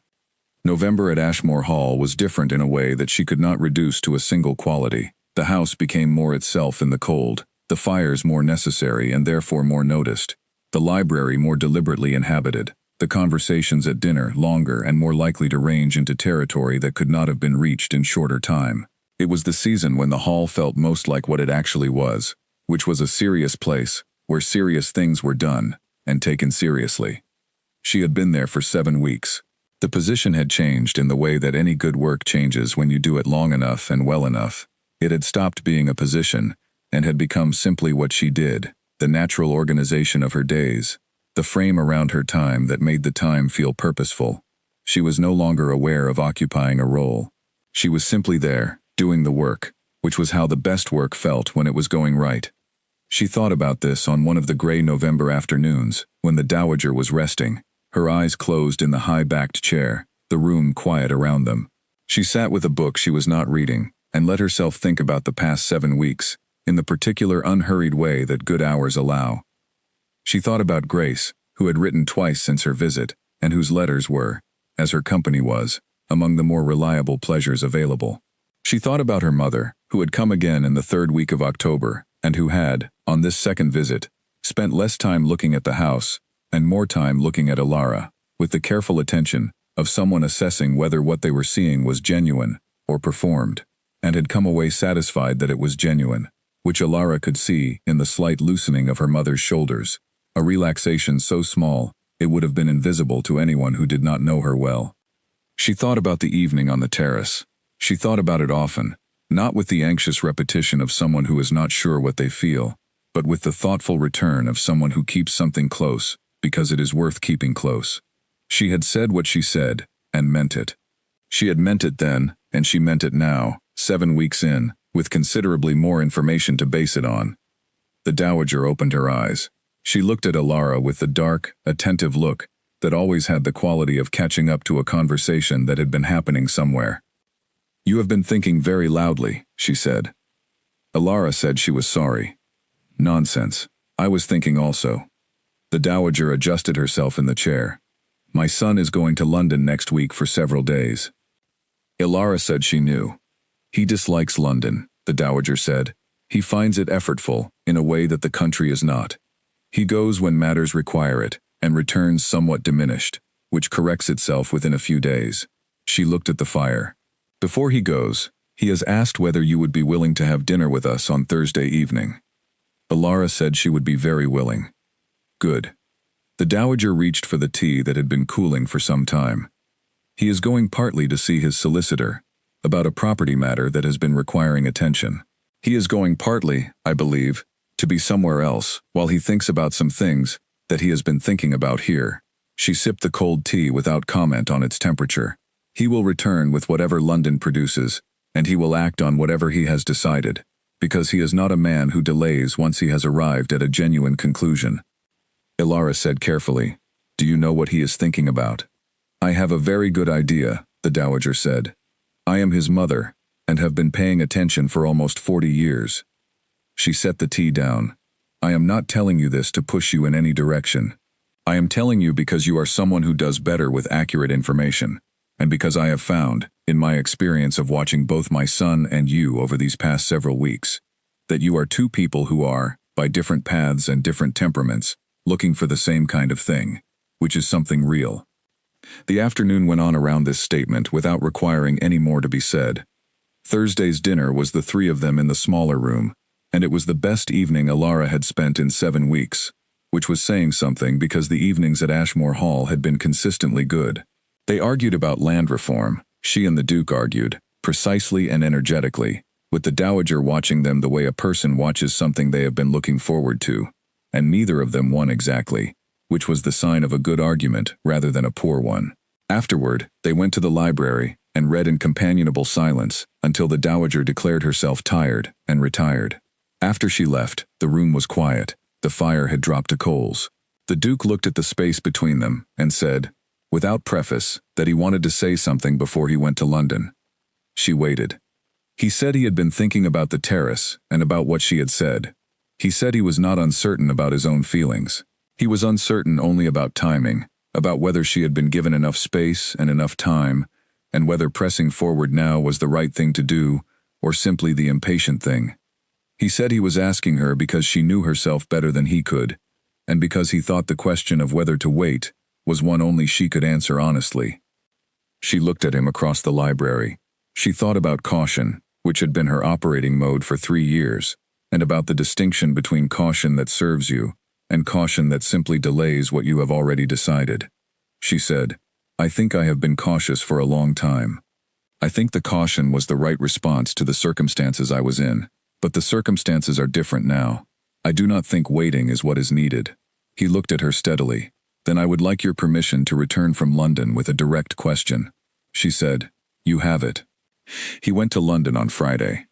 November at Ashmore Hall was different in a way that she could not reduce to a single quality. The house became more itself in the cold, the fires more necessary and therefore more noticed, the library more deliberately inhabited, the conversations at dinner longer and more likely to range into territory that could not have been reached in shorter time. It was the season when the hall felt most like what it actually was, which was a serious place, where serious things were done, and taken seriously. She had been there for 7 weeks. The position had changed in the way that any good work changes when you do it long enough and well enough. It had stopped being a position, and had become simply what she did, the natural organization of her days, the frame around her time that made the time feel purposeful. She was no longer aware of occupying a role. She was simply there, doing the work, which was how the best work felt when it was going right. She thought about this on one of the gray November afternoons, when the dowager was resting, her eyes closed in the high-backed chair, the room quiet around them. She sat with a book she was not reading, and let herself think about the past 7 weeks, in the particular unhurried way that good hours allow. She thought about Grace, who had written twice since her visit, and whose letters were, as her company was, among the more reliable pleasures available. She thought about her mother, who had come again in the 3rd week of October, and who had, on this second visit, spent less time looking at the house, and more time looking at Alara, with the careful attention of someone assessing whether what they were seeing was genuine or performed, and had come away satisfied that it was genuine, which Alara could see in the slight loosening of her mother's shoulders, a relaxation so small it would have been invisible to anyone who did not know her well. She thought about the evening on the terrace. She thought about it often, not with the anxious repetition of someone who is not sure what they feel, but with the thoughtful return of someone who keeps something close because it is worth keeping close. She had said what she said, and meant it. She had meant it then, and she meant it now, 7 weeks in, with considerably more information to base it on. The dowager opened her eyes. She looked at Alara with the dark, attentive look that always had the quality of catching up to a conversation that had been happening somewhere. "You have been thinking very loudly," she said. Alara said she was sorry. "Nonsense. I was thinking also." The dowager adjusted herself in the chair. "My son is going to London next week for several days." Alara said she knew. "He dislikes London," the dowager said. "He finds it effortful, in a way that the country is not. He goes when matters require it, and returns somewhat diminished, which corrects itself within a few days." She looked at the fire. "Before he goes, he has asked whether you would be willing to have dinner with us on Thursday evening." Alara said she would be very willing. "Good." The dowager reached for the tea that had been cooling for some time. "He is going partly to see his solicitor, about a property matter that has been requiring attention. He is going partly, I believe, to be somewhere else, while he thinks about some things that he has been thinking about here." She sipped the cold tea without comment on its temperature. "He will return with whatever London produces, and he will act on whatever he has decided, because he is not a man who delays once he has arrived at a genuine conclusion." Alara said carefully, "Do you know what he is thinking about?" "I have a very good idea," the dowager said. "I am his mother, and have been paying attention for almost 40 years. She set the tea down. "I am not telling you this to push you in any direction. I am telling you because you are someone who does better with accurate information, and because I have found, in my experience of watching both my son and you over these past several weeks, that you are two people who are, by different paths and different temperaments, looking for the same kind of thing, which is something real." The afternoon went on around this statement without requiring any more to be said. Thursday's dinner was the three of them in the smaller room, and it was the best evening Alara had spent in 7 weeks, which was saying something because the evenings at Ashmore Hall had been consistently good. They argued about land reform, she and the Duke argued, precisely and energetically, with the dowager watching them the way a person watches something they have been looking forward to, and neither of them won exactly, which was the sign of a good argument rather than a poor one. Afterward, they went to the library and read in companionable silence until the dowager declared herself tired and retired. After she left, the room was quiet. The fire had dropped to coals. The Duke looked at the space between them and said, without preface, that he wanted to say something before he went to London. She waited. He said he had been thinking about the terrace and about what she had said. He said he was not uncertain about his own feelings. He was uncertain only about timing, about whether she had been given enough space and enough time, and whether pressing forward now was the right thing to do, or simply the impatient thing. He said he was asking her because she knew herself better than he could, and because he thought the question of whether to wait was one only she could answer honestly. She looked at him across the library. She thought about caution, which had been her operating mode for 3 years, and about the distinction between caution that serves you and caution that simply delays what you have already decided. She said, I think I have been cautious for a long time. I think the caution was the right response to the circumstances I was in, but the circumstances are different now. I do not think waiting is what is needed. He looked at her steadily. Then I would like your permission to return from London with a direct question. She said, You have it. He went to London on Friday.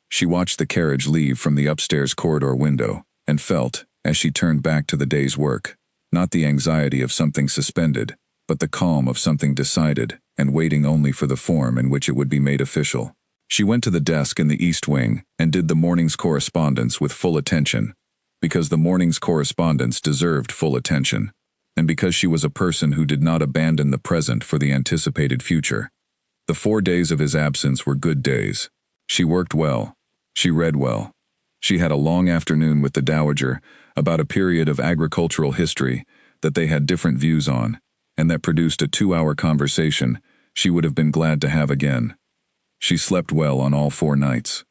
She watched the carriage leave from the upstairs corridor window and felt, as she turned back to the day's work, not the anxiety of something suspended, but the calm of something decided and waiting only for the form in which it would be made official. She went to the desk in the East Wing and did the morning's correspondence with full attention, because the morning's correspondence deserved full attention, and because she was a person who did not abandon the present for the anticipated future. The 4 days of his absence were good days. She worked well. She read well. She had a long afternoon with the dowager about a period of agricultural history that they had different views on, and that produced a 2-hour conversation she would have been glad to have again. She slept well on all 4 nights.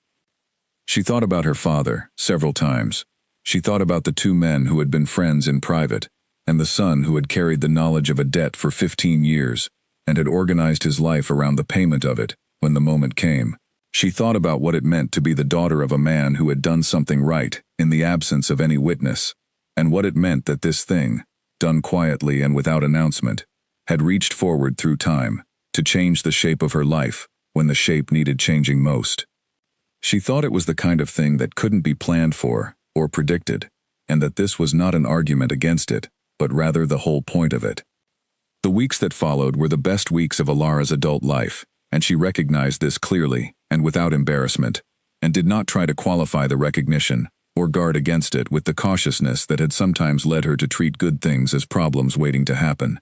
She thought about her father several times. She thought about the 2 men who had been friends in private, and the son who had carried the knowledge of a debt for 15 years, and had organized his life around the payment of it when the moment came. She thought about what it meant to be the daughter of a man who had done something right in the absence of any witness, and what it meant that this thing, done quietly and without announcement, had reached forward through time to change the shape of her life when the shape needed changing most. She thought it was the kind of thing that couldn't be planned for or predicted, and that this was not an argument against it, but rather the whole point of it. The weeks that followed were the best weeks of Alara's adult life, and she recognized this clearly and without embarrassment, and did not try to qualify the recognition or guard against it with the cautiousness that had sometimes led her to treat good things as problems waiting to happen.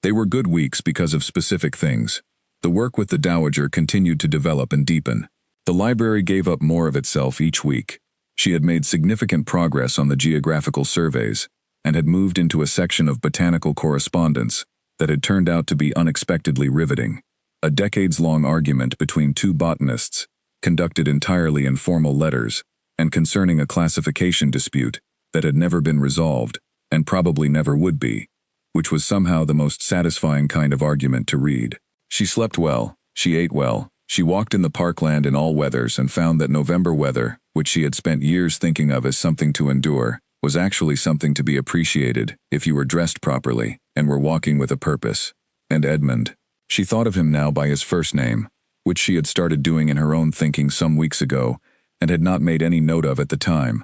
They were good weeks because of specific things. The work with the Dowager continued to develop and deepen. The library gave up more of itself each week. She had made significant progress on the geographical surveys and had moved into a section of botanical correspondence that had turned out to be unexpectedly riveting. A decades-long argument between two botanists, conducted entirely in formal letters, and concerning a classification dispute that had never been resolved, and probably never would be, which was somehow the most satisfying kind of argument to read. She slept well, she ate well, she walked in the parkland in all weathers and found that November weather, which she had spent years thinking of as something to endure, was actually something to be appreciated if you were dressed properly and were walking with a purpose. And Edmund. She thought of him now by his first name, which she had started doing in her own thinking some weeks ago and had not made any note of at the time,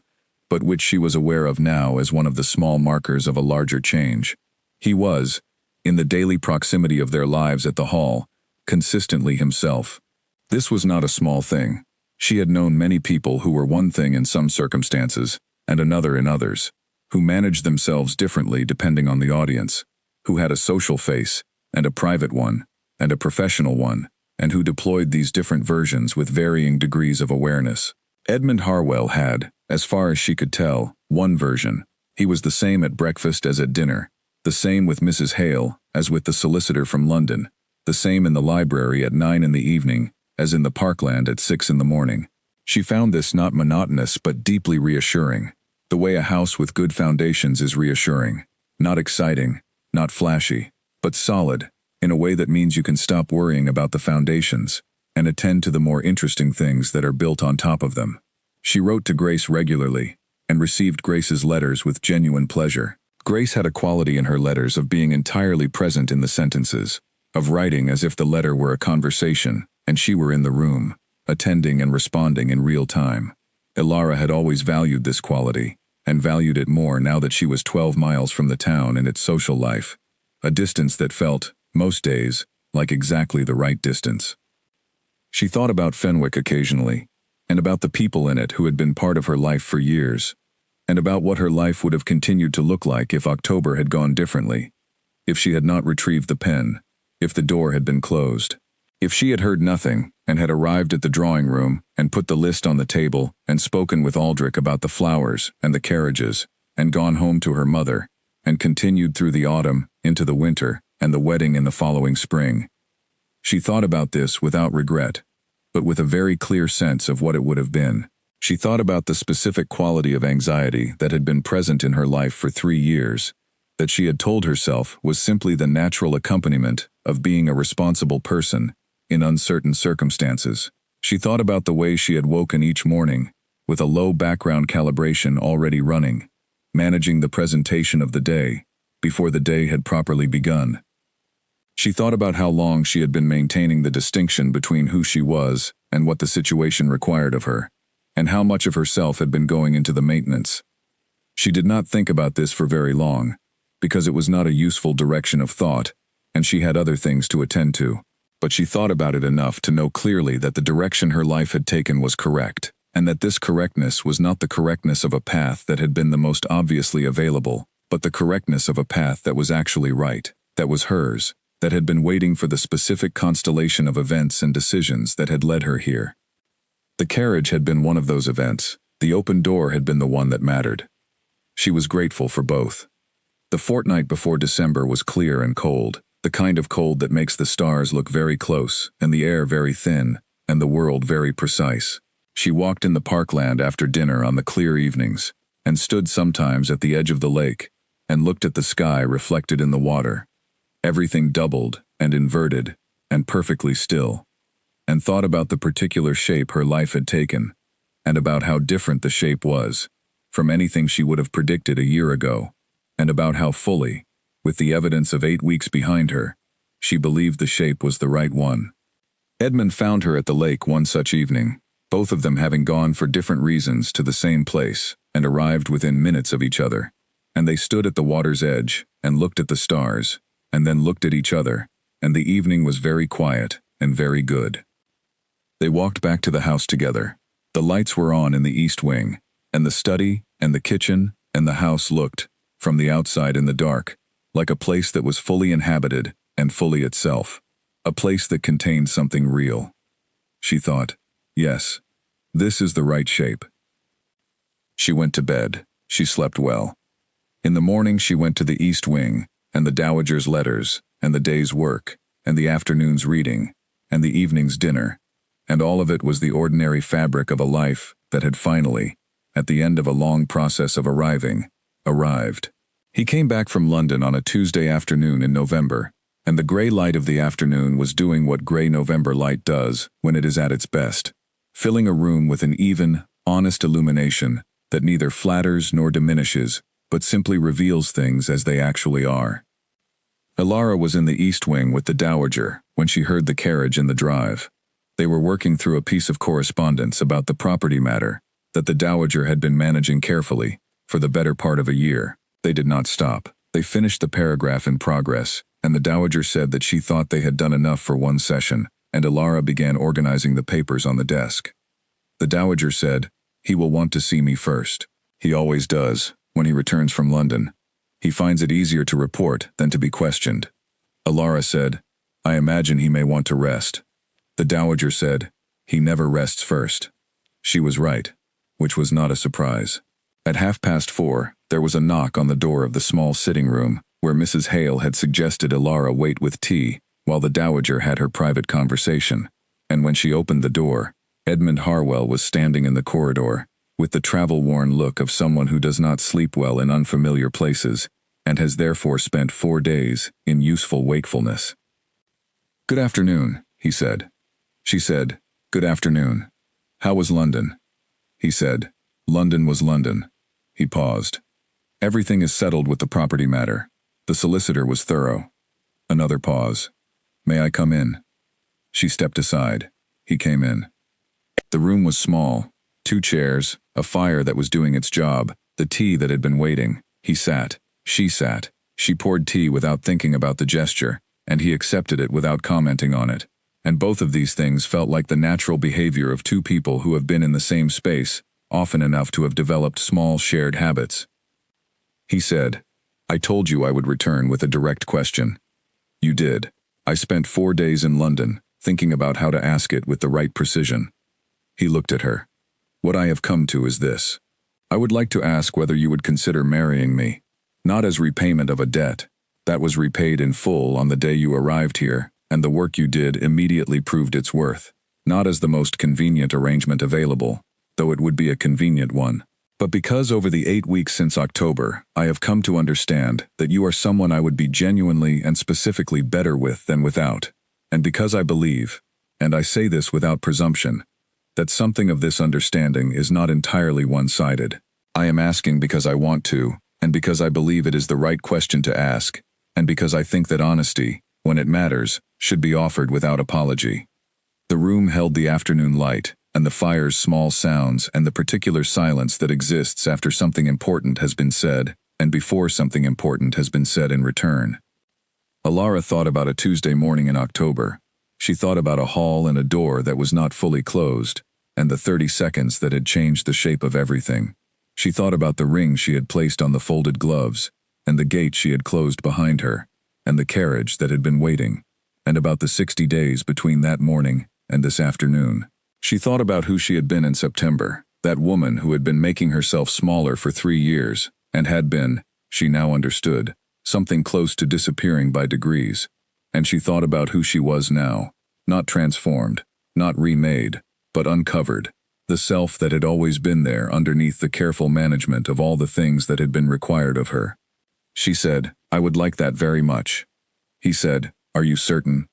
but which she was aware of now as one of the small markers of a larger change. He was, in the daily proximity of their lives at the hall, consistently himself. This was not a small thing. She had known many people who were one thing in some circumstances and another in others, who managed themselves differently depending on the audience, who had a social face and a private one and a professional one, and who deployed these different versions with varying degrees of awareness. Edmund Harwell had, as far as she could tell, one version. He was the same at breakfast as at dinner, the same with Mrs. Hale as with the solicitor from London, the same in the library at 9 in the evening as in the parkland at 6 in the morning. She found this not monotonous but deeply reassuring, the way a house with good foundations is reassuring, not exciting, not flashy, but solid, in a way that means you can stop worrying about the foundations and attend to the more interesting things that are built on top of them. She wrote to Grace regularly and received Grace's letters with genuine pleasure. Grace had a quality in her letters of being entirely present in the sentences, of writing as if the letter were a conversation and she were in the room, attending and responding in real time. Ilara had always valued this quality, and valued it more now that she was 12 miles from the town and its social life, a distance that felt, most days, like exactly the right distance. She thought about Fenwick occasionally, and about the people in it who had been part of her life for years, and about what her life would have continued to look like if October had gone differently, if she had not retrieved the pen, if the door had been closed. If she had heard nothing, and had arrived at the drawing room, and put the list on the table, and spoken with Aldrich about the flowers and the carriages, and gone home to her mother, and continued through the autumn, into the winter, and the wedding in the following spring. She thought about this without regret, but with a very clear sense of what it would have been. She thought about the specific quality of anxiety that had been present in her life for 3 years, that she had told herself was simply the natural accompaniment of being a responsible person in uncertain circumstances. She thought about the way she had woken each morning, with a low background calibration already running, managing the presentation of the day, before the day had properly begun. She thought about how long she had been maintaining the distinction between who she was and what the situation required of her, and how much of herself had been going into the maintenance. She did not think about this for very long, because it was not a useful direction of thought, and she had other things to attend to. But she thought about it enough to know clearly that the direction her life had taken was correct, and that this correctness was not the correctness of a path that had been the most obviously available, but the correctness of a path that was actually right, that was hers, that had been waiting for the specific constellation of events and decisions that had led her here. The carriage had been one of those events. The open door had been the one that mattered. She was grateful for both. The fortnight before December was clear and cold, the kind of cold that makes the stars look very close and the air very thin and the world very precise. She walked in the parkland after dinner on the clear evenings and stood sometimes at the edge of the lake and looked at the sky reflected in the water, everything doubled and inverted and perfectly still, and thought about the particular shape her life had taken and about how different the shape was from anything she would have predicted a year ago, and about how fully, with the evidence of 8 weeks behind her, she believed the shape was the right one. Edmund found her at the lake one such evening, both of them having gone for different reasons to the same place and arrived within minutes of each other, and they stood at the water's edge and looked at the stars, and then looked at each other, and the evening was very quiet and very good. They walked back to the house together. The lights were on in the east wing, and the study, and the kitchen, and the house looked, from the outside in the dark, like a place that was fully inhabited and fully itself. A place that contained something real. She thought, yes, this is the right shape. She went to bed. She slept well. In the morning she went to the east wing, and the dowager's letters, and the day's work, and the afternoon's reading, and the evening's dinner, and all of it was the ordinary fabric of a life that had finally, at the end of a long process of arrived. He came back from London on a Tuesday afternoon in November, and the grey light of the afternoon was doing what grey November light does when it is at its best, filling a room with an even, honest illumination that neither flatters nor diminishes, but simply reveals things as they actually are. Elara was in the east wing with the dowager when she heard the carriage in the drive. They were working through a piece of correspondence about the property matter that the dowager had been managing carefully for the better part of a year. They did not stop. They finished the paragraph in progress, and the dowager said that she thought they had done enough for one session, and Elara began organizing the papers on the desk. The dowager said, "He will want to see me first. He always does, when he returns from London. He finds it easier to report than to be questioned." Elara said, "I imagine he may want to rest." The dowager said, "He never rests first." She was right, which was not a surprise. At 4:30, there was a knock on the door of the small sitting room, where Mrs. Hale had suggested Elara wait with tea while the dowager had her private conversation, and when she opened the door, Edmund Harwell was standing in the corridor, with the travel-worn look of someone who does not sleep well in unfamiliar places, and has therefore spent 4 days in useful wakefulness. "Good afternoon," he said. She said, "Good afternoon. How was London?" He said, "London was London." He paused. "Everything is settled with the property matter. The solicitor was thorough." Another pause. "May I come in?" She stepped aside. He came in. The room was small. 2 chairs, a fire that was doing its job, the tea that had been waiting. He sat. She sat. She poured tea without thinking about the gesture, and he accepted it without commenting on it. And both of these things felt like the natural behavior of 2 people who have been in the same space, often enough to have developed small shared habits. He said, "I told you I would return with a direct question." "You did. I spent 4 days in London, thinking about how to ask it with the right precision." He looked at her. "What I have come to is this. I would like to ask whether you would consider marrying me, not as repayment of a debt. That was repaid in full on the day you arrived here, and the work you did immediately proved its worth. Not as the most convenient arrangement available, though it would be a convenient one, but because over the 8 weeks since October, I have come to understand that you are someone I would be genuinely and specifically better with than without, and because I believe, and I say this without presumption, that something of this understanding is not entirely one-sided. I am asking because I want to, and because I believe it is the right question to ask, and because I think that honesty, when it matters, should be offered without apology." The room held the afternoon light, and the fire's small sounds and the particular silence that exists after something important has been said, and before something important has been said in return. Elara thought about a Tuesday morning in October. She thought about a hall and a door that was not fully closed, and the 30 seconds that had changed the shape of everything. She thought about the ring she had placed on the folded gloves, and the gate she had closed behind her, and the carriage that had been waiting, and about the 60 days between that morning and this afternoon. She thought about who she had been in September, that woman who had been making herself smaller for 3 years, and had been, she now understood, something close to disappearing by degrees. And she thought about who she was now, not transformed, not remade, but uncovered, the self that had always been there underneath the careful management of all the things that had been required of her. She said, "I would like that very much." He said, "Are you certain?"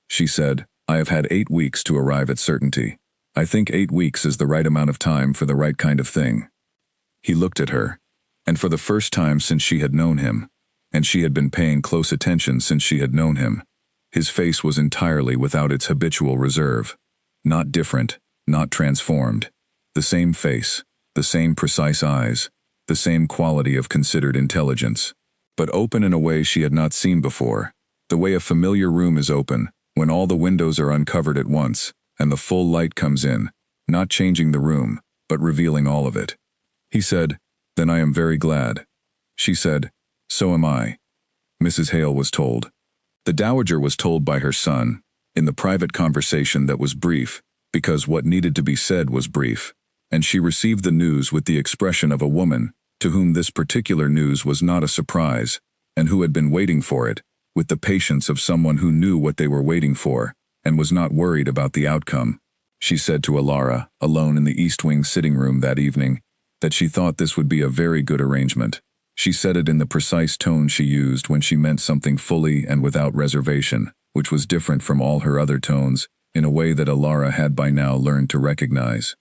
She said, "I have had 8 weeks to arrive at certainty. I think 8 weeks is the right amount of time for the right kind of thing." He looked at her, and for the first time since she had known him, and she had been paying close attention since she had known him, his face was entirely without its habitual reserve. Not different, not transformed. The same face, the same precise eyes, the same quality of considered intelligence, but open in a way she had not seen before, the way a familiar room is open, When all the windows are uncovered at once, and the full light comes in, not changing the room, but revealing all of it. He said, "Then I am very glad." She said, "So am I." Mrs. Hale was told. The dowager was told by her son, in the private conversation that was brief, because what needed to be said was brief, and she received the news with the expression of a woman to whom this particular news was not a surprise, and who had been waiting for it, with the patience of someone who knew what they were waiting for, and was not worried about the outcome. She said to Alara, alone in the East Wing sitting room that evening, that she thought this would be a very good arrangement. She said it in the precise tone she used when she meant something fully and without reservation, which was different from all her other tones, in a way that Alara had by now learned to recognize.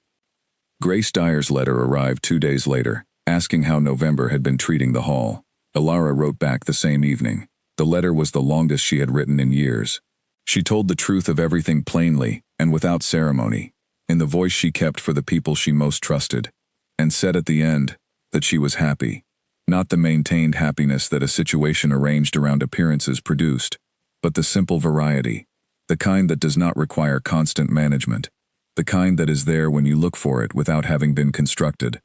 Grace Dyer's letter arrived 2 days later, asking how November had been treating the hall. Alara wrote back the same evening. The letter was the longest she had written in years. She told the truth of everything plainly and without ceremony, in the voice she kept for the people she most trusted, and said at the end that she was happy. Not the maintained happiness that a situation arranged around appearances produced, but the simple variety, the kind that does not require constant management, the kind that is there when you look for it without having been constructed.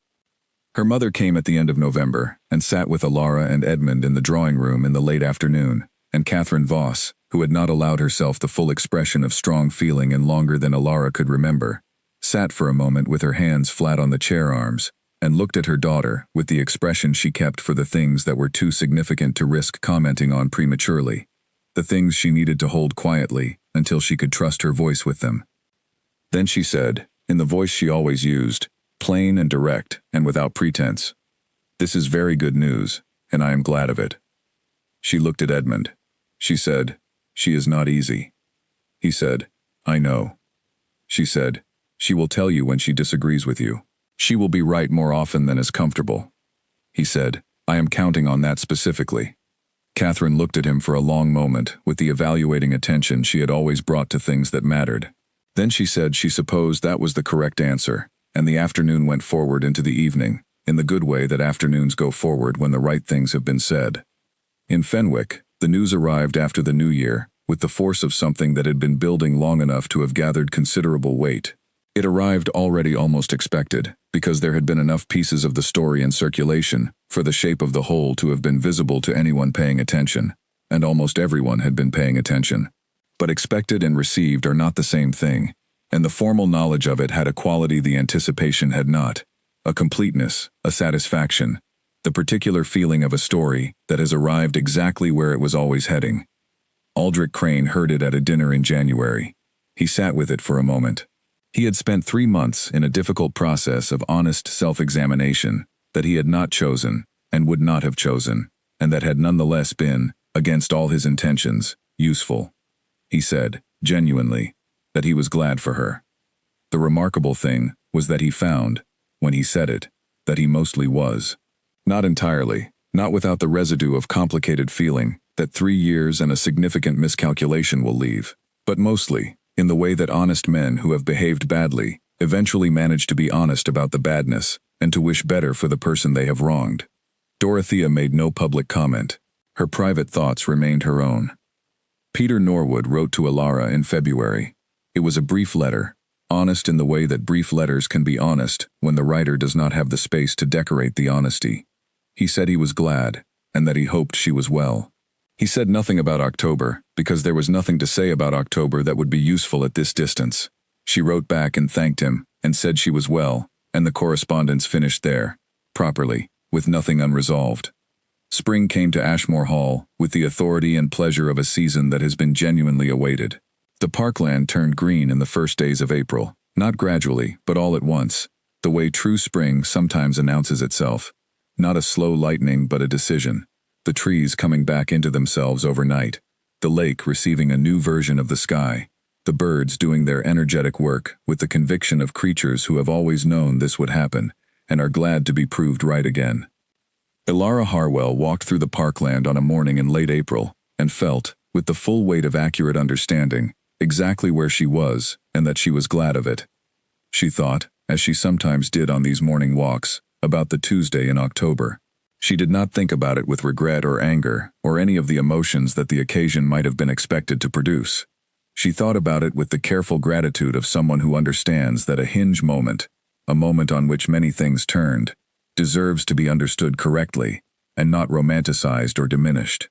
Her mother came at the end of November and sat with Alara and Edmund in the drawing room in the late afternoon, and Catherine Voss, who had not allowed herself the full expression of strong feeling in longer than Alara could remember, sat for a moment with her hands flat on the chair arms, and looked at her daughter with the expression she kept for the things that were too significant to risk commenting on prematurely, the things she needed to hold quietly until she could trust her voice with them. Then she said, in the voice she always used, plain and direct and without pretense, "This is very good news, and I am glad of it." She looked at Edmund. She said, "She is not easy." He said, "I know." She said, "She will tell you when she disagrees with you. She will be right more often than is comfortable." He said, "I am counting on that specifically." Catherine looked at him for a long moment with the evaluating attention she had always brought to things that mattered. Then she said she supposed that was the correct answer, and the afternoon went forward into the evening, in the good way that afternoons go forward when the right things have been said. In Fenwick, the news arrived after the New Year, with the force of something that had been building long enough to have gathered considerable weight. It arrived already almost expected, because there had been enough pieces of the story in circulation for the shape of the whole to have been visible to anyone paying attention, and almost everyone had been paying attention. But expected and received are not the same thing, and the formal knowledge of it had a quality the anticipation had not, a completeness, a satisfaction, the particular feeling of a story that has arrived exactly where it was always heading. Aldrich Crane heard it at a dinner in January. He sat with it for a moment. He had spent 3 months in a difficult process of honest self-examination that he had not chosen and would not have chosen, and that had nonetheless been, against all his intentions, useful. He said, genuinely, that he was glad for her. The remarkable thing was that he found, when he said it, that he mostly was. Not entirely, not without the residue of complicated feeling that 3 years and a significant miscalculation will leave, but mostly, in the way that honest men who have behaved badly eventually manage to be honest about the badness and to wish better for the person they have wronged. Dorothea made no public comment. Her private thoughts remained her own. Peter Norwood wrote to Alara in February. It was a brief letter, honest in the way that brief letters can be honest when the writer does not have the space to decorate the honesty. He said he was glad, and that he hoped she was well. He said nothing about October, because there was nothing to say about October that would be useful at this distance. She wrote back and thanked him, and said she was well, and the correspondence finished there, properly, with nothing unresolved. Spring came to Ashmore Hall, with the authority and pleasure of a season that has been genuinely awaited. The parkland turned green in the first days of April, not gradually, but all at once, the way true spring sometimes announces itself. Not a slow lightning, but a decision. The trees coming back into themselves overnight, the lake receiving a new version of the sky, the birds doing their energetic work with the conviction of creatures who have always known this would happen and are glad to be proved right again. Alara Harwell walked through the parkland on a morning in late April and felt, with the full weight of accurate understanding, exactly where she was and that she was glad of it. She thought, as she sometimes did on these morning walks, about the Tuesday in October. She did not think about it with regret or anger or any of the emotions that the occasion might have been expected to produce. She thought about it with the careful gratitude of someone who understands that a hinge moment, a moment on which many things turned, deserves to be understood correctly and not romanticized or diminished.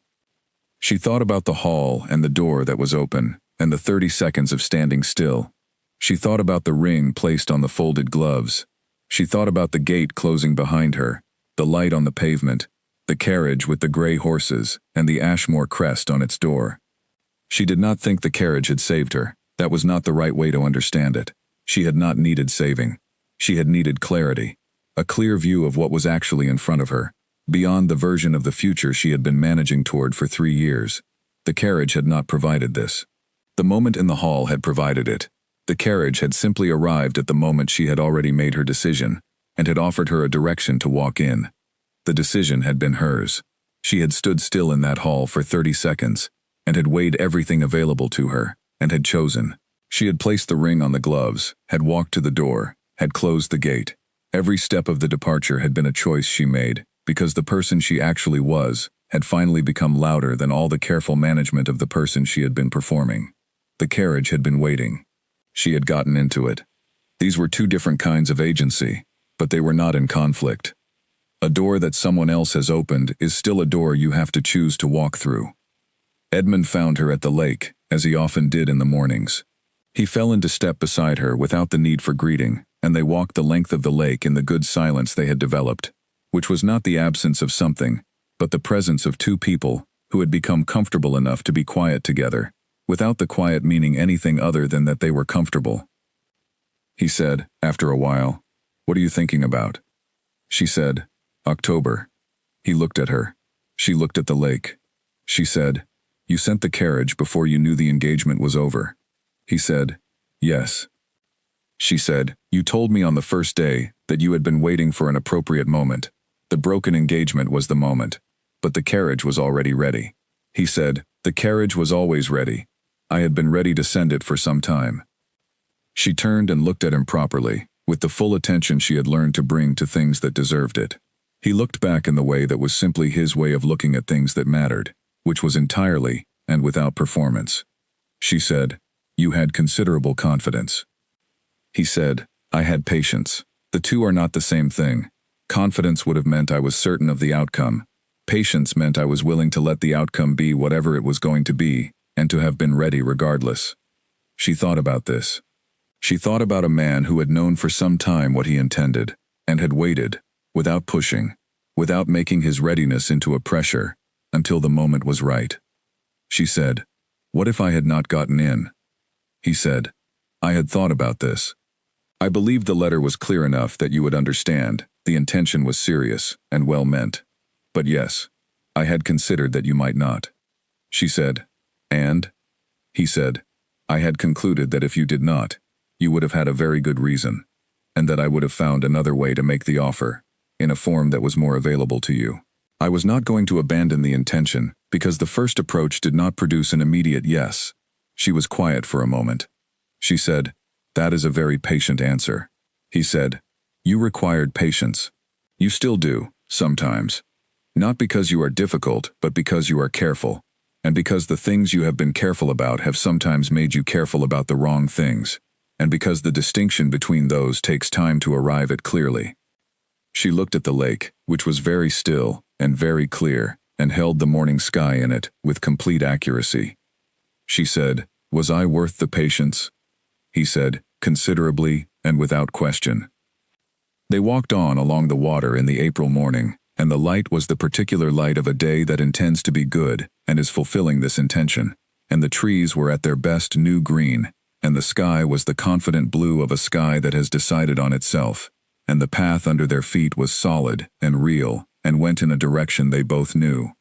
She thought about the hall and the door that was open and the 30 seconds of standing still. She thought about the ring placed on the folded gloves. She thought about the gate closing behind her, the light on the pavement, the carriage with the gray horses, and the Ashmore crest on its door. She did not think the carriage had saved her. That was not the right way to understand it. She had not needed saving. She had needed clarity, a clear view of what was actually in front of her, beyond the version of the future she had been managing toward for 3 years. The carriage had not provided this. The moment in the hall had provided it. The carriage had simply arrived at the moment she had already made her decision, and had offered her a direction to walk in. The decision had been hers. She had stood still in that hall for 30 seconds, and had weighed everything available to her, and had chosen. She had placed the ring on the gloves, had walked to the door, had closed the gate. Every step of the departure had been a choice she made, because the person she actually was had finally become louder than all the careful management of the person she had been performing. The carriage had been waiting. She had gotten into it. These were two different kinds of agency, but they were not in conflict. A door that someone else has opened is still a door you have to choose to walk through. Edmund found her at the lake, as he often did in the mornings. He fell into step beside her without the need for greeting, and they walked the length of the lake in the good silence they had developed, which was not the absence of something, but the presence of two people who had become comfortable enough to be quiet together, without the quiet meaning anything other than that they were comfortable. He said, after a while, "What are you thinking about?" She said, "October." He looked at her. She looked at the lake. She said, "You sent the carriage before you knew the engagement was over." He said, "Yes." She said, "You told me on the first day that you had been waiting for an appropriate moment. The broken engagement was the moment, but the carriage was already ready." He said, "The carriage was always ready. I had been ready to send it for some time." She turned and looked at him properly, with the full attention she had learned to bring to things that deserved it. He looked back in the way that was simply his way of looking at things that mattered, which was entirely and without performance. She said, "You had considerable confidence." He said, "I had patience. The two are not the same thing. Confidence would have meant I was certain of the outcome. Patience meant I was willing to let the outcome be whatever it was going to be, and to have been ready regardless." She thought about this. She thought about a man who had known for some time what he intended, and had waited, without pushing, without making his readiness into a pressure, until the moment was right. She said, "What if I had not gotten in?" He said, "I had thought about this. I believed the letter was clear enough that you would understand. The intention was serious and well meant. But yes, I had considered that you might not." She said, "And?" He said, "I had concluded that if you did not, you would have had a very good reason, and that I would have found another way to make the offer, in a form that was more available to you. I was not going to abandon the intention, because the first approach did not produce an immediate yes." She was quiet for a moment. She said, "That is a very patient answer." He said, "You required patience. You still do, sometimes. Not because you are difficult, but because you are careful, and because the things you have been careful about have sometimes made you careful about the wrong things, and because the distinction between those takes time to arrive at clearly." She looked at the lake, which was very still and very clear, and held the morning sky in it with complete accuracy. She said, "Was I worth the patience?" He said, "Considerably and without question." They walked on along the water in the April morning, and the light was the particular light of a day that intends to be good and is fulfilling this intention, and the trees were at their best new green, and the sky was the confident blue of a sky that has decided on itself, and the path under their feet was solid and real and went in a direction they both knew.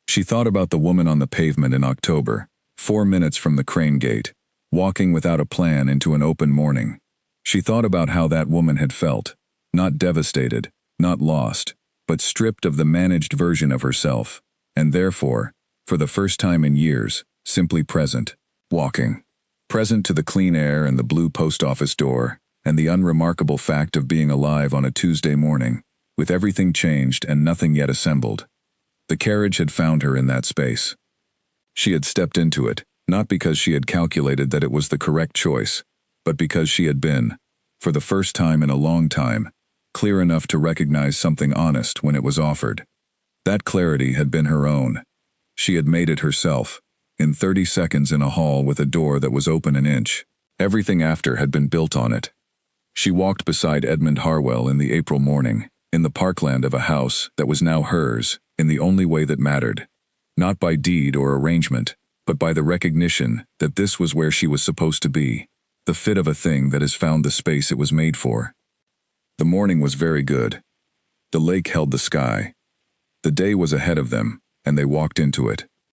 She thought about the woman on the pavement in October, 4 minutes from the crane gate, walking without a plan into an open morning. She thought about how that woman had felt, not devastated, not lost, but stripped of the managed version of herself, and therefore, for the first time in years, simply present, walking. Present to the clean air and the blue post office door, and the unremarkable fact of being alive on a Tuesday morning, with everything changed and nothing yet assembled. The carriage had found her in that space. She had stepped into it, Not because she had calculated that it was the correct choice, but because she had been, for the first time in a long time, clear enough to recognize something honest when it was offered. That clarity had been her own. She had made it herself, in 30 seconds in a hall with a door that was open an inch. Everything after had been built on it. She walked beside Edmund Harwell in the April morning, in the parkland of a house that was now hers, in the only way that mattered. Not by deed or arrangement, but by the recognition that this was where she was supposed to be, the fit of a thing that has found the space it was made for. The morning was very good. The lake held the sky. The day was ahead of them, and they walked into it.